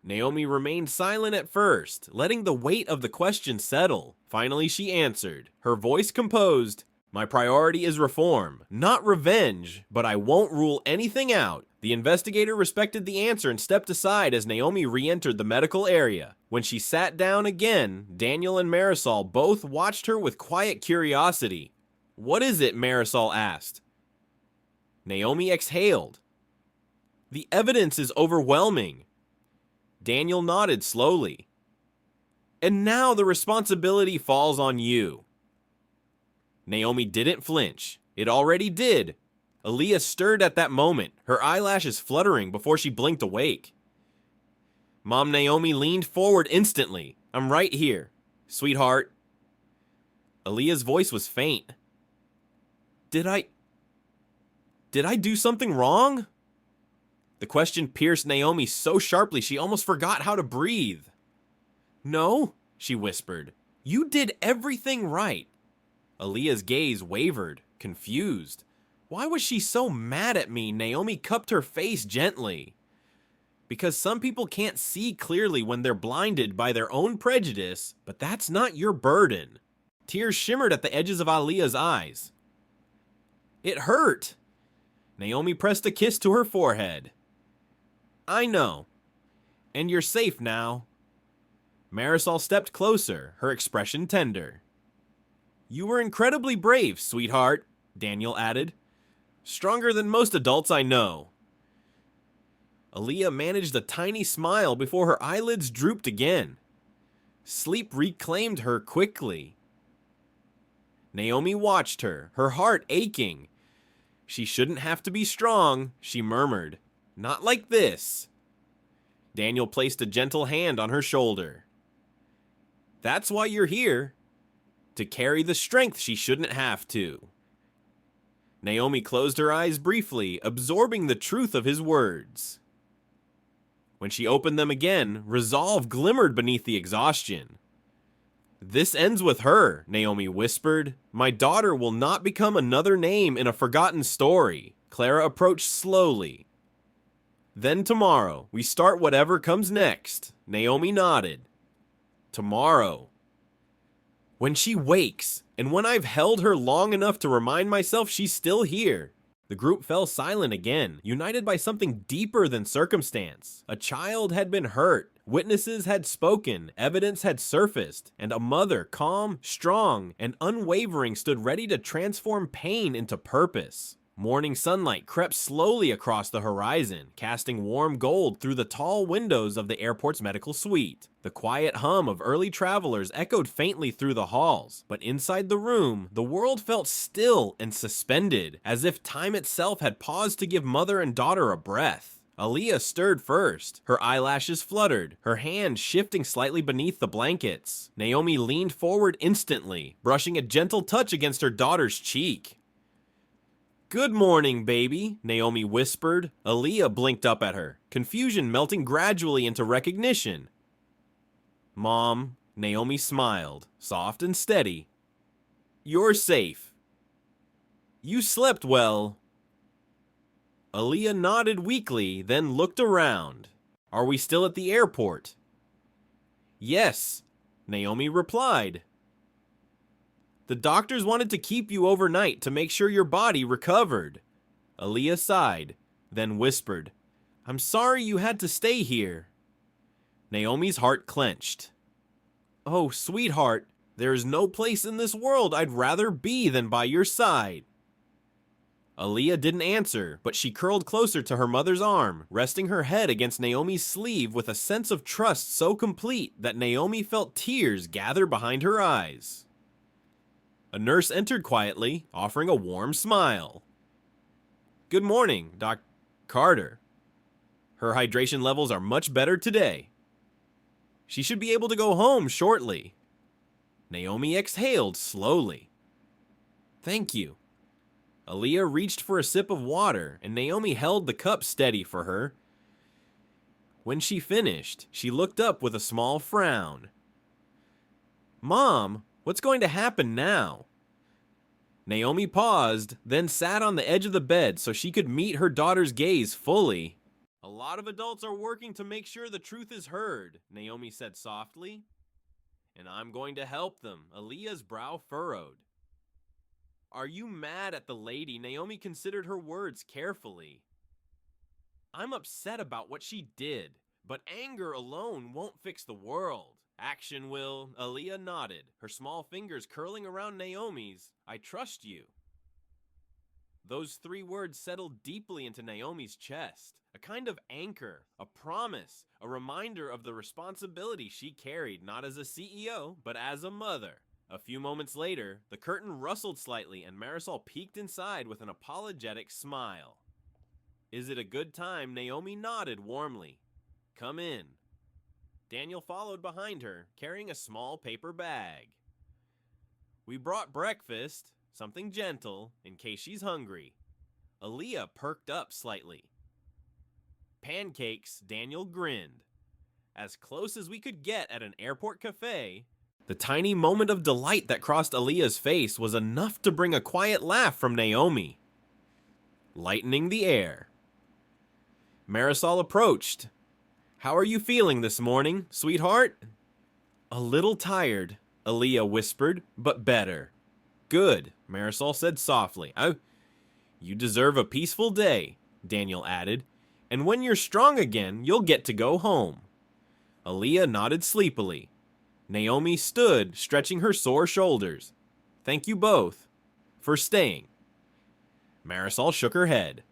Naomi remained silent at first, letting the weight of the question settle. Finally, she answered, her voice composed. "My priority is reform, not revenge, but I won't rule anything out." The investigator respected the answer and stepped aside as Naomi re-entered the medical area. When she sat down again, Daniel and Marisol both watched her with quiet curiosity. "What is it?" Marisol asked. Naomi exhaled. "The evidence is overwhelming." Daniel nodded slowly. "And now the responsibility falls on you." Naomi didn't flinch. It already did. Aaliyah stirred at that moment, her eyelashes fluttering before she blinked awake. Mom Naomi leaned forward instantly. I'm right here, sweetheart. Aaliyah's voice was faint. Did I do something wrong? The question pierced Naomi so sharply she almost forgot how to breathe. No, she whispered. You did everything right. Aaliyah's gaze wavered, confused. Why was she so mad at me? Naomi cupped her face gently. Because some people can't see clearly when they're blinded by their own prejudice, but that's not your burden. Tears shimmered at the edges of Aaliyah's eyes. It hurt. Naomi pressed a kiss to her forehead. I know. And you're safe now. Marisol stepped closer, her expression tender. You were incredibly brave, sweetheart, Daniel added. Stronger than most adults I know. Aaliyah managed a tiny smile before her eyelids drooped again. Sleep reclaimed her quickly. Naomi watched her, her heart aching. She shouldn't have to be strong, she murmured. Not like this. Daniel placed a gentle hand on her shoulder. That's why you're here. To carry the strength she shouldn't have to. Naomi closed her eyes briefly, absorbing the truth of his words. When she opened them again, resolve glimmered beneath the exhaustion. This ends with her, Naomi whispered. My daughter will not become another name in a forgotten story. Clara approached slowly. Then tomorrow, we start whatever comes next. Naomi nodded. Tomorrow. When she wakes, and when I've held her long enough to remind myself she's still here. The group fell silent again, united by something deeper than circumstance. A child had been hurt, witnesses had spoken, evidence had surfaced, and a mother, calm, strong, and unwavering, stood ready to transform pain into purpose. Morning sunlight crept slowly across the horizon, casting warm gold through the tall windows of the airport's medical suite. The quiet hum of early travelers echoed faintly through the halls, but inside the room, the world felt still and suspended, as if time itself had paused to give mother and daughter a breath. Aaliyah stirred first. Her eyelashes fluttered, her hand shifting slightly beneath the blankets. Naomi leaned forward instantly, brushing a gentle touch against her daughter's cheek. Good morning, baby, Naomi whispered. Aaliyah blinked up at her, confusion melting gradually into recognition. Mom, Naomi smiled, soft and steady. You're safe. You slept well. Aaliyah nodded weakly, then looked around. Are we still at the airport? Yes, Naomi replied. The doctors wanted to keep you overnight to make sure your body recovered. Aaliyah sighed, then whispered, I'm sorry you had to stay here. Naomi's heart clenched. Oh, sweetheart, there is no place in this world I'd rather be than by your side. Aaliyah didn't answer, but she curled closer to her mother's arm, resting her head against Naomi's sleeve with a sense of trust so complete that Naomi felt tears gather behind her eyes. A nurse entered quietly, offering a warm smile. Good morning, Doc Carter. Her hydration levels are much better today. She should be able to go home shortly. Naomi exhaled slowly. Thank you. Aaliyah reached for a sip of water, and Naomi held the cup steady for her. When she finished, she looked up with a small frown. Mom, what's going to happen now? Naomi paused, then sat on the edge of the bed so she could meet her daughter's gaze fully. A lot of adults are working to make sure the truth is heard, Naomi said softly. And I'm going to help them, Aaliyah's brow furrowed. Are you mad at the lady? Naomi considered her words carefully. I'm upset about what she did, but anger alone won't fix the world. Action will. Aaliyah nodded, her small fingers curling around Naomi's. I trust you. Those 3 words settled deeply into Naomi's chest, a kind of anchor, a promise, a reminder of the responsibility she carried not as a CEO, but as a mother. A few moments later, the curtain rustled slightly and Marisol peeked inside with an apologetic smile. Is it a good time? Naomi nodded warmly. Come in. Daniel followed behind her, carrying a small paper bag. We brought breakfast, something gentle, in case she's hungry. Aaliyah perked up slightly. Pancakes, Daniel grinned. As close as we could get at an airport cafe, the tiny moment of delight that crossed Aaliyah's face was enough to bring a quiet laugh from Naomi, lightening the air. Marisol approached. How are you feeling this morning, sweetheart? A little tired, Aaliyah whispered, but better. Good, Marisol said softly. You deserve a peaceful day, Daniel added, and when you're strong again, you'll get to go home. Aaliyah nodded sleepily. Naomi stood, stretching her sore shoulders. Thank you both for staying. Marisol shook her head.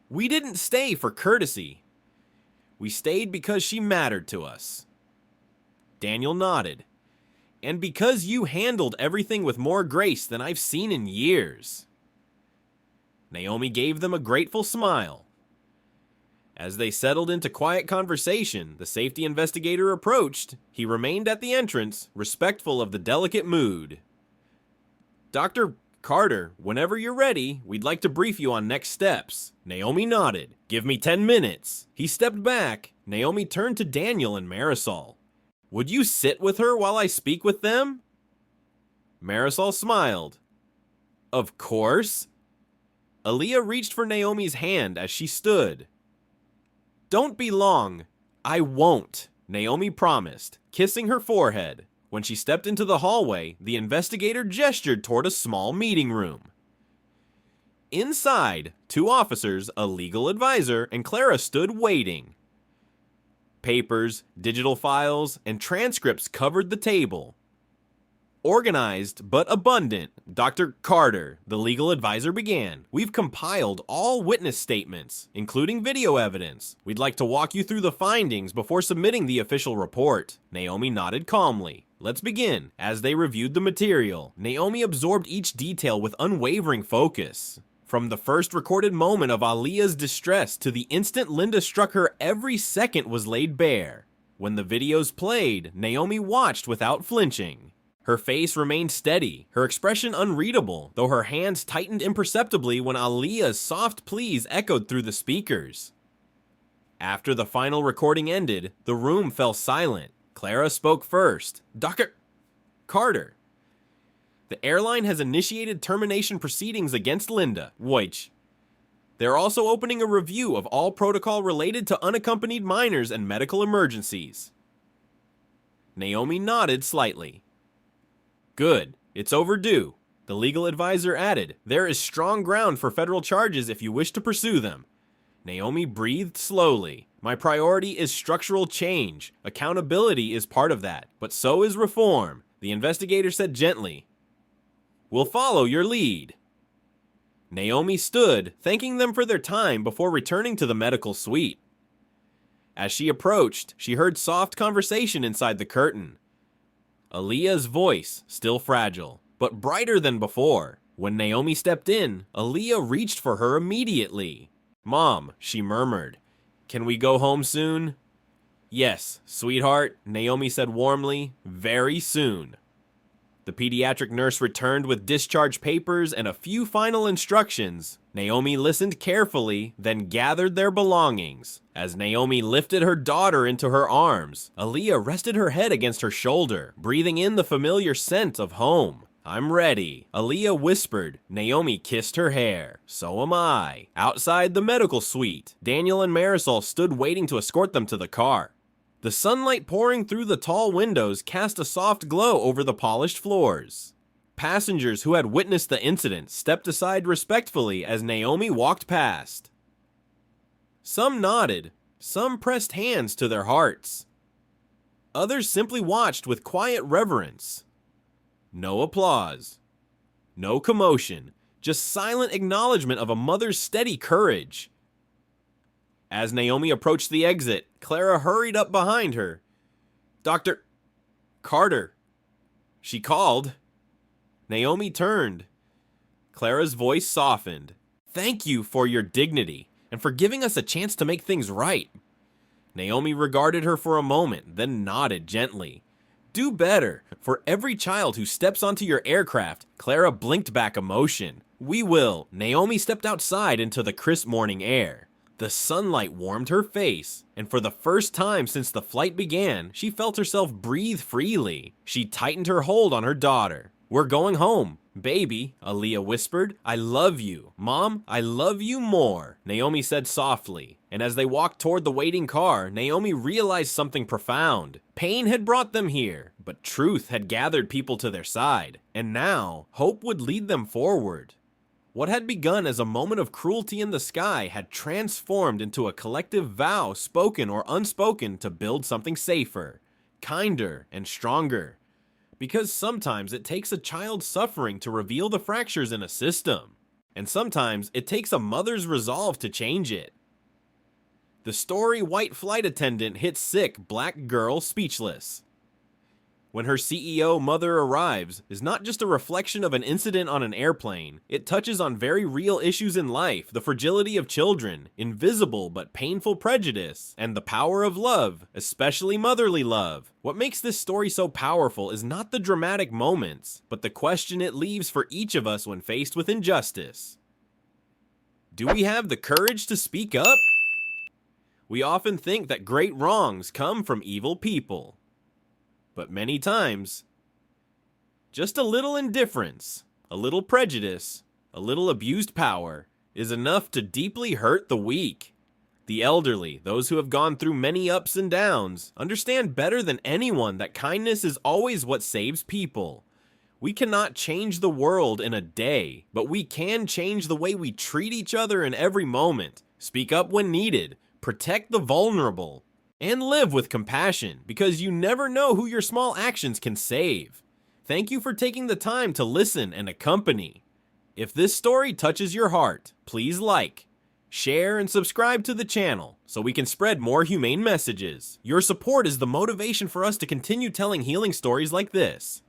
We didn't stay for courtesy. We stayed because she mattered to us. Daniel nodded. And because you handled everything with more grace than I've seen in years. Naomi gave them a grateful smile. As they settled into quiet conversation, the safety investigator approached. He remained at the entrance, respectful of the delicate mood. Dr. Carter, whenever you're ready, we'd like to brief you on next steps. Naomi nodded. Give me 10 minutes. He stepped back. Naomi turned to Daniel and Marisol. Would you sit with her while I speak with them? Marisol smiled. Of course. Aaliyah reached for Naomi's hand as she stood. Don't be long. I won't, Naomi promised, kissing her forehead. When she stepped into the hallway, the investigator gestured toward a small meeting room. Inside, 2 officers, a legal advisor, and Clara stood waiting. Papers, digital files, and transcripts covered the table. Organized but abundant, Dr. Carter, the legal advisor, began. We've compiled all witness statements, including video evidence. We'd like to walk you through the findings before submitting the official report. Naomi nodded calmly. Let's begin. As they reviewed the material, Naomi absorbed each detail with unwavering focus. From the first recorded moment of Aaliyah's distress to the instant Linda struck her, every second was laid bare. When the videos played, Naomi watched without flinching. Her face remained steady, her expression unreadable, though her hands tightened imperceptibly when Aaliyah's soft pleas echoed through the speakers. After the final recording ended, the room fell silent. Clara spoke first. Dr. Carter. The airline has initiated termination proceedings against Linda. Which they're also opening a review of all protocol related to unaccompanied minors and medical emergencies. Naomi nodded slightly. Good. It's overdue. The legal advisor added, there is strong ground for federal charges if you wish to pursue them. Naomi breathed slowly. My priority is structural change. Accountability is part of that, but so is reform. The investigator said gently. We'll follow your lead. Naomi stood, thanking them for their time before returning to the medical suite. As she approached, she heard soft conversation inside the curtain. Aaliyah's voice, still fragile, but brighter than before. When Naomi stepped in, Aaliyah reached for her immediately. Mom, she murmured. Can we go home soon? Yes, sweetheart, Naomi said warmly. Very soon. The pediatric nurse returned with discharge papers and a few final instructions. Naomi listened carefully, then gathered their belongings. As Naomi lifted her daughter into her arms, Aaliyah rested her head against her shoulder, breathing in the familiar scent of home. I'm ready, Aaliyah whispered. Naomi kissed her hair. So am I. Outside the medical suite, Daniel and Marisol stood waiting to escort them to the car. The sunlight pouring through the tall windows cast a soft glow over the polished floors. Passengers who had witnessed the incident stepped aside respectfully as Naomi walked past. Some nodded, some pressed hands to their hearts. Others simply watched with quiet reverence. No applause. No commotion, just silent acknowledgement of a mother's steady courage. As Naomi approached the exit, Clara hurried up behind her. Dr. Carter, she called. Naomi turned. Clara's voice softened. "Thank you for your dignity, and for giving us a chance to make things right." Naomi regarded her for a moment, then nodded gently. "Do better. For every child who steps onto your aircraft," Clara blinked back emotion. "We will." Naomi stepped outside into the crisp morning air. The sunlight warmed her face, and for the first time since the flight began, she felt herself breathe freely. She tightened her hold on her daughter. "We're going home. Baby," Aaliyah whispered. "I love you." "Mom, I love you more," Naomi said softly. And as they walked toward the waiting car, Naomi realized something profound. Pain had brought them here, but truth had gathered people to their side. And now, hope would lead them forward. What had begun as a moment of cruelty in the sky had transformed into a collective vow, spoken or unspoken, to build something safer, kinder, and stronger. Because sometimes it takes a child's suffering to reveal the fractures in a system, and sometimes it takes a mother's resolve to change it. The story White Flight Attendant hits sick black girl speechless. When her CEO mother arrives is not just a reflection of an incident on an airplane. It touches on very real issues in life, the fragility of children, invisible but painful prejudice, and the power of love, especially motherly love. What makes this story so powerful is not the dramatic moments, but the question it leaves for each of us when faced with injustice. Do we have the courage to speak up? We often think that great wrongs come from evil people. But many times, just a little indifference, a little prejudice, a little abused power is enough to deeply hurt the weak. The elderly, those who have gone through many ups and downs, understand better than anyone that kindness is always what saves people. We cannot change the world in a day, but we can change the way we treat each other in every moment, speak up when needed, protect the vulnerable, and live with compassion, because you never know who your small actions can save. Thank you for taking the time to listen and accompany. If this story touches your heart, please like, share, and subscribe to the channel so we can spread more humane messages. Your support is the motivation for us to continue telling healing stories like this.